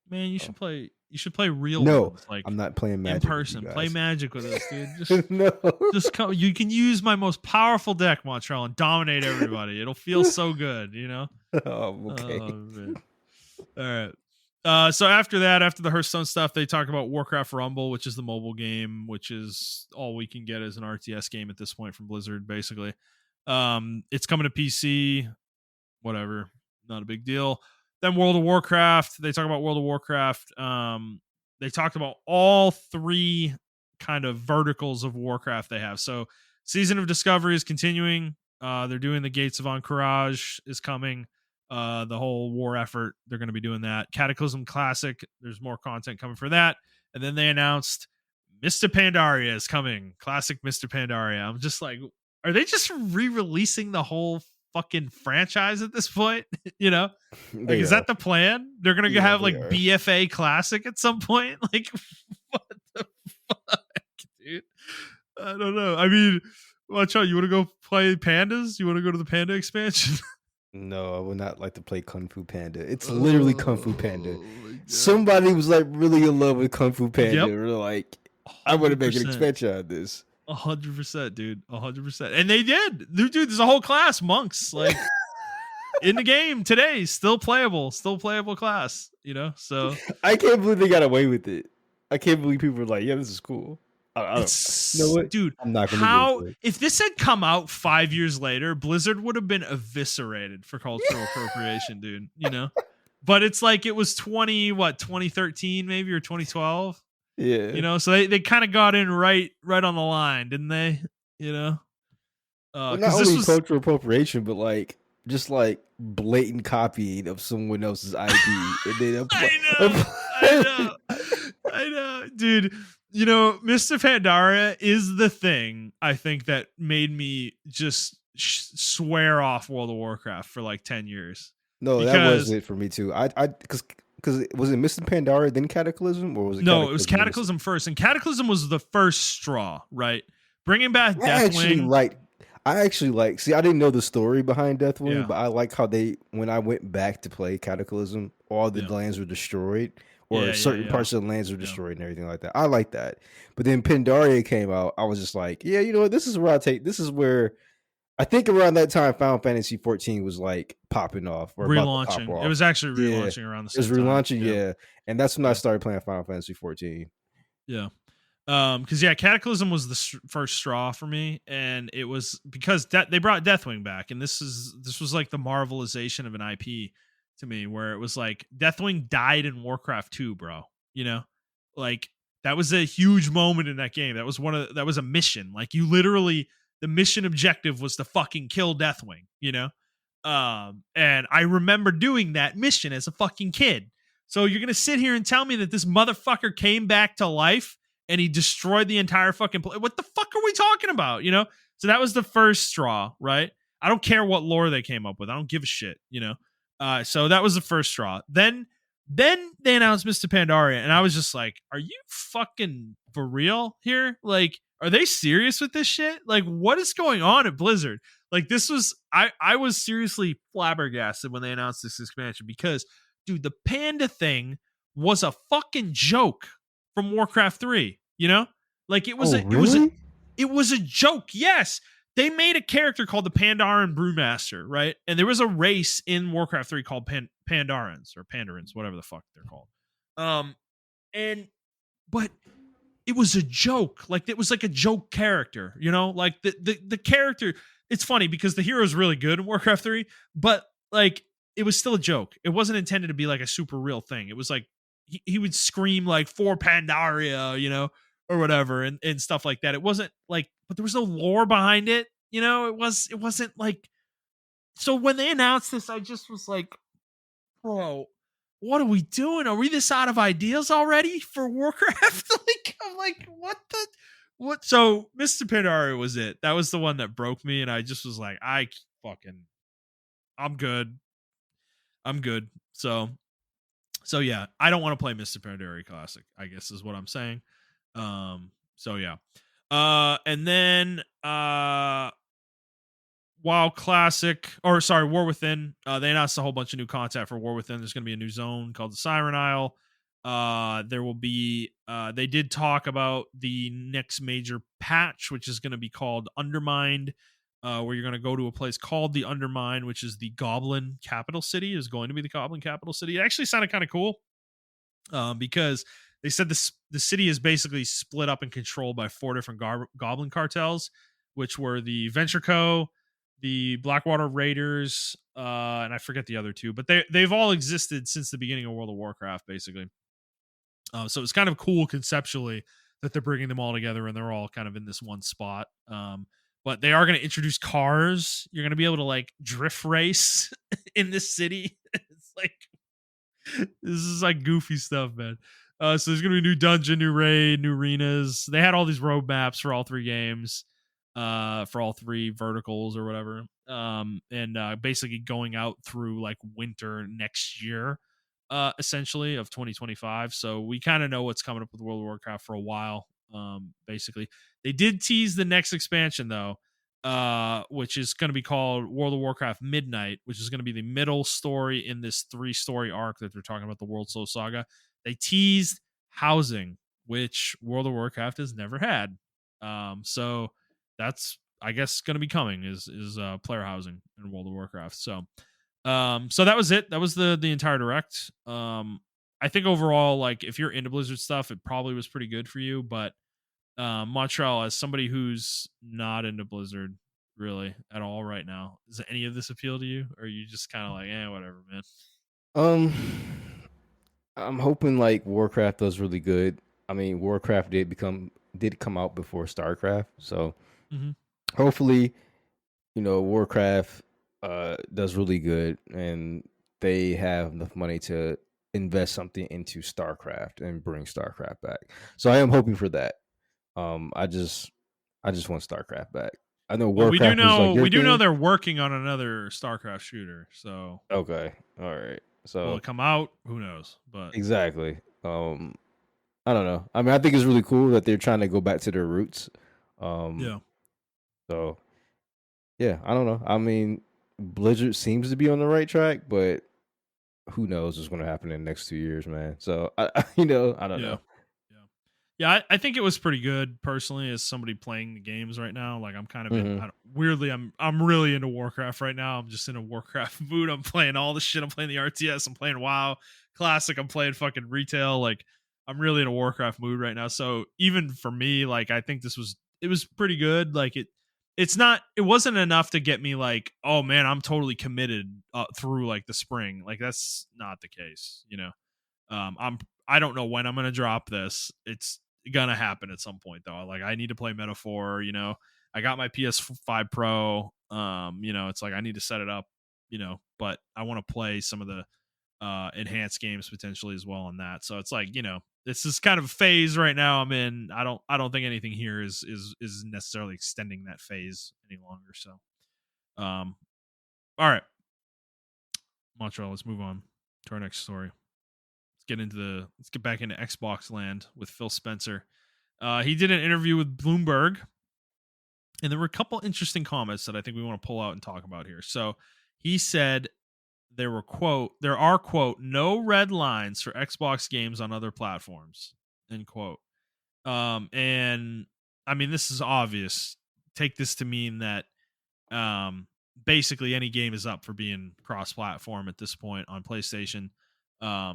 [SPEAKER 2] Man, you should play. You should play real
[SPEAKER 1] ones.
[SPEAKER 2] Like,
[SPEAKER 1] I'm not playing Magic
[SPEAKER 2] in person. Play Magic with us, dude. Just
[SPEAKER 1] no.
[SPEAKER 2] Just come. You can use my most powerful deck, Montreal, and dominate everybody. It'll feel so good,
[SPEAKER 1] Oh, okay.
[SPEAKER 2] All right. So after the Hearthstone stuff, they talk about Warcraft Rumble, which is the mobile game, which is all we can get as an RTS game at this point from Blizzard, basically. It's coming to PC, whatever, not a big deal. Then World of Warcraft, they talk about World of Warcraft. They talked about all three kind of verticals of Warcraft they have. So Season of Discovery is continuing. They're doing the Gates of Encourage is coming. The whole war effort, they're going to be doing that. Cataclysm Classic, there's more content coming for that. And then they announced Mr. Pandaria is coming. Classic Mr. Pandaria. I'm just like, are they just re-releasing the whole fucking franchise at this point? Like, is that the plan? They're going to have like BFA Classic at some point? Like, what the fuck, dude? I don't know. I mean, watch out. You want to go play Pandas? You want to go to the Panda expansion?
[SPEAKER 1] No, I would not like to play Kung Fu Panda. It's literally Kung Fu Panda. Somebody was like really in love with Kung Fu Panda. Yep. We're like, I want to make an expansion out of this.
[SPEAKER 2] 100%, dude. 100%. And they did. Dude, there's a whole class, monks, like in the game today, still playable class, So
[SPEAKER 1] I can't believe they got away with it. I can't believe people were like, yeah, this is cool.
[SPEAKER 2] Dude, I'm not gonna do it. If this had come out 5 years later, Blizzard would have been eviscerated for cultural appropriation, dude. But it's like it was 2013 maybe, or 2012.
[SPEAKER 1] Yeah.
[SPEAKER 2] So they kind of got in right on the line, didn't they?
[SPEAKER 1] Well, not only cultural appropriation, but like just like blatant copying of someone else's IP, and then
[SPEAKER 2] I know, I know, dude. You know, Mr. Pandora is the thing I think that made me just swear off World of Warcraft for like 10 years
[SPEAKER 1] No, that was
[SPEAKER 2] because
[SPEAKER 1] it for me too. Because was it Mr. Pandora then Cataclysm, or was it
[SPEAKER 2] no, it was
[SPEAKER 1] Cataclysm then
[SPEAKER 2] Cataclysm first, and Cataclysm was the first straw, right? Bringing back
[SPEAKER 1] I actually
[SPEAKER 2] Deathwing,
[SPEAKER 1] like. I actually like. See, I didn't know the story behind Deathwing,
[SPEAKER 2] yeah,
[SPEAKER 1] but I like how they, when I went back to play Cataclysm, all the
[SPEAKER 2] yeah,
[SPEAKER 1] lands were destroyed, or
[SPEAKER 2] yeah, yeah,
[SPEAKER 1] certain
[SPEAKER 2] yeah,
[SPEAKER 1] parts of the lands were
[SPEAKER 2] yeah.
[SPEAKER 1] destroyed and everything like that. I like that. But then Pandaria came out. I was just like, yeah, you know what? This is where I take. This is where I think around that time, Final Fantasy 14 was like popping off or about to pop
[SPEAKER 2] Relaunching. It
[SPEAKER 1] off.
[SPEAKER 2] was actually
[SPEAKER 1] Yeah,
[SPEAKER 2] relaunching around the
[SPEAKER 1] it was
[SPEAKER 2] same time.
[SPEAKER 1] relaunching.
[SPEAKER 2] Yeah,
[SPEAKER 1] Yeah, and that's when I
[SPEAKER 2] yeah,
[SPEAKER 1] started playing Final Fantasy 14.
[SPEAKER 2] yeah. Because yeah, Cataclysm was the first straw for me, and it was because they brought Deathwing back, and this was like the marvelization of an IP to me, where it was like Deathwing died in Warcraft 2, bro. You know, like that was a huge moment in that game. That was a mission. Like you literally, the mission objective was to fucking kill Deathwing. You know, and I remember doing that mission as a fucking kid. So you're gonna sit here and tell me that this motherfucker came back to life and he destroyed the entire fucking place? What the fuck are we talking about? You know? So that was the first straw, right? I don't care what lore they came up with. I don't give a shit, you know? So that was the first straw. Then they announced Mr. Pandaria, and I was just like, are you fucking for real here? Like, are they serious with this shit? Like, what is going on at Blizzard? Like, this was I was seriously flabbergasted when they announced this expansion because, dude, the panda thing was a fucking joke from Warcraft 3, you know? Like
[SPEAKER 1] Oh, really?
[SPEAKER 2] it was a joke. Yes. They made a character called the Pandaren Brewmaster, right? And there was a race in Warcraft 3 called Pandarans or Pandarans, whatever the fuck they're called. Um and but it was a joke. Like it was like a joke character, you know? Like the character, it's funny because the hero is really good in Warcraft 3, but like it was still a joke. It wasn't intended to be like a super real thing. It was like he would scream like for Pandaria, you know, or whatever, and stuff like that. It wasn't like, but there was no lore behind it, you know. It wasn't like, so when they announced this, I just was like, bro, what are we doing? Are we this out of ideas already for Warcraft? Like, I'm like, what the what? So Mr. Pandaria was it. That was the one that broke me, and I just was like, fucking I'm good. I'm good. So yeah, I don't want to play Mr. Pandaria Classic, I guess is what I'm saying. So yeah. And then WoW Classic, or sorry, War Within. They announced a whole bunch of new content for War Within. There's going to be a new zone called the Siren Isle. There will be. They did talk about the next major patch, which is going to be called Undermined, where you're going to go to a place called the Undermine, which is the Goblin capital city. Is going to be the Goblin capital city. It actually sounded kind of cool, because they said the city is basically split up and controlled by four different Goblin cartels, which were the Venture Co., the Blackwater Raiders, and I forget the other two, but they've all existed since the beginning of World of Warcraft, basically. So it's kind of cool conceptually that they're bringing them all together and they're all kind of in this one spot. But they are going to introduce cars. You're going to be able to like drift race in this city. It's like, this is like goofy stuff, man. So there's gonna be a new dungeon, new raid, new arenas. They had all these roadmaps for all three games, for all three verticals or whatever. And basically going out through like winter next year, essentially of 2025. So we kind of know what's coming up with World of Warcraft for a while. Basically, they did tease the next expansion though, which is going to be called World of Warcraft Midnight, which is going to be the middle story in this 3-story arc that they're talking about, the World Soul Saga. They teased housing, which World of Warcraft has never had. So that's, I guess, going to be coming is player housing in World of Warcraft. So that was it. That was the entire direct. I think overall, like if you're into Blizzard stuff, it probably was pretty good for you, but Montrell, as somebody who's not into Blizzard really at all right now, does any of this appeal to you, or are you just kind of like, whatever, man?
[SPEAKER 1] Um, I'm hoping like Warcraft does really good. I mean, Warcraft did come out before StarCraft, so
[SPEAKER 2] Mm-hmm.
[SPEAKER 1] hopefully, Warcraft does really good, and they have enough money to invest something into StarCraft and bring StarCraft back. So I am hoping for that. I just want StarCraft back. I know
[SPEAKER 2] Well,
[SPEAKER 1] Warcraft was like your
[SPEAKER 2] we do know
[SPEAKER 1] thing.
[SPEAKER 2] they're working on another StarCraft shooter. So
[SPEAKER 1] Okay, all right.
[SPEAKER 2] will
[SPEAKER 1] So
[SPEAKER 2] it come out? Who knows? But
[SPEAKER 1] exactly. I don't know. I mean, I think it's really cool that they're trying to go back to their roots. Um,
[SPEAKER 2] yeah.
[SPEAKER 1] so yeah, I don't know. I mean, Blizzard seems to be on the right track, but who knows what's going to happen in the next 2 years, man. So I don't
[SPEAKER 2] Yeah.
[SPEAKER 1] know.
[SPEAKER 2] Yeah. Yeah, I think it was pretty good personally as somebody playing the games right now. Like I'm kind of in
[SPEAKER 1] Hmm.
[SPEAKER 2] weirdly I'm really into Warcraft right now. I'm just in a Warcraft mood. I'm playing all the shit. I'm playing the RTS, I'm playing WoW Classic, I'm playing fucking retail. Like I'm really in a Warcraft mood right now. So even for me, like I think it was pretty good. Like it wasn't enough to get me like, oh man, I'm totally committed through like the spring. Like that's not the case, you know. I don't know when I'm gonna drop this. It's gonna happen at some point though. Like I need to play Metaphor, you know. I got my PS5 Pro. You know, it's like I need to set it up, you know, but I want to play some of the enhanced games potentially as well on that. So it's like, you know, this is kind of a phase right now I'm in. I don't think anything here is necessarily extending that phase any longer. So all right, Montreal, let's move on to our next story. Let's get back into Xbox land with Phil Spencer. He did an interview with Bloomberg, and there were a couple interesting comments that I think we want to pull out and talk about here. So he said there are quote no red lines for Xbox games on other platforms, end quote. And I mean this is obvious. Take this to mean that um, basically any game is up for being cross-platform at this point on PlayStation.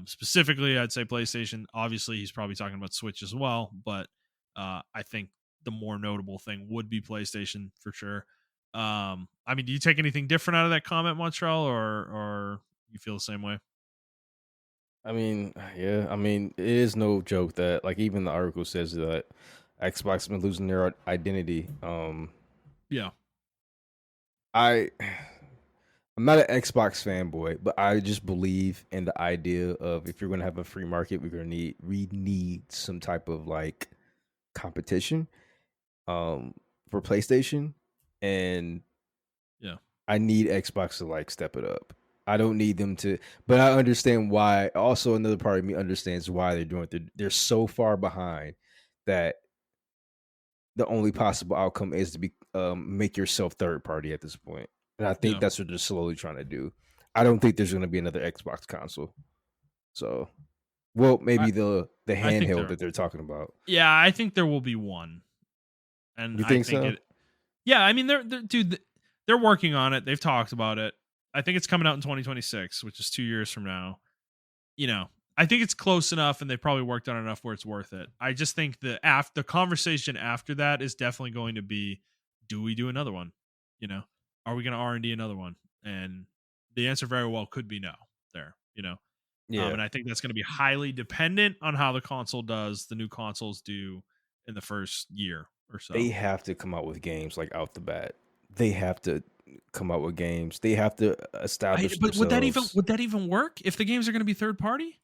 [SPEAKER 2] Specifically, I'd say PlayStation. Obviously, he's probably talking about Switch as well, but I think the more notable thing would be PlayStation for sure. I mean, do you take anything different out of that comment, Montreal, or you feel the same way?
[SPEAKER 1] I mean, yeah. I mean, it is no joke that like even the article says that Xbox has been losing their identity.
[SPEAKER 2] Yeah,
[SPEAKER 1] I I'm not an Xbox fanboy, but I just believe in the idea of if you're going to have a free market, we need some type of like competition for PlayStation, and
[SPEAKER 2] yeah,
[SPEAKER 1] I need Xbox to like step it up. I don't need them to, but I understand why. Also, another part of me understands why they're doing it. They're so far behind that the only possible outcome is to be make yourself third party at this point. And I think
[SPEAKER 2] yeah.
[SPEAKER 1] that's what they're slowly trying to do. I don't think there's going to be another Xbox console. So, well,
[SPEAKER 2] I
[SPEAKER 1] maybe the
[SPEAKER 2] I think
[SPEAKER 1] handheld
[SPEAKER 2] there.
[SPEAKER 1] that they're talking about.
[SPEAKER 2] Yeah, I think there will be one, and
[SPEAKER 1] You
[SPEAKER 2] I
[SPEAKER 1] think
[SPEAKER 2] think
[SPEAKER 1] so?
[SPEAKER 2] it. Yeah, I mean they're working on it. They've talked about it. I think it's coming out in 2026, which is 2 years from now. You know, I think it's close enough and they've probably worked on it enough where it's worth it. I just think the conversation after that is definitely going to be, do we do another one? You know, are we going to R&D another one? And the answer very well could be no there, you know.
[SPEAKER 1] Yeah,
[SPEAKER 2] And I think that's going to be highly dependent on how the new consoles do in the first year or
[SPEAKER 1] they
[SPEAKER 2] so.
[SPEAKER 1] have to come out with games like out the bat. They have to come out with games. They have to establish
[SPEAKER 2] But
[SPEAKER 1] themselves.
[SPEAKER 2] would that even work if the games are going to be third party?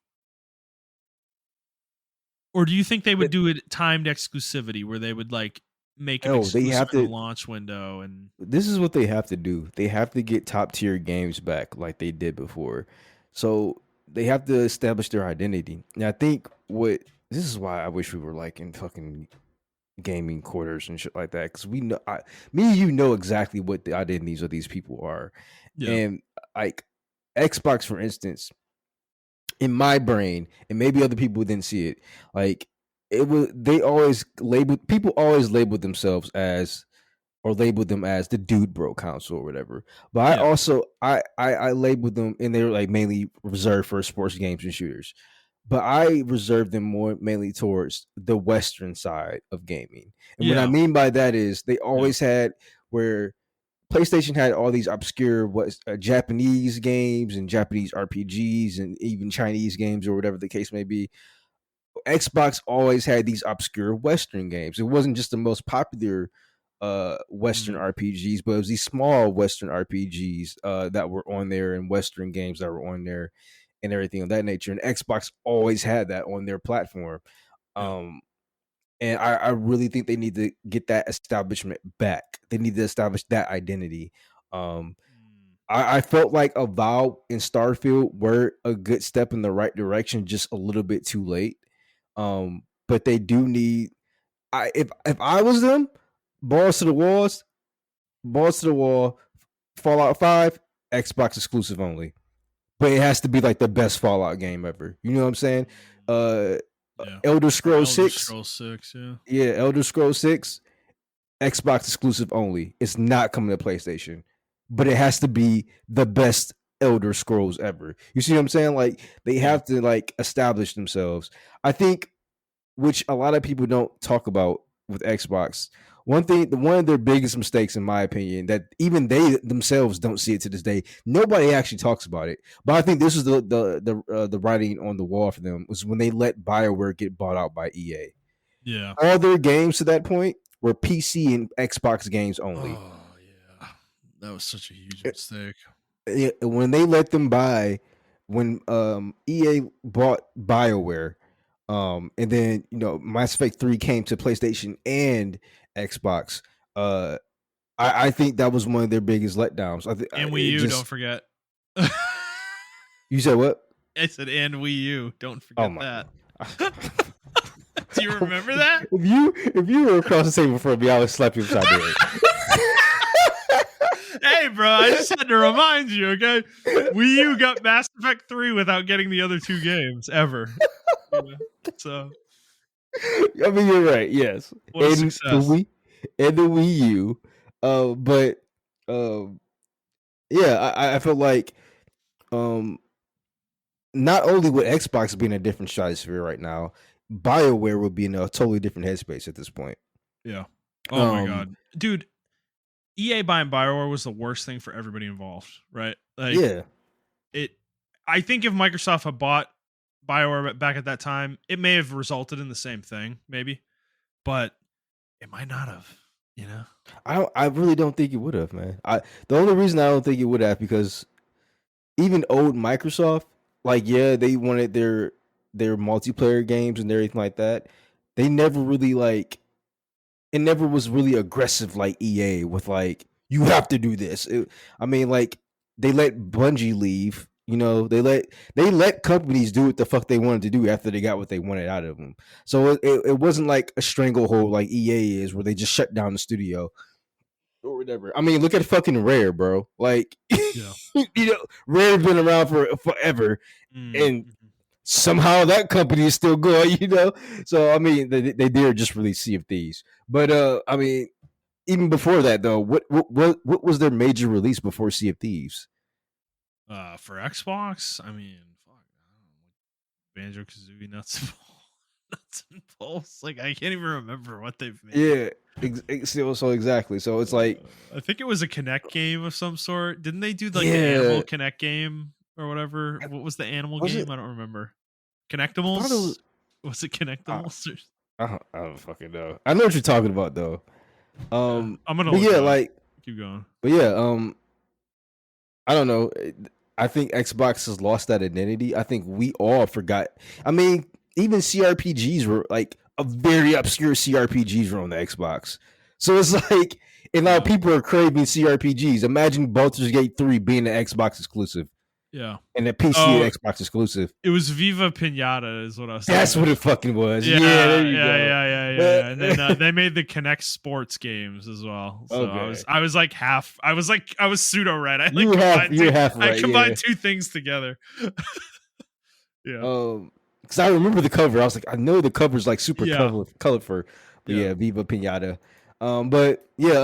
[SPEAKER 2] Or do you think they would
[SPEAKER 1] It,
[SPEAKER 2] do it timed exclusivity where they would like make them
[SPEAKER 1] no, they
[SPEAKER 2] exclusive
[SPEAKER 1] have
[SPEAKER 2] in the
[SPEAKER 1] to.
[SPEAKER 2] launch window and
[SPEAKER 1] This is what they have to do. They have to get top tier games back like they did before. So they have to establish their identity. And I think what this is why I wish we were like in fucking gaming quarters and shit like that because we know me and you know exactly what the identities of these people are.
[SPEAKER 2] yeah.
[SPEAKER 1] And like Xbox, for instance, in my brain, and maybe other people didn't see it, like it was they always labeled people always labeled themselves as or labeled them as the dude bro console or whatever. But I
[SPEAKER 2] Yeah.
[SPEAKER 1] also I labeled them and they were like mainly reserved for sports games and shooters. But I reserve them more mainly towards the Western side of gaming. And what I
[SPEAKER 2] Yeah.
[SPEAKER 1] mean by that is they
[SPEAKER 2] Yeah.
[SPEAKER 1] always had where PlayStation had all these obscure Japanese games and Japanese RPGs and even Chinese games or whatever the case may be. Xbox always had these obscure Western games. It wasn't just the most popular. Western
[SPEAKER 2] Mm.
[SPEAKER 1] RPGs, but it was these small Western RPGs that were on there, and Western games that were on there, and everything of that nature. And Xbox always had that on their platform.
[SPEAKER 2] Yeah.
[SPEAKER 1] And I really think they need to get that establishment back. They need to establish that identity. Um,
[SPEAKER 2] Mm.
[SPEAKER 1] I felt like Avowed and Starfield were a good step in the right direction, just a little bit too late. But they do need. If I was them, balls to the walls, balls to the wall. Fallout 5, Xbox exclusive only, but it has to be like the best Fallout game ever. You know what I'm saying? Uh,
[SPEAKER 2] Yeah.
[SPEAKER 1] Elder
[SPEAKER 2] Or
[SPEAKER 1] Scrolls
[SPEAKER 2] Elder
[SPEAKER 1] 6,
[SPEAKER 2] Scrolls 6, yeah.
[SPEAKER 1] yeah, Elder Scrolls 6, Xbox exclusive only. It's not coming to PlayStation, but it has to be the best Elder Scrolls ever. You see what I'm saying? Like they
[SPEAKER 2] Yeah.
[SPEAKER 1] have to like establish themselves. I think, which a lot of people don't talk about with Xbox. One of their biggest mistakes, in my opinion, that even they themselves don't see it to this day. Nobody actually talks about it, but I think this is the writing on the wall for them, was when they let BioWare get bought out by EA.
[SPEAKER 2] Yeah.
[SPEAKER 1] All their games to that point were PC and Xbox games only.
[SPEAKER 2] Oh, yeah. That was such a huge
[SPEAKER 1] Eh,
[SPEAKER 2] mistake.
[SPEAKER 1] When they let them buy, when EA bought BioWare, and then Mass Effect 3 came to PlayStation and Xbox. I think that was one of their biggest letdowns.
[SPEAKER 2] And Wii
[SPEAKER 1] It
[SPEAKER 2] U, don't
[SPEAKER 1] just.
[SPEAKER 2] forget.
[SPEAKER 1] You said what?
[SPEAKER 2] I said, and Wii U, don't
[SPEAKER 1] Oh
[SPEAKER 2] forget
[SPEAKER 1] my
[SPEAKER 2] that.
[SPEAKER 1] god.
[SPEAKER 2] Do you remember that?
[SPEAKER 1] If you were across the table from me, I would slap you upside the head.
[SPEAKER 2] Hey, bro, I just had to remind you, okay? Wii U got Mass Effect 3 without getting the other two games ever. So,
[SPEAKER 1] I mean, you're right. Yes,
[SPEAKER 2] what a success.
[SPEAKER 1] And the Wii U, but yeah, I feel like not only would Xbox be in a different stratosphere right now, BioWare would be in a totally different headspace at this point.
[SPEAKER 2] Yeah. Oh my
[SPEAKER 1] Um,
[SPEAKER 2] god. Dude, EA buying BioWare was the worst thing for everybody involved, right? Like
[SPEAKER 1] yeah,
[SPEAKER 2] I think if Microsoft had bought BioWare back at that time, it may have resulted in the same thing, maybe. But it might not have, you know?
[SPEAKER 1] I really don't think it would have, man. The only reason I don't think it would have, because even old Microsoft, like, yeah, they wanted their multiplayer games and everything like that. They never really like, it never was really aggressive like EA with like, you have to do this. I mean, like, they let Bungie leave. They let companies do what the fuck they wanted to do after they got what they wanted out of them. So it wasn't like a stranglehold like EA is, where they just shut down the studio or whatever. I mean, look at fucking Rare, bro. Like,
[SPEAKER 2] Yeah.
[SPEAKER 1] Rare's been around for forever, and
[SPEAKER 2] Mm-hmm.
[SPEAKER 1] somehow that company is still going. So I mean, they did just release Sea of Thieves, but I mean, even before that though, what was their major release before Sea of Thieves?
[SPEAKER 2] For Xbox, I mean, fuck, I don't know, Banjo Kazooie, Nuts and Bolts. Like, I can't even remember what they've made.
[SPEAKER 1] Yeah, so exactly. So it's like,
[SPEAKER 2] I think it was a Connect game of some sort. Didn't they do like the
[SPEAKER 1] yeah,
[SPEAKER 2] Animal Connect game or whatever? What was the animal
[SPEAKER 1] was
[SPEAKER 2] game?
[SPEAKER 1] it?
[SPEAKER 2] I don't remember.
[SPEAKER 1] I thought it
[SPEAKER 2] Connectimals?
[SPEAKER 1] was.
[SPEAKER 2] Was it
[SPEAKER 1] I,
[SPEAKER 2] Connectimals?
[SPEAKER 1] I don't fucking know. I know what you're talking about though.
[SPEAKER 2] Yeah, I'm gonna
[SPEAKER 1] But
[SPEAKER 2] look
[SPEAKER 1] yeah,
[SPEAKER 2] it up.
[SPEAKER 1] like,
[SPEAKER 2] Keep going.
[SPEAKER 1] but yeah, I don't know. I think Xbox has lost that identity. I think we all forgot. I mean, even CRPGs were like a very obscure CRPGs were on the Xbox. So it's like, and now
[SPEAKER 2] Yeah.
[SPEAKER 1] people are craving CRPGs. Imagine Baldur's Gate 3 being an Xbox exclusive
[SPEAKER 2] Yeah.
[SPEAKER 1] and a PC
[SPEAKER 2] Oh,
[SPEAKER 1] and Xbox exclusive.
[SPEAKER 2] it was Viva Pinata, is what I was thinking
[SPEAKER 1] That's what
[SPEAKER 2] of.
[SPEAKER 1] it fucking was.
[SPEAKER 2] Yeah,
[SPEAKER 1] Yeah, there you
[SPEAKER 2] yeah,
[SPEAKER 1] go.
[SPEAKER 2] yeah, yeah, yeah, yeah. And then they made the Connect Sports games as well. So
[SPEAKER 1] Okay.
[SPEAKER 2] I was like I was pseudo right. I like
[SPEAKER 1] You're half right. Yeah.
[SPEAKER 2] combined two things together. Yeah.
[SPEAKER 1] Because I remember the cover. I was like, I know the cover's like super
[SPEAKER 2] Yeah.
[SPEAKER 1] colorful, but
[SPEAKER 2] Yeah.
[SPEAKER 1] yeah, Viva Pinata. But yeah,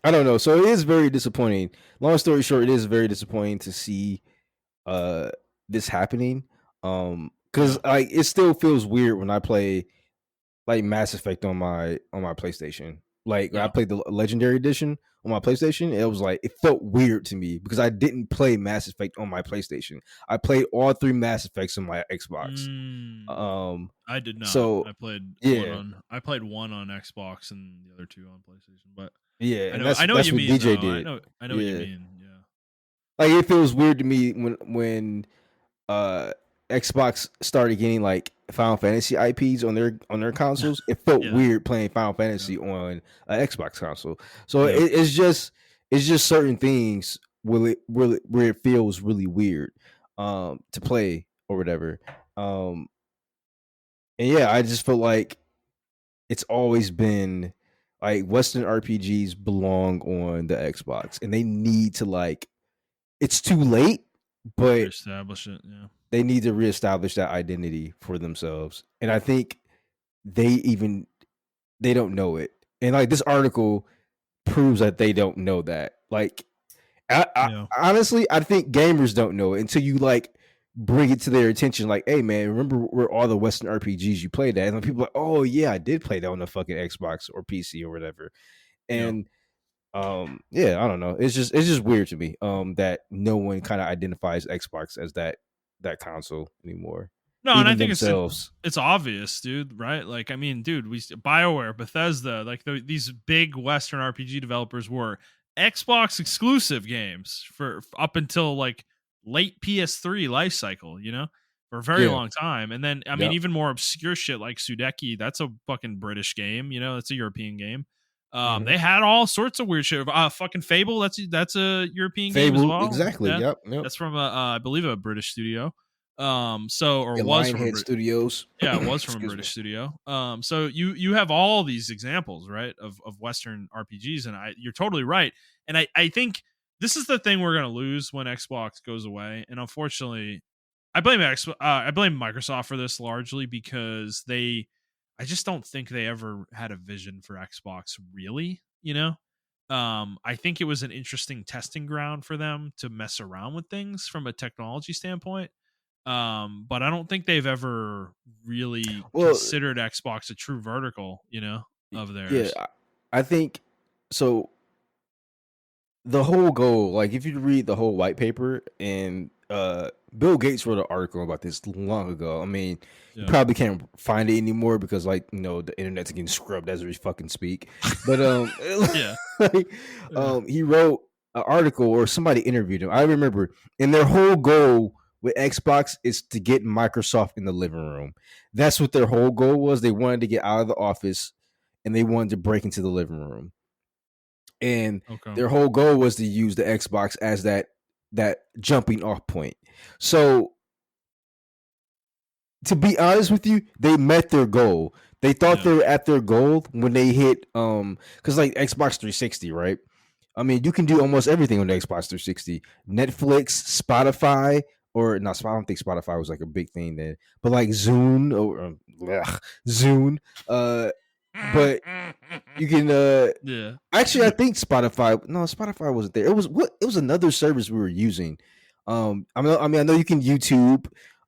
[SPEAKER 1] I don't know. So it is very disappointing. Long story short, it is very disappointing to see uh this happening. Because
[SPEAKER 2] Yeah.
[SPEAKER 1] like, it still feels weird when I play like Mass Effect on my PlayStation. Like I
[SPEAKER 2] Yeah.
[SPEAKER 1] played the Legendary Edition on my PlayStation. It was like it felt weird to me because I didn't play Mass Effect on my PlayStation. I played all 3 Mass Effects on my Xbox.
[SPEAKER 2] Mm,
[SPEAKER 1] Um,
[SPEAKER 2] I did not.
[SPEAKER 1] so yeah,
[SPEAKER 2] I played one on Xbox and the other two on PlayStation. But
[SPEAKER 1] yeah, and
[SPEAKER 2] I know what
[SPEAKER 1] that's
[SPEAKER 2] you
[SPEAKER 1] what
[SPEAKER 2] mean
[SPEAKER 1] DJ
[SPEAKER 2] though.
[SPEAKER 1] did.
[SPEAKER 2] I know what you
[SPEAKER 1] Yeah,
[SPEAKER 2] mean. Yeah.
[SPEAKER 1] like it feels weird to me when uh Xbox started getting like Final Fantasy IPs on their consoles. It felt
[SPEAKER 2] Yeah.
[SPEAKER 1] weird playing Final
[SPEAKER 2] Yeah.
[SPEAKER 1] Fantasy on an Xbox console. So
[SPEAKER 2] Yeah.
[SPEAKER 1] it's just certain things where it feels really weird to play or whatever. Um and yeah, I just feel like it's always been like Western RPGs belong on the Xbox and they need to like it's too late, but
[SPEAKER 2] Reestablish it. Yeah.
[SPEAKER 1] they need to reestablish that identity for themselves. And I think they even they don't know it. And like this article proves that they don't know that. Like I
[SPEAKER 2] Yeah.
[SPEAKER 1] honestly, I think gamers don't know it until you like bring it to their attention. Like, hey man, remember where all the Western RPGs you played at? And then people are like, oh yeah, I did play that on the fucking Xbox or PC or whatever.
[SPEAKER 2] Yeah.
[SPEAKER 1] And yeah, I don't know. It's just weird to me that no one kind of identifies Xbox as that console anymore.
[SPEAKER 2] No, and I
[SPEAKER 1] Even
[SPEAKER 2] think
[SPEAKER 1] themselves.
[SPEAKER 2] it's obvious, dude. Right? Like, I mean, dude, BioWare, Bethesda, like these big Western RPG developers were Xbox exclusive games for up until like late PS3 life cycle. You know, for a very
[SPEAKER 1] Yeah.
[SPEAKER 2] long time. And then, I mean,
[SPEAKER 1] Yep.
[SPEAKER 2] even more obscure shit like Sudeki. That's a fucking British game. You know, that's a European game.
[SPEAKER 1] Mhm.
[SPEAKER 2] They had all sorts of weird shit. Fucking Fable. That's a European game as
[SPEAKER 1] Fable,
[SPEAKER 2] well.
[SPEAKER 1] exactly.
[SPEAKER 2] Yeah,
[SPEAKER 1] Yep. Yep.
[SPEAKER 2] that's from I believe a British studio. Or
[SPEAKER 1] Yeah,
[SPEAKER 2] was from a
[SPEAKER 1] Lionhead Studios.
[SPEAKER 2] yeah, it was from a
[SPEAKER 1] Excuse me.
[SPEAKER 2] British studio. So you have all these examples, right, of Western RPGs, and you're totally right. And I think this is the thing we're gonna lose when Xbox goes away. And unfortunately, I blame Microsoft for this largely because I just don't think they ever had a vision for Xbox really. You know, I think it was an interesting testing ground for them to mess around with things from a technology standpoint, but I don't think they've ever really
[SPEAKER 1] Well,
[SPEAKER 2] considered Xbox a true vertical, you know, of
[SPEAKER 1] yeah,
[SPEAKER 2] theirs.
[SPEAKER 1] I think so. The whole goal, like if you read the whole white paper, and Bill Gates wrote an article about this long ago. I mean, you
[SPEAKER 2] Yeah.
[SPEAKER 1] probably can't find it anymore because like the internet's getting scrubbed as we fucking speak. But
[SPEAKER 2] Yeah.
[SPEAKER 1] like,
[SPEAKER 2] Yeah.
[SPEAKER 1] he wrote an article or somebody interviewed him. I remember, and their whole goal with Xbox is to get Microsoft in the living room. That's what their whole goal was. They wanted to get out of the office and they wanted to break into the living room, and
[SPEAKER 2] Okay.
[SPEAKER 1] their whole goal was to use the Xbox as that jumping off point. So to be honest with you, they met their goal. They thought
[SPEAKER 2] Yeah.
[SPEAKER 1] they were at their goal when they hit because like Xbox 360, right? I mean, you can do almost everything on the Xbox 360. Netflix, Spotify, or not. I don't think Spotify was like a big thing then, but like Zune or Zune. But you can
[SPEAKER 2] Yeah.
[SPEAKER 1] actually, I think Spotify. No, Spotify wasn't there. It was what? It was another service we were using. I know you can YouTube.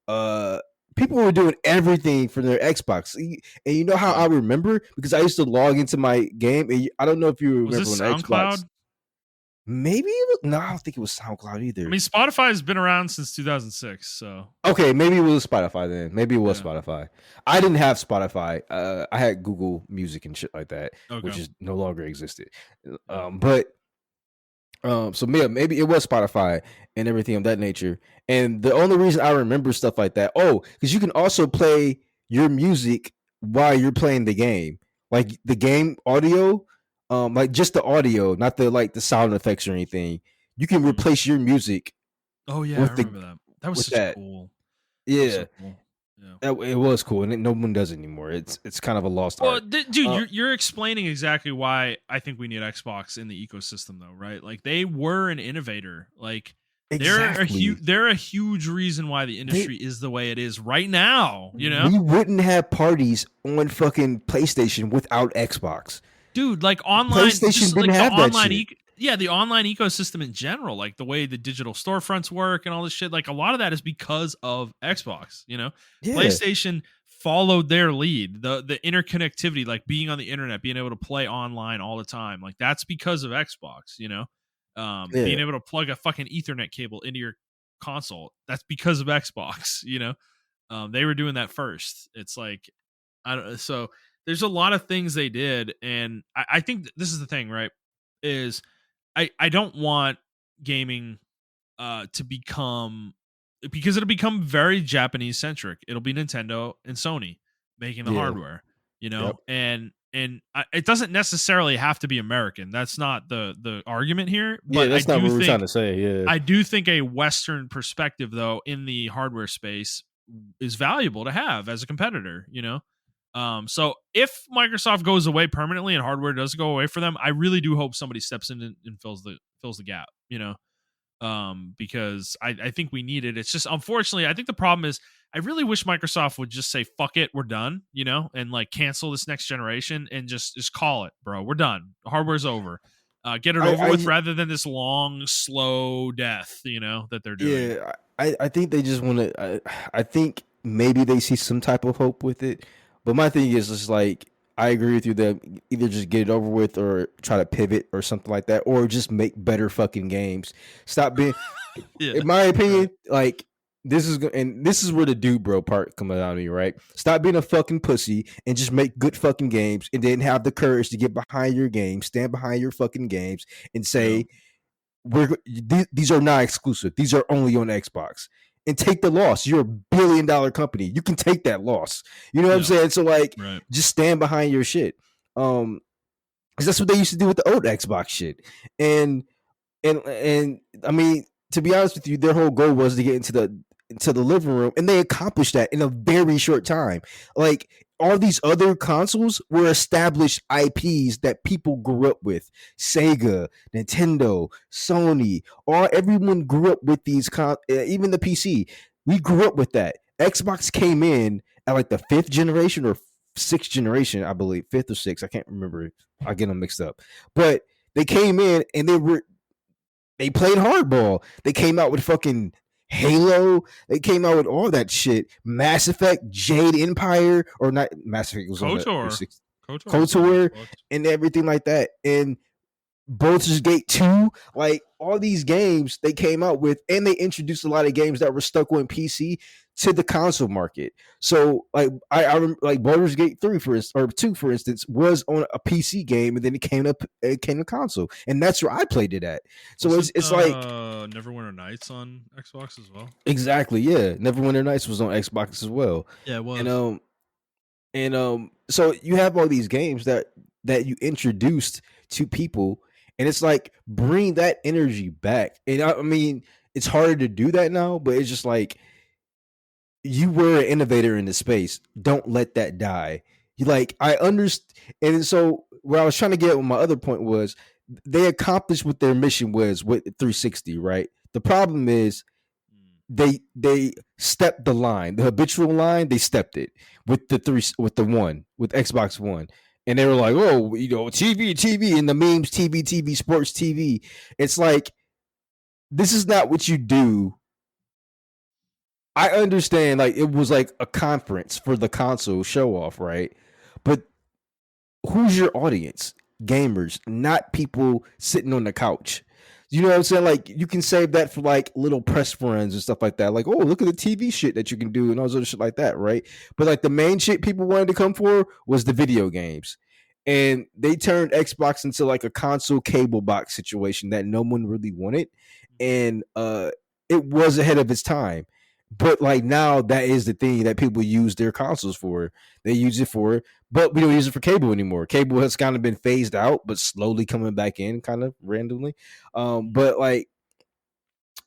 [SPEAKER 1] Uh, People were doing everything for their Xbox, and you know how
[SPEAKER 2] Yeah.
[SPEAKER 1] I remember because I used to log into my game, and I don't know if you
[SPEAKER 2] Was
[SPEAKER 1] remember on
[SPEAKER 2] this
[SPEAKER 1] the Xbox.
[SPEAKER 2] SoundCloud?
[SPEAKER 1] Maybe no, I don't think it was SoundCloud
[SPEAKER 2] I
[SPEAKER 1] either.
[SPEAKER 2] mean, Spotify has been around since 2006, so
[SPEAKER 1] Okay, maybe it was Spotify then. Maybe it was
[SPEAKER 2] yeah.
[SPEAKER 1] Spotify. I didn't have Spotify. I had Google Music and shit like that, which
[SPEAKER 2] Okay.
[SPEAKER 1] is no longer existed.
[SPEAKER 2] Yeah.
[SPEAKER 1] But so maybe it was Spotify and everything of that nature. And the only reason I remember stuff like that, because you can also play your music while you're playing the game, like the game audio, like just the audio, not the sound effects or anything. You can
[SPEAKER 2] Mhm.
[SPEAKER 1] replace your music
[SPEAKER 2] Oh yeah, I
[SPEAKER 1] with the
[SPEAKER 2] remember that. That was
[SPEAKER 1] with
[SPEAKER 2] such a
[SPEAKER 1] that.
[SPEAKER 2] cool. That was
[SPEAKER 1] Yeah,
[SPEAKER 2] so cool. Yeah.
[SPEAKER 1] it was cool, and no one does it anymore. It's kind of a lost
[SPEAKER 2] Well,
[SPEAKER 1] art.
[SPEAKER 2] dude,
[SPEAKER 1] Uh,
[SPEAKER 2] you're explaining exactly why I think we need Xbox in the ecosystem, though, right? Like they were an innovator. Like
[SPEAKER 1] exactly.
[SPEAKER 2] they're a huge reason why the
[SPEAKER 1] They
[SPEAKER 2] industry is the way it is right now. You know,
[SPEAKER 1] we wouldn't have parties on fucking PlayStation without Xbox.
[SPEAKER 2] dude, like online,
[SPEAKER 1] PlayStation
[SPEAKER 2] just
[SPEAKER 1] didn't
[SPEAKER 2] like the
[SPEAKER 1] have that
[SPEAKER 2] online,
[SPEAKER 1] shit.
[SPEAKER 2] yeah, the online ecosystem in general, like the way the digital storefronts work and all this shit. Like a lot of that is because of Xbox. You know,
[SPEAKER 1] Yeah.
[SPEAKER 2] PlayStation followed their lead. The interconnectivity, like being on the internet, being able to play online all the time, like that's because of Xbox.
[SPEAKER 1] Yeah.
[SPEAKER 2] Being able to plug a fucking Ethernet cable into your console, that's because of Xbox. They were doing that first. It's like I don't. So there's a lot of things they did, and I think this is the thing, right? Is I don't want gaming to become, because it'll become very Japanese centric. It'll be Nintendo and Sony making the
[SPEAKER 1] Yeah.
[SPEAKER 2] hardware,
[SPEAKER 1] Yep.
[SPEAKER 2] it doesn't necessarily have to be American. That's not the argument here,
[SPEAKER 1] Yeah,
[SPEAKER 2] but
[SPEAKER 1] that's not what we're trying to say. Yeah.
[SPEAKER 2] I do think a Western perspective, though, in the hardware space is valuable to have as a competitor. So if Microsoft goes away permanently and hardware does go away for them, I really do hope somebody steps in and fills the gap. Because I think we need it. It's just, unfortunately, I think the problem is I really wish Microsoft would just say, fuck it, we're done, and like cancel this next generation and just call it, bro. We're done. The hardware's over. Get it over with, rather than this long, slow death, that they're doing.
[SPEAKER 1] Yeah, I think they just want to. I think maybe they see some type of hope with it, but my thing is just like I agree with you that either just get it over with or try to pivot or something like that, or just make better fucking games. Stop being,
[SPEAKER 2] Yeah.
[SPEAKER 1] in my opinion, like this is where the dude bro part comes out of me, right? Stop being a fucking pussy and just make good fucking games, and then have the courage to get behind your game, stand behind your fucking games, and say. These are not exclusive. These are only on Xbox. And take the loss. You're $1 billion company. You can take that loss. You know what I'm saying? So like, just stand behind your shit. Because that's what they used to do with the old Xbox shit. And I mean, to be honest with you, their whole goal was to get into the living room, and they accomplished that in a very short time. Like all these other consoles were established IPs that people grew up with. Sega, Nintendo, Sony, everyone grew up with these even the PC. We grew up with that. Xbox came in at like the 5th generation or 6th generation, I believe. 5th or 6th, I can't remember. I get them mixed up. But they came in and they played hardball. They came out with fucking Halo. They came out with all that shit. Mass Effect, Jade Empire, or not Mass Effect was
[SPEAKER 2] KOTOR.
[SPEAKER 1] on KOTOR, and everything like that. And Baldur's Gate 2, like all these games they came out with, and they introduced a lot of games that were stuck on PC to the console market. So like I remember like Baldur's Gate 3 or 2 for instance was on a PC game, and then it came to console, and that's where I played it at. So it's like
[SPEAKER 2] Neverwinter Nights on Xbox as well.
[SPEAKER 1] Exactly, yeah. Neverwinter Nights was on Xbox as well.
[SPEAKER 2] Yeah, it was.
[SPEAKER 1] And so you have all these games that you introduced to people, and it's like bring that energy back. And I mean, it's harder to do that now, but it's just like you were an innovator in the space. Don't let that die. You like I understand. And so what I was trying to get with my other point was they accomplished what their mission was with 360, right? The problem is they stepped the line, the habitual line. They stepped it with the Xbox One, and they were like, "Oh, TV, and the memes, TV, sports TV." It's like this is not what you do. I understand, like it was like a conference for the console show off, right? But who's your audience? Gamers, not people sitting on the couch. You know what I'm saying? Like you can save that for like little press runs and stuff like that. Like, oh, look at the TV shit that you can do and all this other shit like that, right? But like the main shit people wanted to come for was the video games. And they turned Xbox into like a console cable box situation that no one really wanted. And it was ahead of its time. But like now that is the thing that people use their consoles for. They use it for, but we don't use it for cable anymore. Cable has kind of been phased out, but slowly coming back in kind of randomly. But like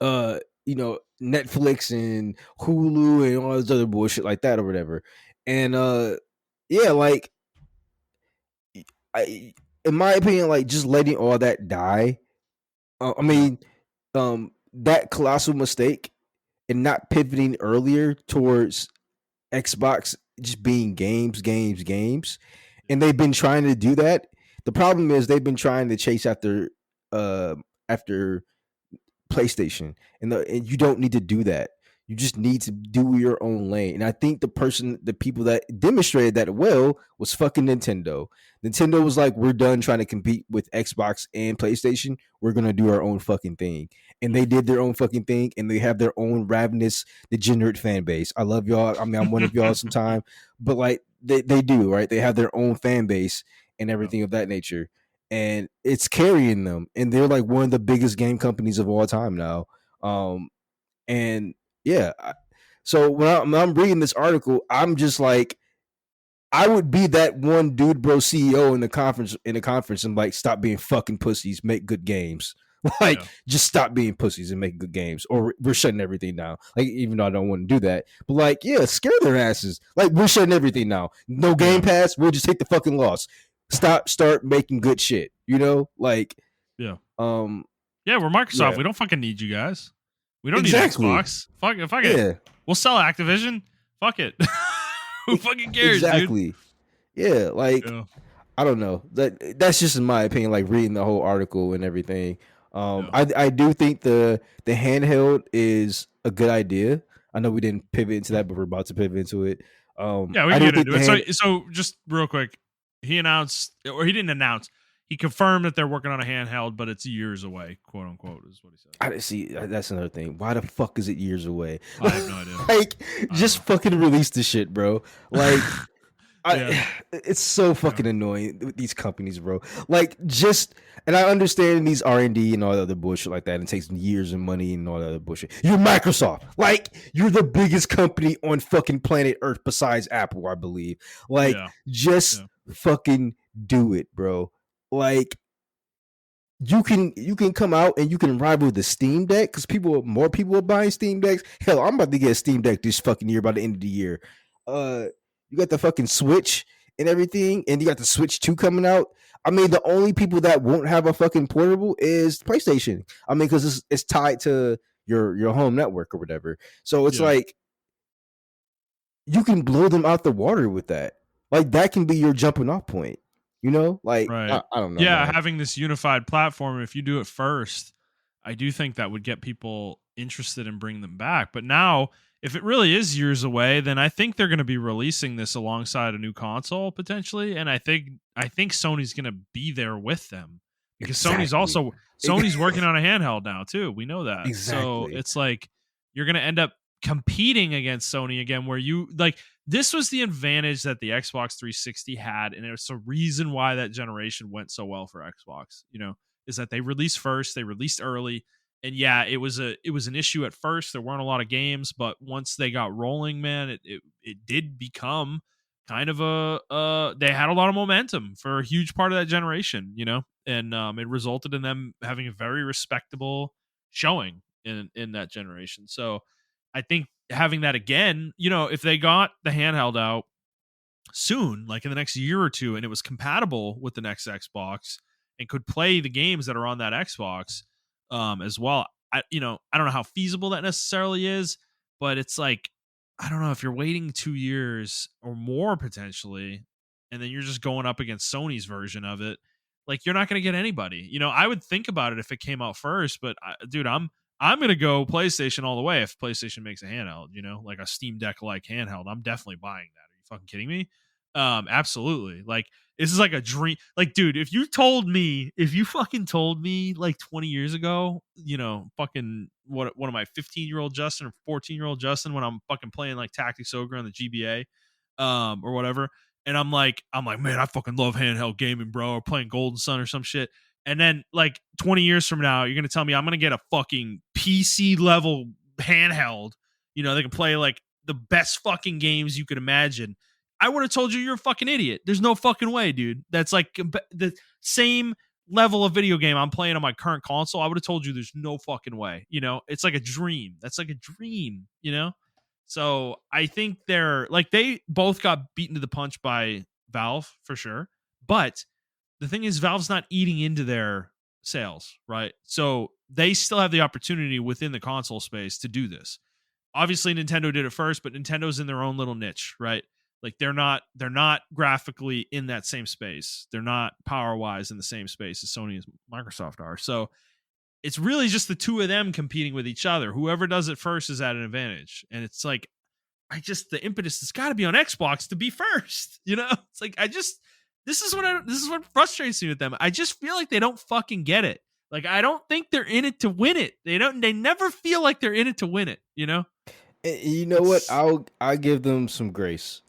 [SPEAKER 1] Netflix and Hulu and all this other bullshit like that or whatever. And yeah, like in my opinion, like just letting all that die. I mean, that colossal mistake and not pivoting earlier towards Xbox just being games. And they've been trying to do that. The problem is they've been trying to chase after PlayStation, and you don't need to do that. You just need to do your own lane. And I think the people that demonstrated that well was fucking Nintendo. Nintendo was like, we're done trying to compete with Xbox and PlayStation. We're gonna do our own fucking thing. And they did their own fucking thing, and they have their own ravenous, degenerate fan base. I love y'all. I mean, I'm one of y'all sometime, but like they do, right? They have their own fan base and everything of that nature. And it's carrying them. And they're like one of the biggest game companies of all time now. And yeah, so when I'm reading this article, I'm just like, I would be that one dude, bro, CEO in the conference, and like, stop being fucking pussies, make good games. Like,
[SPEAKER 2] Yeah.
[SPEAKER 1] just stop being pussies and make good games, or we're shutting everything down. Like, even though I don't want to do that, but like, yeah, scare their asses. Like, we're shutting everything down. No Game Pass. We'll just take the fucking loss. Start making good shit. You know, like,
[SPEAKER 2] Yeah.
[SPEAKER 1] um,
[SPEAKER 2] Yeah, we're Microsoft.
[SPEAKER 1] yeah,
[SPEAKER 2] We don't fucking need you guys. We don't need
[SPEAKER 1] exactly.
[SPEAKER 2] Xbox. Fuck it.
[SPEAKER 1] Yeah,
[SPEAKER 2] We'll sell Activision. Fuck it. Who fucking cares, dude?
[SPEAKER 1] exactly. Yeah, like,
[SPEAKER 2] Yeah.
[SPEAKER 1] I don't know. That's just in my opinion. Like reading the whole article and everything.
[SPEAKER 2] Yeah.
[SPEAKER 1] I do think the handheld is a good idea. I know we didn't pivot into that, but we're about to pivot into it.
[SPEAKER 2] Yeah, we
[SPEAKER 1] I
[SPEAKER 2] can
[SPEAKER 1] do
[SPEAKER 2] get
[SPEAKER 1] think
[SPEAKER 2] into
[SPEAKER 1] the
[SPEAKER 2] it. So,
[SPEAKER 1] hand.
[SPEAKER 2] so just real quick, he announced, or he didn't announce. He confirmed that they're working on a handheld, but it's years away, quote unquote, is what he said.
[SPEAKER 1] I see. That's another thing. Why the fuck is it years away?
[SPEAKER 2] I have no idea.
[SPEAKER 1] Like, just fucking release the shit, bro. Like,
[SPEAKER 2] Yeah.
[SPEAKER 1] it's so fucking annoying with these companies, bro. Like, just, and I understand these R&D and all the other bullshit like that, and it takes years and money and all that other bullshit. You're Microsoft, like, you're the biggest company on fucking planet Earth besides Apple, I believe. Like, just fucking do it, bro. Like, you can come out and you can rival the Steam Deck because more people are buying Steam Decks. Hell, I'm about to get a Steam Deck this fucking year by the end of the year. You got the fucking Switch and everything, and you got the Switch 2 coming out. I mean, the only people that won't have a fucking portable is PlayStation. I mean, because it's tied to your home network or whatever. So it's like you can blow them out the water with that. Like that can be your jumping off point. You know, like
[SPEAKER 2] Right.
[SPEAKER 1] I don't know.
[SPEAKER 2] Yeah,
[SPEAKER 1] Man.
[SPEAKER 2] having this unified platform, if you do it first, I do think that would get people interested in bringing them back. But now, if it really is years away, then I think they're going to be releasing this alongside a new console potentially, and I think Sony's going to be there with them because Sony's working on a handheld now too. We know that. So
[SPEAKER 1] Exactly.
[SPEAKER 2] it's like you're going to end up competing against Sony again, where you like this was the advantage that the Xbox 360 had, and it's a reason why that generation went so well for Xbox. You know, is that they released first, they released early, and yeah, it was an issue at first. There weren't a lot of games, but once they got rolling, man, it did become kind of they had a lot of momentum for a huge part of that generation. You know, and it resulted in them having a very respectable showing in that generation. So I think having that again, you know, if they got the handheld out soon, like in the next year or two, and it was compatible with the next Xbox and could play the games that are on that Xbox as well. I don't know how feasible that necessarily is, but it's like, I don't know if you're waiting 2 years or more potentially, and then you're just going up against Sony's version of it. Like you're not going to get anybody. You know, I would think about it if it came out first, but dude, I'm gonna go PlayStation all the way if PlayStation makes a handheld, you know, like a Steam Deck like handheld. I'm definitely buying that. Are you fucking kidding me? Absolutely. Like this is like a dream. Like, dude, if you fucking told me like 20 years ago, you know, fucking what am I, 15-year-old Justin or 14-year-old Justin when I'm fucking playing like Tactics Ogre on the GBA, or whatever. And I'm like, man, I fucking love handheld gaming, bro, or playing Golden Sun or some shit. And then like 20 years from now, you're going to tell me I'm going to get a fucking PC level handheld. You know, they can play like the best fucking games you could imagine. I would have told you you're a fucking idiot. There's no fucking way, dude. That's like the same level of video game I'm playing on my current console. I would have told you there's no fucking way. You know, it's like a dream. That's like a dream, you know? So I think they both got beaten to the punch by Valve for sure. But the thing is, Valve's not eating into their sales, right? So they still have the opportunity within the console space to do this. Obviously, Nintendo did it first, but Nintendo's in their own little niche, right? Like they're not graphically in that same space. They're not power wise in the same space as Sony and Microsoft are. So it's really just the two of them competing with each other. Whoever does it first is at an advantage. And it's like, the impetus has got to be on Xbox to be first. It's like, this is what frustrates me with them. I just feel like they don't fucking get it. Like, I don't think they're in it to win it. They never feel like they're in it to win it,
[SPEAKER 1] You know what? I'll give them some grace.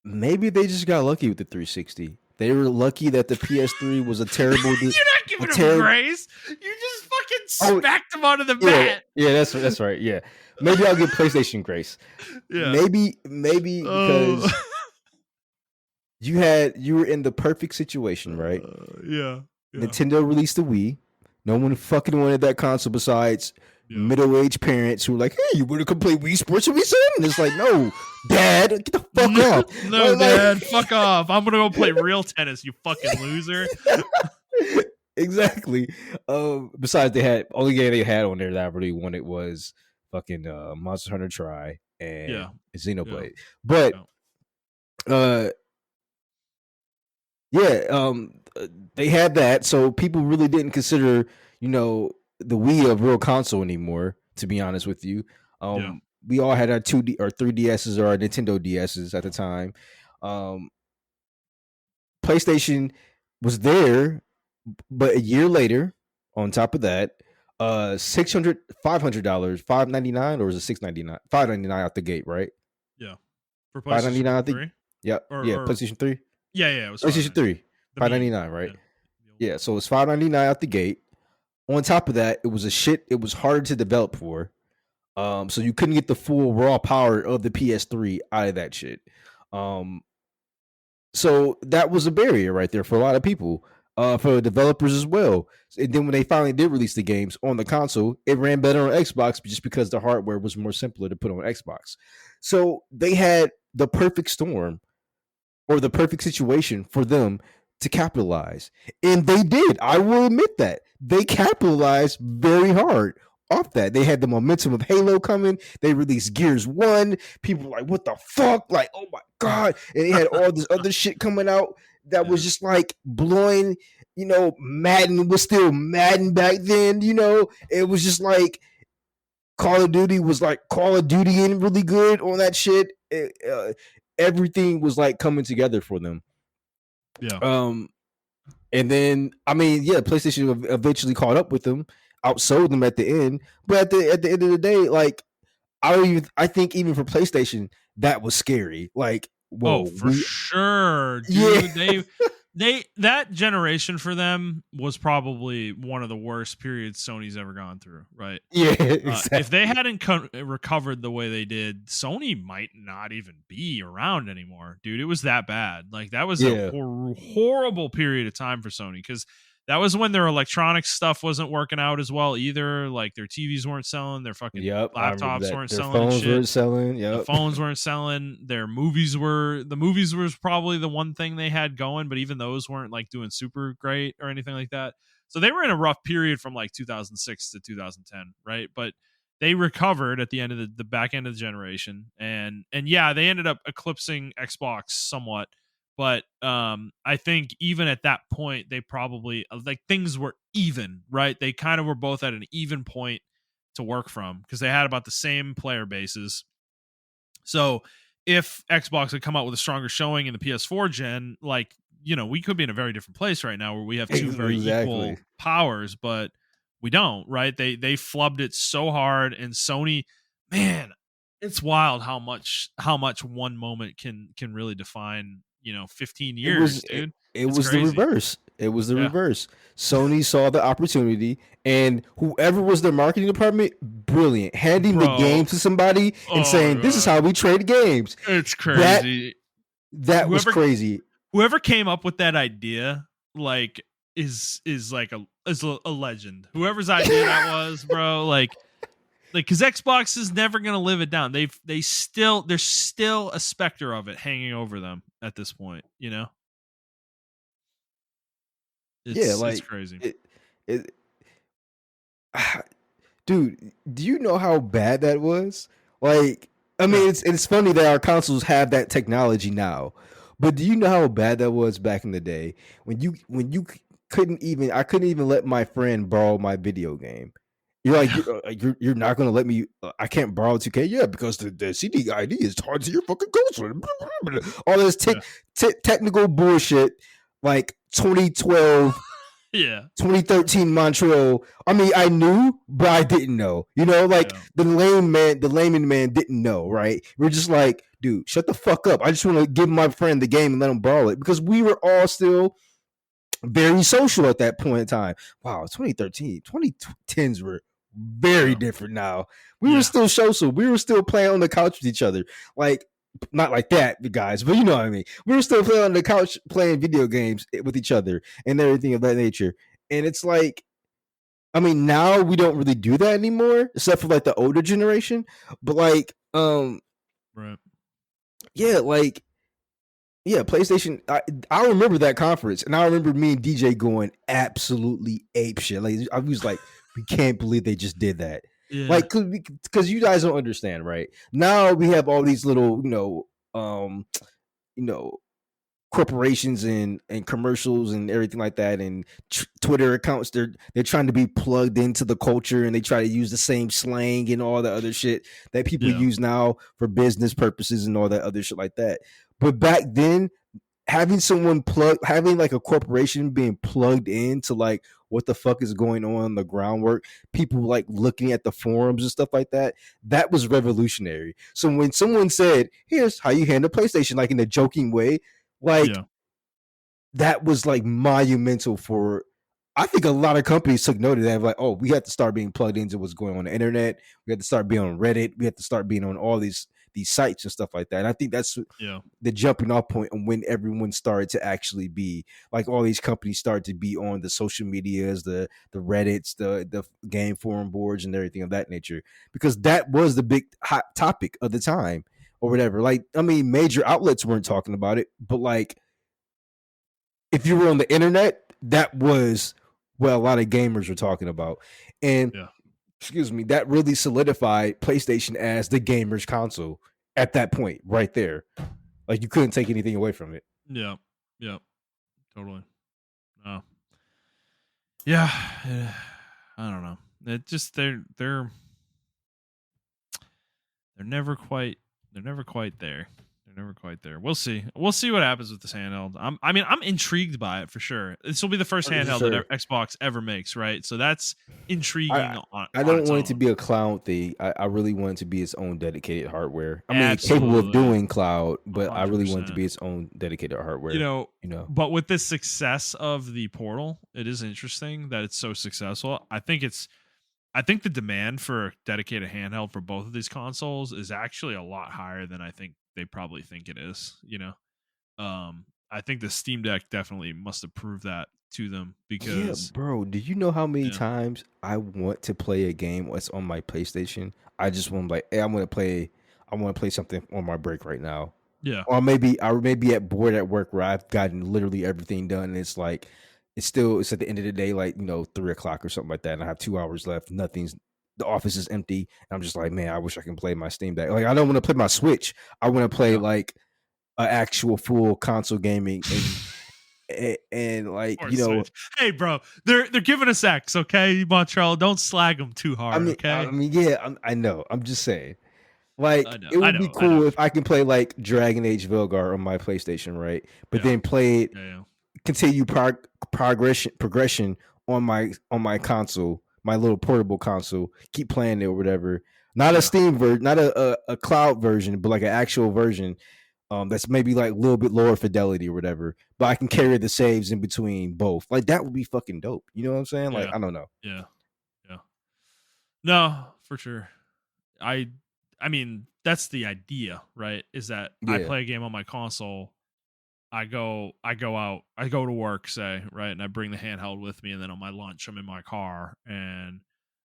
[SPEAKER 1] Maybe they just got lucky with the 360. They were lucky that the PS3 was a terrible.
[SPEAKER 2] You're not giving them grace. You just fucking smacked them onto the mat.
[SPEAKER 1] Yeah, that's right. Yeah, maybe I'll give PlayStation grace. Yeah, maybe because you were in the perfect situation, right?
[SPEAKER 2] Yeah.
[SPEAKER 1] Nintendo released the Wii. No one fucking wanted that console besides middle-aged parents who were like, "Hey, you want to come play Wii Sports with me, son?" And it's like, "No, Dad, get the fuck off."
[SPEAKER 2] No, Dad, fuck off. I'm gonna go play real tennis, you fucking loser.
[SPEAKER 1] Exactly. Besides, only game they had on there that I really wanted was fucking Monster Hunter Tri and Xenoblade. But they had that, so people really didn't consider, the Wii a real console anymore, to be honest with you. We all had our 2D or 3DSs or our Nintendo DSs at the time. PlayStation was there, but a year later, on top of that, $500, $599, or is it $699? $599 out the gate, right?
[SPEAKER 2] Yeah. For PlayStation 3?
[SPEAKER 1] Yep. PlayStation 3.
[SPEAKER 2] Yeah, it was
[SPEAKER 1] PlayStation 3. $599, right? Yeah, so it's $599 out the gate. On top of that, it was harder to develop for. So you couldn't get the full raw power of the PS3 out of that shit. So that was a barrier right there for a lot of people, for the developers as well. And then when they finally did release the games on the console, it ran better on Xbox just because the hardware was more simpler to put on Xbox. So they had the perfect storm, or the perfect situation for them to capitalize. And they did. I will admit that. They capitalized very hard off that. They had the momentum of Halo coming. They released Gears 1. People were like, what the fuck? Like, oh my God. And they had all this other shit coming out that was just like blowing, Madden was still Madden back then, It was just like Call of Duty was like Call of Duty and really good on that shit. Everything was like coming together for them.
[SPEAKER 2] Yeah.
[SPEAKER 1] And then PlayStation eventually caught up with them, outsold them at the end. But at the end of the day, like I think even for PlayStation, that was scary. Like, whoa,
[SPEAKER 2] for sure, dude. Yeah. That generation for them was probably one of the worst periods Sony's ever gone through, right?
[SPEAKER 1] Yeah, exactly.
[SPEAKER 2] If they hadn't recovered the way they did, Sony might not even be around anymore, dude. It was that bad. Like, that was a horrible period of time for Sony, because that was when their electronics stuff wasn't working out as well either. Like, their TVs weren't selling, their fucking laptops weren't selling,
[SPEAKER 1] phones weren't selling.
[SPEAKER 2] The phones weren't selling. The movies was probably the one thing they had going, but even those weren't like doing super great or anything like that. So they were in a rough period from like 2006 to 2010, right? But they recovered at the end of the back end of the generation, and yeah, they ended up eclipsing Xbox somewhat. But I think even at that point, they probably, like, things were even, right? They kind of were both at an even point to work from, because they had about the same player bases. So if Xbox had come out with a stronger showing in the PS4 gen, like, we could be in a very different place right now, where we have two very equal powers, but we don't, right? They flubbed it so hard, and Sony, man, it's wild how much one moment can really define 15 years, dude.
[SPEAKER 1] It was crazy. The reverse. It was the reverse. Sony saw the opportunity, and whoever was their marketing department, brilliant, handing the game to somebody and saying, "This is how we trade games."
[SPEAKER 2] It's crazy.
[SPEAKER 1] That was crazy.
[SPEAKER 2] Whoever came up with that idea, like, is like a legend. Whoever's idea that was, bro, like, because Xbox is never gonna live it down. There's still a specter of it hanging over them at this point. It's crazy.
[SPEAKER 1] Dude, do you know how bad that was? Like, I mean, it's funny that our consoles have that technology now, but do you know how bad that was back in the day when you couldn't even let my friend borrow my video game. You're like,
[SPEAKER 2] Yeah.
[SPEAKER 1] you're not gonna let me. I can't borrow 2K. Yeah, because the CD ID is tied to your fucking console. All this
[SPEAKER 2] Yeah.
[SPEAKER 1] technical bullshit, like 2012,
[SPEAKER 2] Yeah.
[SPEAKER 1] 2013 Montrell. I mean, I knew, but I didn't know. You know, like
[SPEAKER 2] Yeah.
[SPEAKER 1] the layman man didn't know, right? We're just like, dude, shut the fuck up. I just want to give my friend the game and let him borrow it because we were all still very social at that point in time. Wow, 2013, 2010s were very
[SPEAKER 2] Yeah.
[SPEAKER 1] different now. We were
[SPEAKER 2] Yeah.
[SPEAKER 1] still social. We were still playing on the couch with each other. Like, not like that, guys, but you know what I mean. We were still playing on the couch playing video games with each other and everything of that nature. And it's like, I mean, now we don't really do that anymore, except for like the older generation. But like,
[SPEAKER 2] Right.
[SPEAKER 1] yeah, like yeah, PlayStation. I remember that conference, and I remember me and DJ going absolutely ape shit. Like I was like, we can't believe they just did that.
[SPEAKER 2] Yeah.
[SPEAKER 1] Like, because you guys don't understand, right? Now we have all these little, you know, corporations and commercials and everything like that, and Twitter accounts. They're trying to be plugged into the culture, and they try to use the same slang and all the other shit that people
[SPEAKER 2] Yeah.
[SPEAKER 1] use now for business purposes and all that other shit like that. But back then, having like a corporation being plugged into like what the fuck is going on the groundwork, people like looking at the forums and stuff like that, that was revolutionary. So when someone said, here's how you handle PlayStation, like in a joking way, like
[SPEAKER 2] Yeah.
[SPEAKER 1] that was like monumental for, I think a lot of companies took note of that. Like, oh, we have to start being plugged into what's going on the internet. We have to start being on Reddit. We have to start being on all these sites and stuff like that. And I think that's
[SPEAKER 2] Yeah.
[SPEAKER 1] the jumping off point on when everyone started to actually be like, all these companies started to be on the social medias, the Reddits, the game forum boards and everything of that nature, because that was the big hot topic of the time or whatever. Like, I mean, major outlets weren't talking about it, but like if you were on the internet, that was what a lot of gamers were talking about. And
[SPEAKER 2] Yeah.
[SPEAKER 1] excuse me, that really solidified PlayStation as the gamers console at that point right there. Like, you couldn't take anything away from it.
[SPEAKER 2] Yeah. Yeah. Totally. No. Yeah. I don't know. It just they're never quite there. They're never quite there. We'll see. We'll see what happens with this handheld. I'm intrigued by it for sure. This will be the first handheld
[SPEAKER 1] Sure.
[SPEAKER 2] that Xbox ever makes, right? So that's intriguing
[SPEAKER 1] I
[SPEAKER 2] on
[SPEAKER 1] don't
[SPEAKER 2] its
[SPEAKER 1] want it to
[SPEAKER 2] own.
[SPEAKER 1] be a cloud thing. I really want it to be its own dedicated hardware. I mean, it's capable of
[SPEAKER 2] Absolutely.
[SPEAKER 1] doing cloud, but I really want it to
[SPEAKER 2] 100%.
[SPEAKER 1] be its own dedicated hardware.
[SPEAKER 2] You know,
[SPEAKER 1] You know,
[SPEAKER 2] but with the success of the Portal, it is interesting that it's so successful. I think the demand for a dedicated handheld for both of these consoles is actually a lot higher than I think they probably think it is, you know. I think the Steam Deck definitely must have proved that to them
[SPEAKER 1] yeah,
[SPEAKER 2] because
[SPEAKER 1] bro. Do you know how many
[SPEAKER 2] yeah.
[SPEAKER 1] times I want to play a game that's on my PlayStation? I just want, like, hey, I want to play something on my break right now.
[SPEAKER 2] Yeah.
[SPEAKER 1] Or maybe I may be at bored at work where I've gotten literally everything done. And it's like it's at the end of the day, like, 3 o'clock or something like that, and I have 2 hours left. The office is empty, and I'm just like, man, I wish I can play my Steam Deck. Like, I don't want to play my Switch. I want to play
[SPEAKER 2] Yeah.
[SPEAKER 1] like an actual full console gaming and like,
[SPEAKER 2] Or Switch. Hey, bro, they're giving us X, okay, Montreal. Don't slag them too hard,
[SPEAKER 1] I
[SPEAKER 2] okay?
[SPEAKER 1] mean, yeah, I know. I'm just saying.
[SPEAKER 2] I
[SPEAKER 1] Like,
[SPEAKER 2] know.
[SPEAKER 1] it
[SPEAKER 2] I
[SPEAKER 1] would be
[SPEAKER 2] know. I know.
[SPEAKER 1] cool if I can play like Dragon Age Vilgar on my PlayStation, right? But
[SPEAKER 2] Yeah.
[SPEAKER 1] then play it,
[SPEAKER 2] Yeah.
[SPEAKER 1] continue progression on my console, my little portable console. Keep playing it or whatever. Not a
[SPEAKER 2] Yeah.
[SPEAKER 1] Steam version, not a cloud version, but like an actual version. That's maybe like a little bit lower fidelity or whatever. But I can
[SPEAKER 2] Yeah.
[SPEAKER 1] carry the saves in between both. Like, that would be fucking dope. You know what I'm saying? Like,
[SPEAKER 2] Yeah.
[SPEAKER 1] I don't know.
[SPEAKER 2] Yeah. Yeah. No, for sure. I I mean, that's the idea, right? Is that I
[SPEAKER 1] Yeah.
[SPEAKER 2] play a game on my console, I go out, I go to work, say, right, and I bring the handheld with me, and then on my lunch, I'm in my car, and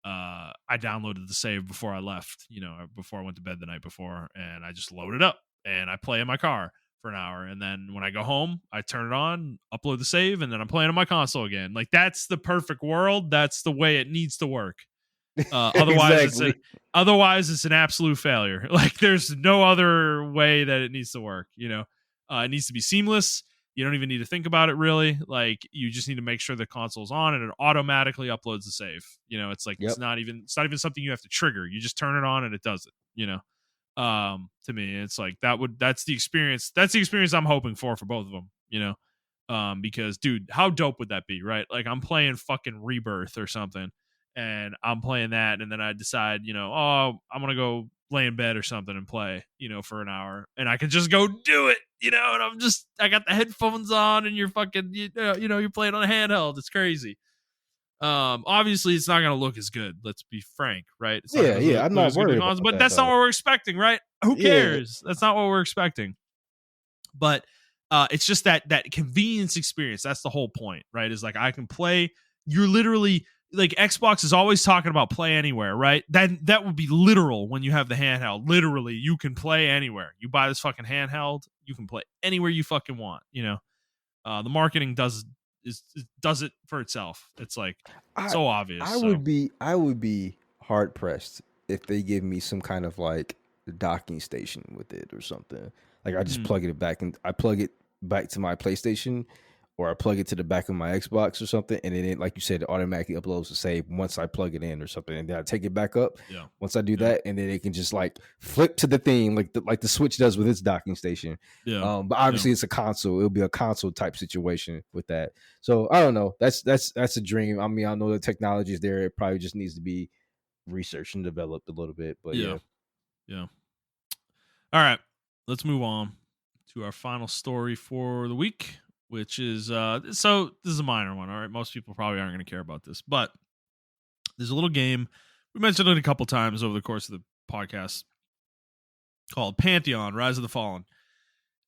[SPEAKER 2] I downloaded the save before I left, before I went to bed the night before, and I just load it up and I play in my car for an hour, and then when I go home, I turn it on, upload the save, and then I'm playing on my console again. Like, that's the perfect world. That's the way it needs to work. Otherwise,
[SPEAKER 1] Exactly.
[SPEAKER 2] it's an absolute failure. Like, there's no other way that it needs to work. It needs to be seamless. You don't even need to think about it really. Like, you just need to make sure the console's on and it automatically uploads the save. It's like
[SPEAKER 1] Yep.
[SPEAKER 2] it's not even something you have to trigger. You just turn it on and it does it. To me, it's like that's the experience. That's the experience I'm hoping for both of them. Because dude, how dope would that be, right? Like, I'm playing fucking Rebirth or something, and I'm playing that, and then I decide, oh, I'm gonna go lay in bed or something and play, for an hour, and I can just go do it, and I got the headphones on, and you're fucking, you're playing on a handheld. It's crazy. Obviously it's not going to look as good. Let's be frank, right? It's not
[SPEAKER 1] Yeah,
[SPEAKER 2] going to
[SPEAKER 1] yeah.
[SPEAKER 2] look
[SPEAKER 1] I'm
[SPEAKER 2] look
[SPEAKER 1] not
[SPEAKER 2] as good to
[SPEAKER 1] worried
[SPEAKER 2] the
[SPEAKER 1] about
[SPEAKER 2] console, but
[SPEAKER 1] that
[SPEAKER 2] that's not
[SPEAKER 1] though.
[SPEAKER 2] what we're expecting, right? Who
[SPEAKER 1] Yeah.
[SPEAKER 2] cares? That's not what we're expecting. But it's just that convenience experience. That's the whole point, right? Is like, I can play. You're literally like, Xbox is always talking about play anywhere, right? That would be literal when you have the handheld. Literally, you can play anywhere. You buy this fucking handheld, you can play anywhere you fucking want. The marketing does it for itself. It's like
[SPEAKER 1] I
[SPEAKER 2] so obvious.
[SPEAKER 1] I
[SPEAKER 2] So
[SPEAKER 1] would be hard pressed if they give me some kind of like docking station with it or something. Like, I just plug it back to my PlayStation, or I plug it to the back of my Xbox or something, and then like you said, it automatically uploads the save once I plug it in or something, and then I take it back up.
[SPEAKER 2] yeah,
[SPEAKER 1] Once I do
[SPEAKER 2] yeah,
[SPEAKER 1] that, and then it can just like flip to the theme like the Switch does with its docking station.
[SPEAKER 2] yeah,
[SPEAKER 1] But
[SPEAKER 2] yeah,
[SPEAKER 1] obviously it's a console. It'll be a console type situation with that. So I don't know. That's a dream. I mean, I know the technology is there. It probably just needs to be researched and developed a little bit. But
[SPEAKER 2] yeah,
[SPEAKER 1] yeah.
[SPEAKER 2] yeah. All right, let's move on to our final story for the week, which is so this is a minor one. All right, most people probably aren't going to care about this, but there's a little game we mentioned it a couple times over the course of the podcast called Pantheon: Rise of the Fallen.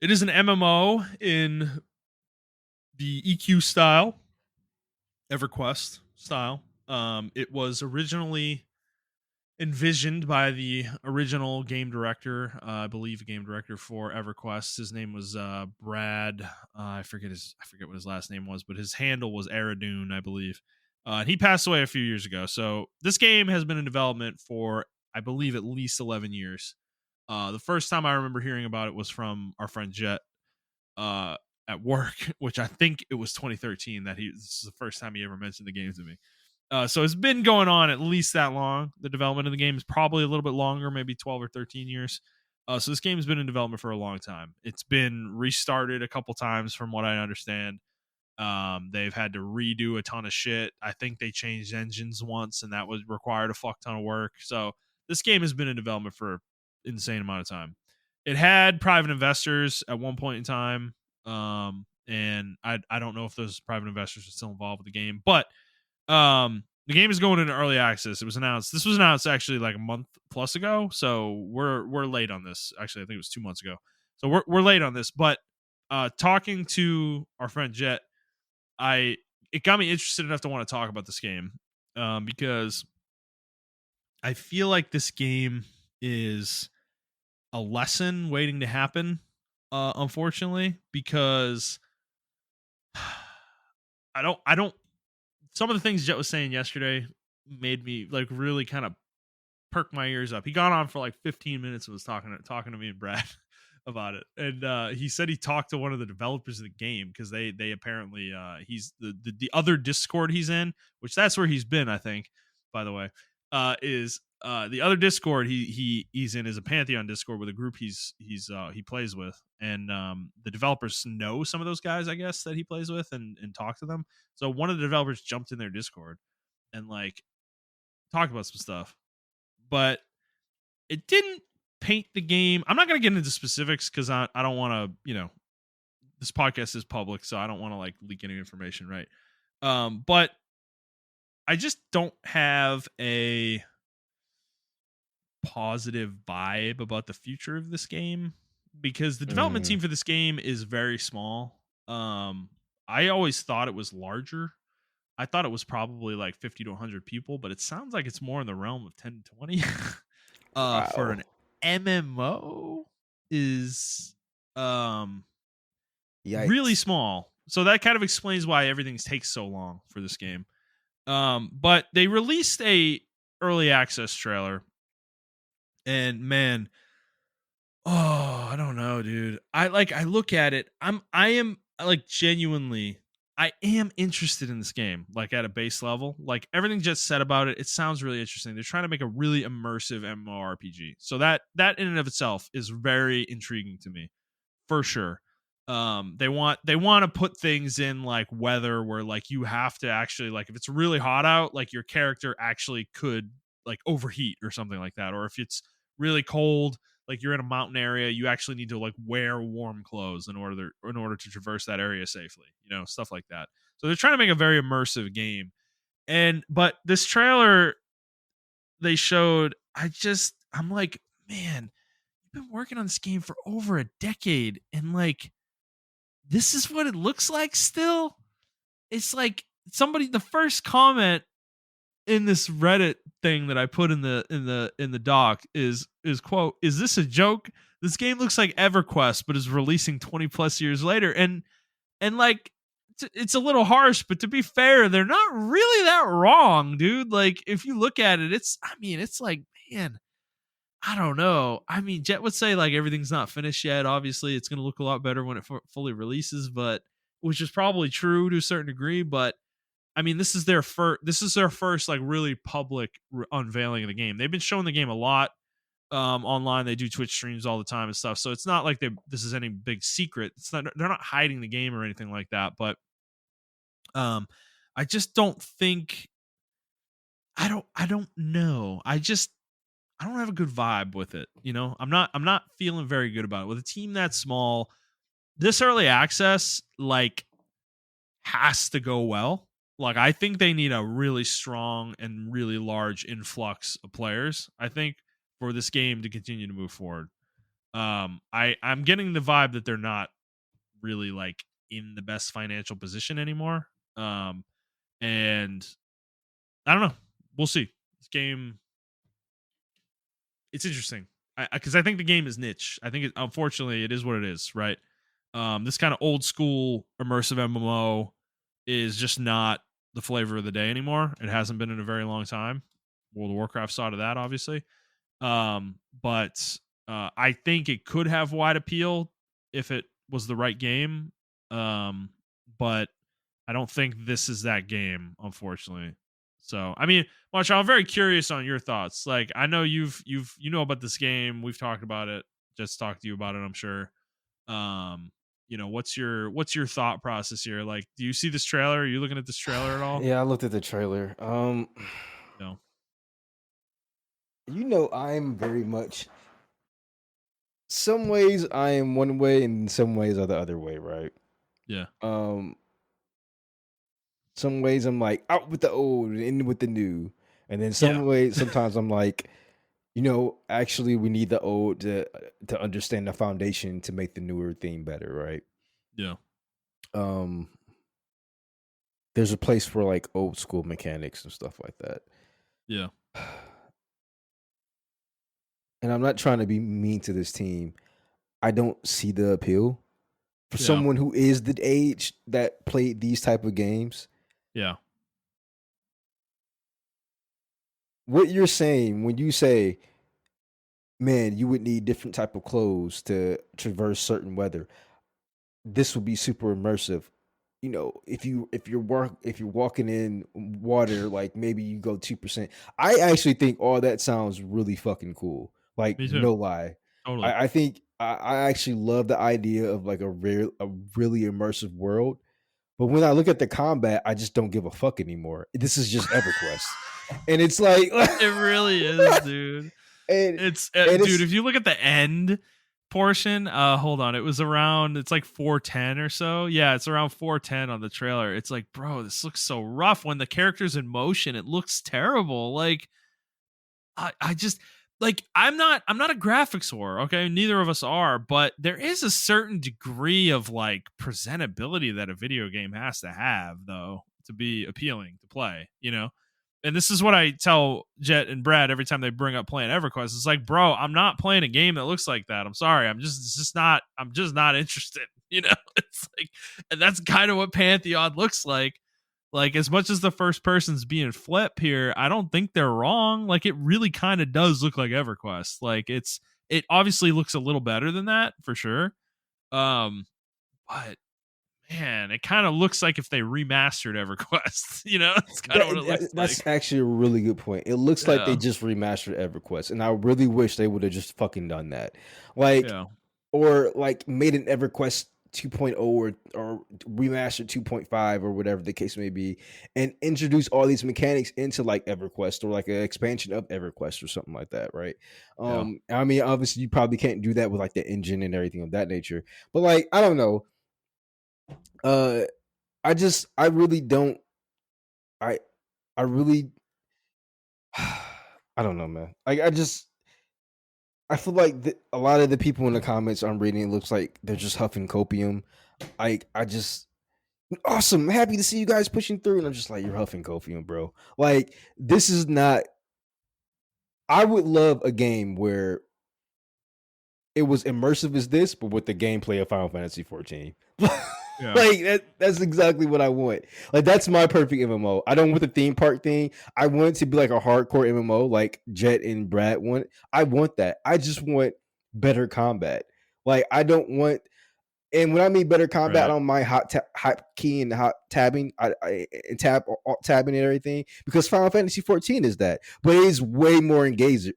[SPEAKER 2] It is an MMO in the EQ style, EverQuest style. It was originally envisioned by the original game director, I believe, game director for EverQuest. His name was Brad. I forget what his last name was, but his handle was Aradune, I believe. And he passed away a few years ago. So this game has been in development for, I believe, at least 11 years. The first time I remember hearing about it was from our friend Jet uh, at work, which I think it was 2013 that this is the first time he ever mentioned the game to me. So it's been going on at least that long. The development of the game is probably a little bit longer, maybe 12 or 13 years. So this game has been in development for a long time. It's been restarted a couple times from what I understand. They've had to redo a ton of shit. I think they changed engines once, and that was required a fuck ton of work. So this game has been in development for an insane amount of time. It had private investors at one point in time, and I don't know if those private investors are still involved with the game, but the game is going into early access. This was announced actually like a month plus ago, so we're late on this. Actually, I think it was 2 months ago, so we're late on this. But talking to our friend Jet, it got me interested enough to want to talk about this game, because I feel like this game is a lesson waiting to happen, unfortunately, because I don't some of the things Jet was saying yesterday made me like really kind of perk my ears up. He got on for like 15 minutes and was talking to me and Brad about it. And he said he talked to one of the developers of the game, because they apparently he's the other Discord he's in, which that's where he's been, I think, by the way, is the other Discord he's in is a Pantheon Discord with a group he plays with. And the developers know some of those guys, I guess, that he plays with, and talk to them. So one of the developers jumped in their Discord and like talked about some stuff, but it didn't paint the game. I'm not going to get into specifics because I don't want to, this podcast is public, so I don't want to like leak any information, right? But I just don't have a positive vibe about the future of this game, because the development team for this game is very small. I always thought it was larger. I thought it was probably like 50 to 100 people, but it sounds like it's more in the realm of 10 to 20. For
[SPEAKER 1] Wow.
[SPEAKER 2] an MMO is really
[SPEAKER 1] Yikes.
[SPEAKER 2] small. So that kind of explains why everything takes so long for this game. But they released a early access trailer, and man, oh, I don't know, dude. I look at it. I am like genuinely, I am interested in this game, like at a base level. Like everything just said about it, it sounds really interesting. They're trying to make a really immersive MMORPG. So that in and of itself is very intriguing to me, for sure. They want to put things in like weather where like you have to actually, like if it's really hot out, like your character actually could like overheat or something like that. Or if it's really cold, like you're in a mountain area, you actually need to like wear warm clothes in order to traverse that area safely, stuff like that. So they're trying to make a very immersive game. But this trailer they showed, I'm like, man, you've been working on this game for over a decade, and like this is what it looks like still. It's like the first comment in this Reddit thing that I put in the doc is quote, "Is this a joke? This game looks like EverQuest but is releasing 20 plus years later." And like it's a little harsh, but to be fair, they're not really that wrong, dude. Like if you look at it, it's like, man, I don't know. I mean, Jet would say like everything's not finished yet. Obviously, it's going to look a lot better when it fully releases, but which is probably true to a certain degree. But I mean, this is their first. This is their first like really public unveiling of the game. They've been showing the game a lot online. They do Twitch streams all the time and stuff. So it's not like this is any big secret. It's not. They're not hiding the game or anything like that. But I just don't think. I don't know. I don't have a good vibe with it. I'm not feeling very good about it. With a team that small, this early access like has to go well. Like I think they need a really strong and really large influx of players, I think, for this game to continue to move forward. I'm getting the vibe that they're not really like in the best financial position anymore. And I don't know. We'll see. This game, it's interesting because I think the game is niche. I think unfortunately it is what it is, right? This kind of old school immersive MMO is just not the flavor of the day anymore. It hasn't been in a very long time. World of Warcraft saw to that, obviously. But I think it could have wide appeal if it was the right game. But I don't think this is that game, unfortunately. So, I mean, Marshall, I'm very curious on your thoughts. Like, I know you know about this game. We've talked about it. Just talked to you about it, I'm sure. What's your thought process here? Like, do you see this trailer? Are you looking at this trailer at all?
[SPEAKER 1] Yeah, I looked at the trailer.
[SPEAKER 2] No.
[SPEAKER 1] I'm very much. Some ways I am one way, and some ways are the other way, right?
[SPEAKER 2] Yeah.
[SPEAKER 1] Some ways I'm like out with the old, in with the new, and then
[SPEAKER 2] Yeah.
[SPEAKER 1] sometimes I'm like, actually we need the old to understand the foundation to make the newer thing better, right?
[SPEAKER 2] Yeah.
[SPEAKER 1] There's a place for like old school mechanics and stuff like that.
[SPEAKER 2] Yeah.
[SPEAKER 1] And I'm not trying to be mean to this team. I don't see the appeal for
[SPEAKER 2] Yeah.
[SPEAKER 1] someone who is the age that played these type of games.
[SPEAKER 2] Yeah.
[SPEAKER 1] What you're saying when you say, man, you would need different type of clothes to traverse certain weather, this would be super immersive. If you're walking in water, like maybe you go 2%. I actually think all that sounds really fucking cool. Like
[SPEAKER 2] Me too.
[SPEAKER 1] no lie.
[SPEAKER 2] Totally.
[SPEAKER 1] I think I actually love the idea of like a really immersive world. But when I look at the combat, I just don't give a fuck anymore. This is just EverQuest. And it's like
[SPEAKER 2] it really is, dude. It's dude, if you look at the end portion, hold on, it's like 410 or so. Yeah, it's around 410 on the trailer. It's like, bro, this looks so rough. When the character's in motion, it looks terrible. Like I just like I'm not a graphics whore, okay? Neither of us are, but there is a certain degree of like presentability that a video game has to have, though, to be appealing to play, And this is what I tell Jet and Brad every time they bring up playing EverQuest. It's like, bro, I'm not playing a game that looks like that. I'm sorry. I'm just not interested. It's like, and that's kind of what Pantheon looks like. Like, as much as the first person's being flip here, I don't think they're wrong. Like, it really kind of does look like EverQuest. Like, it obviously looks a little better than that for sure. But man, it kind of looks like if they remastered EverQuest. It's kind of what it looks
[SPEAKER 1] That's
[SPEAKER 2] like.
[SPEAKER 1] actually a really good point. It looks like they
[SPEAKER 2] Yeah,
[SPEAKER 1] just remastered EverQuest, and I really wish they would have just fucking done that. Like,
[SPEAKER 2] yeah,
[SPEAKER 1] or like made an EverQuest 2.0 or remastered 2.5 or whatever the case may be, and introduce all these mechanics into like EverQuest or like an expansion of EverQuest or something like that, right?
[SPEAKER 2] yeah.
[SPEAKER 1] I mean, obviously you probably can't do that with like the engine and everything of that nature, but like I don't know. Uh, I really don't. I I really I don't know, man. Like I feel like a lot of the people in the comments I'm reading it looks like they're just huffing copium. I just awesome, happy to see you guys pushing through, and I'm just like you're huffing copium, bro. Like this is not. I would love a game where it was immersive as this, but with the gameplay of Final Fantasy 14.
[SPEAKER 2] Yeah.
[SPEAKER 1] Like that's exactly what I want. Like that's my perfect MMO. I don't want the theme park thing. I want it to be like a hardcore MMO, like Jet and Brad want. I want that. I just want better combat. Like I don't want. And when I mean better combat, I
[SPEAKER 2] Right.
[SPEAKER 1] don't mind hot key and hot tabbing, and tabbing and everything because Final Fantasy 14 is that, but it is way more engaged.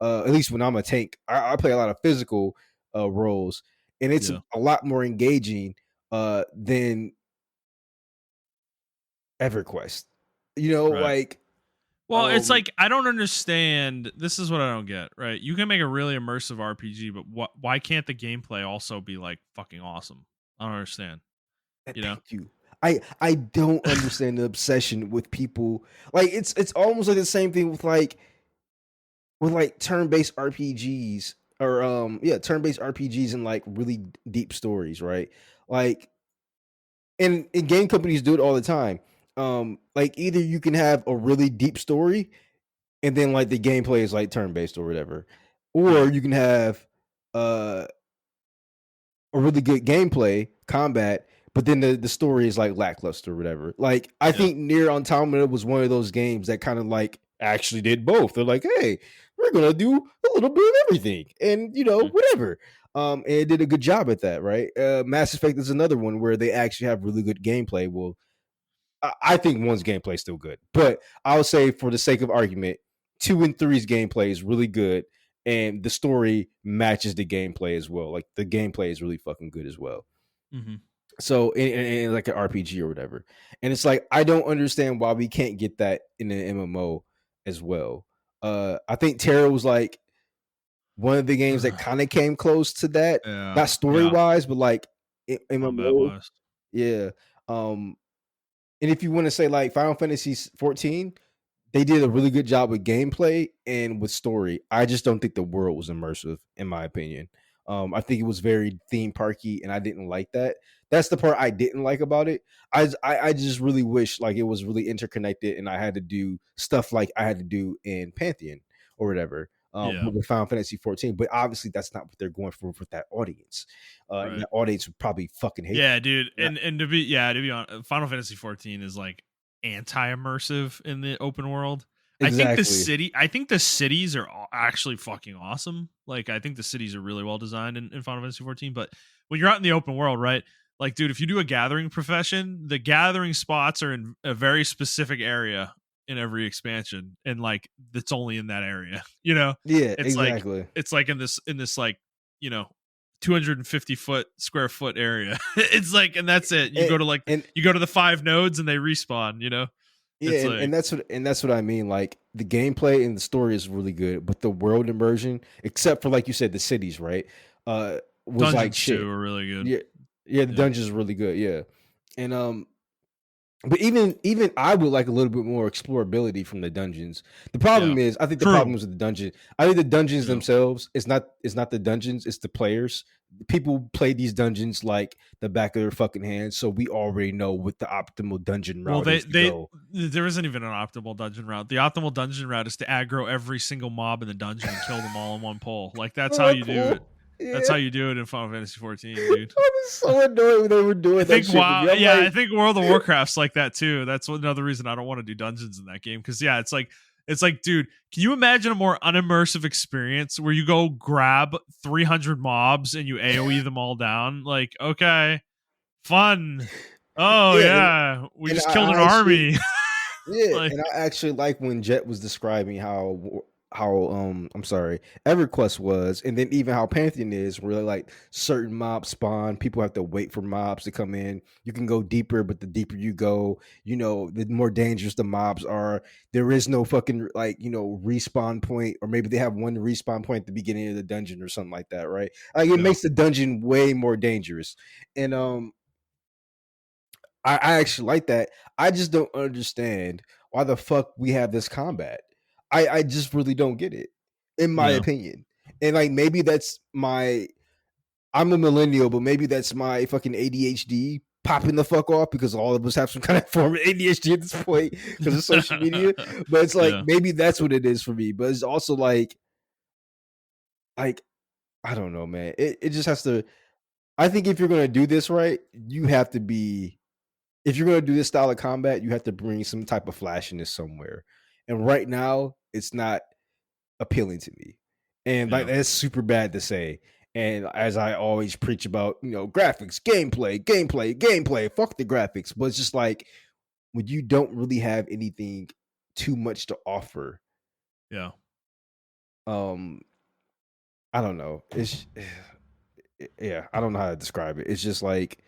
[SPEAKER 1] At least when I'm a tank, I play a lot of physical roles, and it's
[SPEAKER 2] Yeah.
[SPEAKER 1] a lot more engaging than EverQuest.
[SPEAKER 2] Right.
[SPEAKER 1] Like
[SPEAKER 2] Well, it's
[SPEAKER 1] um,
[SPEAKER 2] like I don't understand. This is what I don't get. Right? You can make a really immersive RPG, but why can't the gameplay also be like fucking awesome? I don't understand. You know?
[SPEAKER 1] thank you. I don't understand the obsession with people. Like it's almost like the same thing with like turn-based RPGs or turn-based RPGs and like really deep stories, right? Like and game companies do it all the time. Like either you can have a really deep story and then like the gameplay is like turn-based or whatever.
[SPEAKER 2] Yeah.
[SPEAKER 1] Or you can have uh a really good gameplay, combat, but then the story is like lackluster or whatever. Like I
[SPEAKER 2] Yeah.
[SPEAKER 1] think Near Automata was one of those games that kind of like actually did both. They're like, hey, we're gonna do a little bit of everything, and
[SPEAKER 2] Mhm.
[SPEAKER 1] whatever. And it did a good job at that, right? Mass Effect is another one where they actually have really good gameplay. Well, I think one's gameplay is still good, but I'll say for the sake of argument, 2 and 3's gameplay is really good, and the story matches the gameplay as well. Like the gameplay is really fucking good as well.
[SPEAKER 2] Mhm.
[SPEAKER 1] So in like an RPG or whatever, and it's like I don't understand why we can't get that in an MMO as well. I think Terra was like one of the games that kind of came close to that,
[SPEAKER 2] Yeah.
[SPEAKER 1] not story
[SPEAKER 2] Yeah.
[SPEAKER 1] wise, but like
[SPEAKER 2] Combat
[SPEAKER 1] MMO.
[SPEAKER 2] wise.
[SPEAKER 1] Yeah. Um, and if you want to say like Final Fantasy 14, they did a really good job with gameplay and with story. I just don't think the world was immersive, in my opinion. I think it was very theme parky, and I didn't like that. That's the part I didn't like about it. I just really wish like it was really interconnected, and I had to do stuff like I had to do in Pantheon or whatever.
[SPEAKER 2] Yeah.
[SPEAKER 1] With Final Fantasy 14, but obviously that's not what they're going for with that audience. And
[SPEAKER 2] Right.
[SPEAKER 1] that audience would probably fucking hate
[SPEAKER 2] Yeah, dude.
[SPEAKER 1] that.
[SPEAKER 2] And to be honest, Final Fantasy 14 is like anti-immersive in the open world.
[SPEAKER 1] Exactly.
[SPEAKER 2] I think the cities are actually fucking awesome. Like I think the cities are really well designed in Final Fantasy 14, but when you're out in the open world, right? Like dude, if you do a gathering profession, the gathering spots are in a very specific area in every expansion and like it's only in that area.
[SPEAKER 1] Yeah,
[SPEAKER 2] It's like
[SPEAKER 1] exactly.
[SPEAKER 2] in this like, you know, 250 square foot area. It's like, and that's it. You
[SPEAKER 1] And,
[SPEAKER 2] go to like
[SPEAKER 1] and
[SPEAKER 2] you go to the 5 nodes and they respawn.
[SPEAKER 1] yeah,
[SPEAKER 2] It's like,
[SPEAKER 1] and that's what I mean. Like the gameplay and the story is really good, but the world immersion, except for like you said, the cities, right? Was like
[SPEAKER 2] dungeons too
[SPEAKER 1] shit.
[SPEAKER 2] are really good.
[SPEAKER 1] Yeah, yeah, the
[SPEAKER 2] Yeah,
[SPEAKER 1] dungeons is really good. Yeah, and but even I would like a little bit more explorability from the dungeons. The
[SPEAKER 2] yeah,
[SPEAKER 1] problem is, I think the problem
[SPEAKER 2] true.
[SPEAKER 1] is with the dungeon. I think the dungeons
[SPEAKER 2] Yeah.
[SPEAKER 1] themselves it's not the dungeons, it's the players. People play these dungeons like the back of their fucking hands, so we already know what the optimal dungeon
[SPEAKER 2] Well,
[SPEAKER 1] route is to go.
[SPEAKER 2] there isn't even an optimal dungeon route. The optimal dungeon route is to aggro every single mob in the dungeon and kill them all in one pull. Like that's how
[SPEAKER 1] Oh,
[SPEAKER 2] you do it.
[SPEAKER 1] cool.
[SPEAKER 2] That's
[SPEAKER 1] Yeah.
[SPEAKER 2] how you do it in Final Fantasy 14,
[SPEAKER 1] I
[SPEAKER 2] dude.
[SPEAKER 1] was so annoyed when they were
[SPEAKER 2] I
[SPEAKER 1] doing that
[SPEAKER 2] think
[SPEAKER 1] shit with me. I'm
[SPEAKER 2] I
[SPEAKER 1] like,
[SPEAKER 2] think World of Warcraft's like that too. That's another reason I don't want to do dungeons in that game because yeah, it's like, dude, can you imagine a more unimmersive experience where you go grab 300 mobs and you AOE them all down? Like, okay, Fun. Oh
[SPEAKER 1] Yeah,
[SPEAKER 2] yeah, we
[SPEAKER 1] and
[SPEAKER 2] just killed an
[SPEAKER 1] I actually
[SPEAKER 2] army.
[SPEAKER 1] yeah,
[SPEAKER 2] Like,
[SPEAKER 1] and I actually like when Jet was describing how I'm sorry, EverQuest was, and then even how Pantheon is, where like certain mobs spawn, people have to wait for mobs to come in. You can go deeper, but the deeper you go, the more dangerous the mobs are. There is no fucking like respawn point, or maybe they have one respawn point at the beginning of the dungeon or something like that, right? Like it
[SPEAKER 2] yeah,
[SPEAKER 1] makes the dungeon way more dangerous, and I actually like that. I just don't understand why the fuck we have this combat. I just really don't get it, in my
[SPEAKER 2] yeah.
[SPEAKER 1] opinion. And like maybe that's my I'm a millennial, but maybe that's my fucking ADHD popping the fuck off because all of us have some kind of form of ADHD at this point because of social media. But it's like
[SPEAKER 2] Yeah,
[SPEAKER 1] maybe that's what it is for me. But it's also like I don't know, man. It just has to. I think if you're gonna do this right, you have to be if you're going to do this style of combat, you have to bring some type of flashiness somewhere. And right now, it's not appealing to me. And like
[SPEAKER 2] yeah,
[SPEAKER 1] that's super bad to say. And as I always preach about, graphics, gameplay, gameplay, gameplay, fuck the graphics. But it's just like when you don't really have anything too much to offer,
[SPEAKER 2] yeah,
[SPEAKER 1] um, I don't know. It's yeah, I don't know how to describe it. It's just like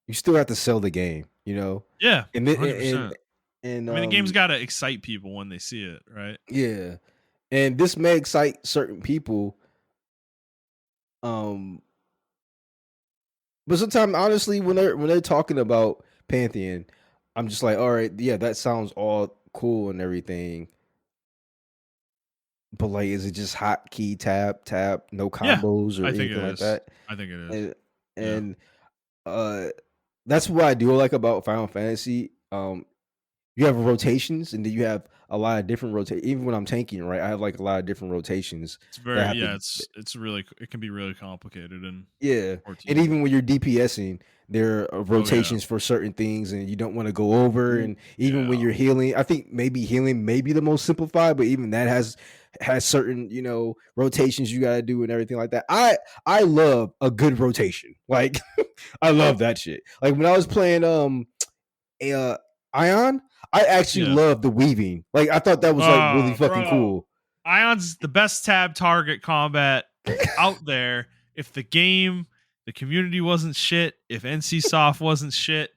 [SPEAKER 1] you still have to sell the game.
[SPEAKER 2] yeah.
[SPEAKER 1] And then
[SPEAKER 2] 100%.
[SPEAKER 1] and
[SPEAKER 2] I mean, the game's got to excite people when they see it, right?
[SPEAKER 1] yeah. And this may excite certain people. Um, but sometimes honestly, when they're talking about Pantheon, I'm just like, all right, yeah, that sounds all cool and everything. But like, is it just hotkey tap, no
[SPEAKER 2] Yeah,
[SPEAKER 1] combos or
[SPEAKER 2] I think it
[SPEAKER 1] anything like
[SPEAKER 2] is.
[SPEAKER 1] that?
[SPEAKER 2] I think it is.
[SPEAKER 1] And
[SPEAKER 2] Yeah,
[SPEAKER 1] and uh that's what I do like about Final Fantasy. You have rotations, and then you have a lot of different rotations. Even when I'm tanking, right, I have like a lot of different rotations
[SPEAKER 2] it's
[SPEAKER 1] that
[SPEAKER 2] very
[SPEAKER 1] have to.
[SPEAKER 2] yeah. It's really it can be really complicated in
[SPEAKER 1] Yeah, and
[SPEAKER 2] 14.
[SPEAKER 1] even when you're DPSing, there are
[SPEAKER 2] Oh yeah,
[SPEAKER 1] rotations for certain things, and you don't want to go over. And even when
[SPEAKER 2] yeah,
[SPEAKER 1] you're healing, I think maybe healing may be the most simplified, but even that has certain rotations you got to do and everything like that. I love a good rotation. Like I love that shit. Like when I was playing uh Ion, I actually
[SPEAKER 2] yeah.
[SPEAKER 1] love the weaving. Like I thought that was like really
[SPEAKER 2] Oh,
[SPEAKER 1] fucking
[SPEAKER 2] bro.
[SPEAKER 1] cool.
[SPEAKER 2] Ion's the best tab target combat out there. If the community wasn't shit, if NCSoft wasn't shit,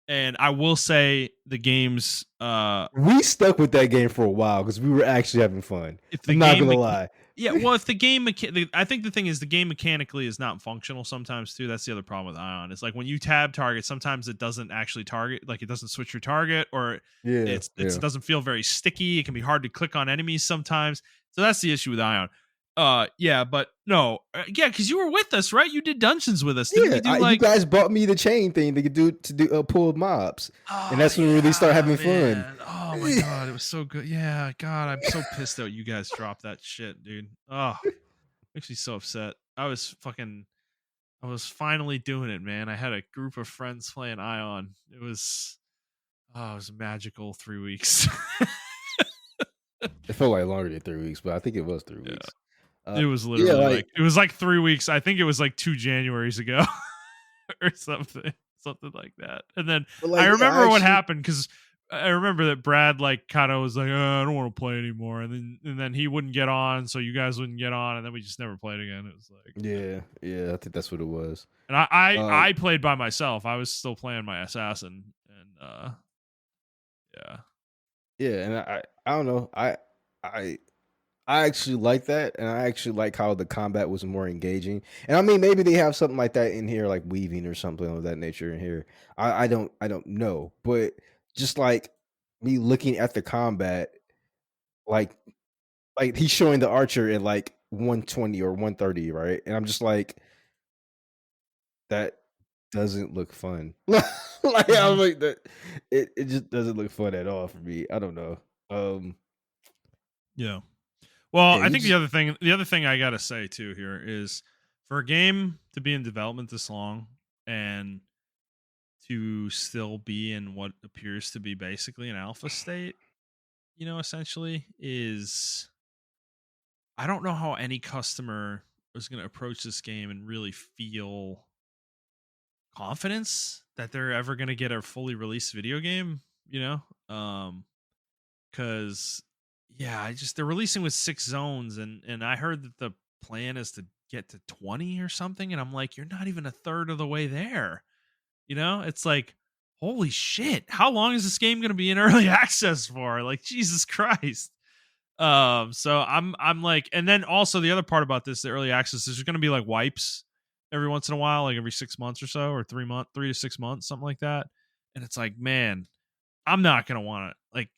[SPEAKER 2] and I will say the game's
[SPEAKER 1] We stuck with that game for a while because we were actually having fun.
[SPEAKER 2] if the
[SPEAKER 1] I'm not
[SPEAKER 2] game
[SPEAKER 1] gonna lie.
[SPEAKER 2] yeah, well, if the game I think the thing is the game mechanically is not functional sometimes too. That's the other problem with Ion. It's like when you tab target, sometimes it doesn't actually target, like it doesn't switch your target, or
[SPEAKER 1] Yeah,
[SPEAKER 2] it
[SPEAKER 1] yeah.
[SPEAKER 2] doesn't feel very sticky. It can be hard to click on enemies sometimes. So that's the issue with Ion. Yeah, but no, yeah, because you were with us, right? You did dungeons with us, didn't we?
[SPEAKER 1] Yeah,
[SPEAKER 2] Do
[SPEAKER 1] you
[SPEAKER 2] like
[SPEAKER 1] guys bought me the chain thing to do pull mobs, and
[SPEAKER 2] oh
[SPEAKER 1] that's when we really start
[SPEAKER 2] yeah,
[SPEAKER 1] having fun.
[SPEAKER 2] man. Oh my god, it was so good. Yeah, God, I'm so pissed that you guys dropped that shit, dude. Oh, makes me so upset. I was finally doing it, man. I had a group of friends playing Ion. It was a magical 3 weeks.
[SPEAKER 1] It felt like longer than 3 weeks, but I think it was three
[SPEAKER 2] Yeah.
[SPEAKER 1] weeks.
[SPEAKER 2] It was
[SPEAKER 1] Yeah,
[SPEAKER 2] literally
[SPEAKER 1] like,
[SPEAKER 2] like it was like 3 weeks. I think it was like 2 Januaries ago or something. Something like that. And then
[SPEAKER 1] but
[SPEAKER 2] I
[SPEAKER 1] like, yeah, I
[SPEAKER 2] remember what
[SPEAKER 1] actually,
[SPEAKER 2] happened because I remember that Brad like kind of was like, I don't want to play anymore. And then he wouldn't get on, so you guys wouldn't get on, and then we just never played again. It was like
[SPEAKER 1] yeah, yeah, I think that's what it was.
[SPEAKER 2] and I
[SPEAKER 1] Um,
[SPEAKER 2] I played by myself. I was still playing my assassin, and yeah,
[SPEAKER 1] yeah, and I don't know, I I actually like that, and I actually like how the combat was more engaging. And I mean, maybe they have something like that in here, like weaving or something of that nature in here. I don't know, but just like me looking at the combat, like he's showing the archer at like 120 or 130, right? And I'm just like, that doesn't look fun. Like I'm
[SPEAKER 2] hmm,
[SPEAKER 1] like that, it just doesn't look fun at all for me. I don't know. Um,
[SPEAKER 2] yeah. Well,
[SPEAKER 1] yeah,
[SPEAKER 2] I
[SPEAKER 1] you
[SPEAKER 2] think
[SPEAKER 1] just
[SPEAKER 2] the other thing I gotta say too here is for a game to be in development this long and to still be in what appears to be basically an alpha state, essentially is I don't know how any customer is going to approach this game and really feel confidence that they're ever going to get a fully released video game, you know? Cuz yeah, they're releasing with 6 zones, and I heard that the plan is to get to 20 or something, and I'm like, you're not even a third of the way there. You know? It's like, holy shit, how long is this game going to be in early access for? Like, Jesus Christ. So I'm like, and then also the other part about this, the early access, is there's going to be like wipes every once in a while, like every 6 months or so, or 3 to 6 months, something like that. And it's like, man, I'm not going to want to, like,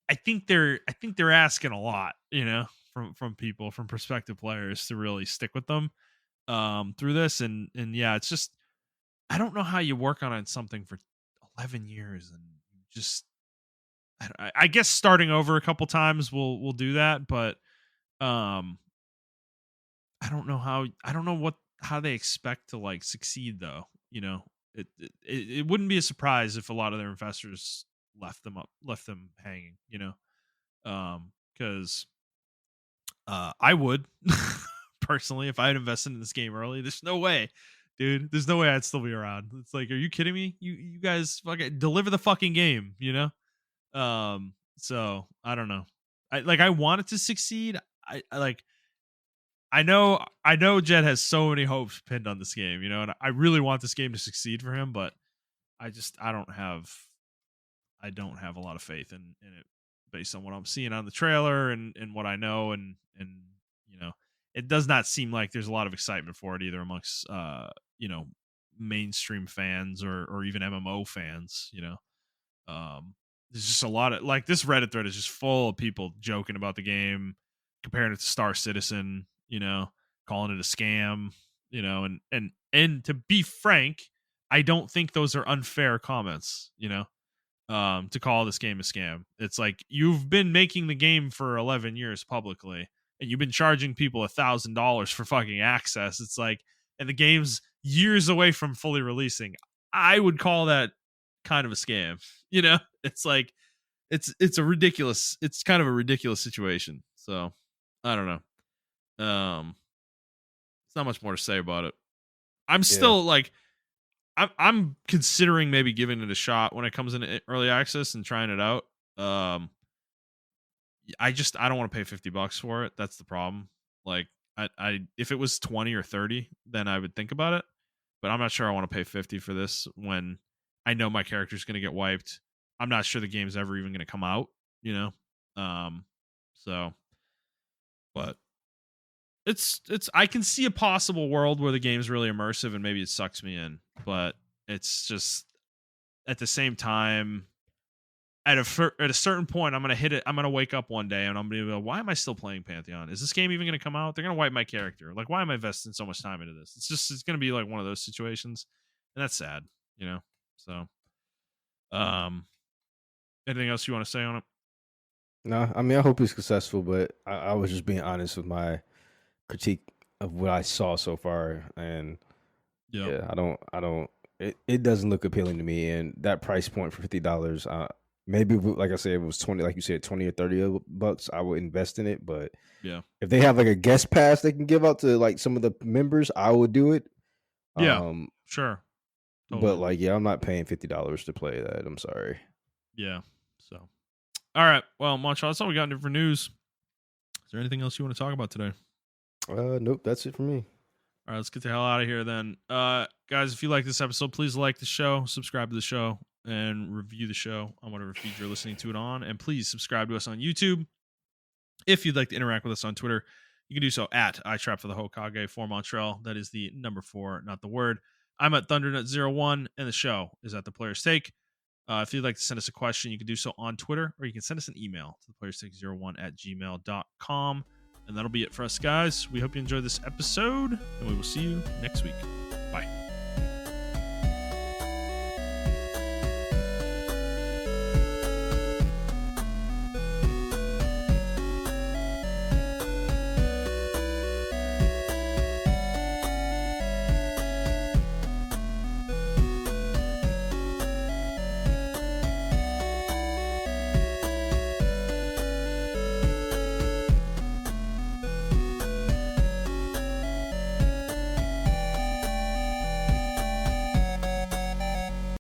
[SPEAKER 2] I think they're asking a lot, you know, from people, from prospective players, to really stick with them through this. And yeah, it's just, I don't know how you work on something for 11 years and just, I guess starting over a couple times will do that, but um I don't know how they expect to like succeed though, you know. It wouldn't be a surprise if a lot of their investors left them hanging, you know. Cuz I would personally, if I had invested in this game early. There's no way, dude. There's no way I'd still be around. It's like, are you kidding me? You guys fucking deliver the fucking game, you know? So I don't know. I want it to succeed. I like, I know Jed has so many hopes pinned on this game, you know, and I really want this game to succeed for him, but I don't have a lot of faith in it based on what I'm seeing on the trailer and what I know, and you know, it does not seem like there's a lot of excitement for it either amongst you know, mainstream fans or even MMO fans, you know. There's just a lot of, like, this Reddit thread is just full of people joking about the game, comparing it to Star Citizen, you know, calling it a scam, you know, and to be frank, I don't think those are unfair comments, you know, to call this game a scam. It's like, you've been making the game for 11 years publicly, and you've been charging people $1,000 for fucking access. It's like, and the game's years away from fully releasing. I would call that kind of a scam, you know. It's like, it's kind of a ridiculous situation. So I don't know. It's not much more to say about it. I'm
[SPEAKER 1] Yeah.
[SPEAKER 2] still like, I'm considering maybe giving it a shot when it comes in early access and trying it out. I don't want to pay $50 for it. That's the problem. Like, I if it was 20 or 30, then I would think about it. But I'm not sure I want to pay 50 for this when I know my character's going to get wiped. I'm not sure the game's ever even going to come out, you know. So, but it's I can see a possible world where the game's really immersive and maybe it sucks me in, but it's just, at the same time, at a certain point, I'm gonna hit it. I'm gonna wake up one day and I'm gonna be like, why am I still playing Pantheon? Is this game even gonna come out? They're gonna wipe my character. Like, why am I investing so much time into this? It's gonna be like one of those situations, and that's sad, you know. So, um, anything else you want to say on it?
[SPEAKER 1] No, I mean, I hope it's successful, but I was just being honest with my critique of what I saw so far, and
[SPEAKER 2] Yep.
[SPEAKER 1] yeah, I don't. It doesn't look appealing to me, and that price point for $50. Maybe like I said, if it was 20, like you said, 20 or $30, I would invest in it. But
[SPEAKER 2] Yeah.
[SPEAKER 1] if they have like a guest pass they can give out to like some of the members, I would do it.
[SPEAKER 2] Yeah.
[SPEAKER 1] Um,
[SPEAKER 2] Sure.
[SPEAKER 1] but
[SPEAKER 2] Totally.
[SPEAKER 1] like, yeah, I'm not paying $50 to play that. I'm sorry.
[SPEAKER 2] Yeah. So, all right. Well, Montrell, that's all we got for news. Is there anything else you want to talk about today?
[SPEAKER 1] Nope, that's it for me.
[SPEAKER 2] All right, let's get the hell out of here then. Guys, if you like this episode, please like the show, subscribe to the show, and review the show on whatever feed you're listening to it on. And please subscribe to us on YouTube. If you'd like to interact with us on Twitter, you can do so at iTrap for the Hokage for Montrell. That is the number 4, not the word. I'm at ThunderNut01, and the show is at The Player's Take. If you'd like to send us a question, you can do so on Twitter, or you can send us an email to theplayerstake01@gmail.com. And that'll be it for us, guys. We hope you enjoyed this episode, and we will see you next week.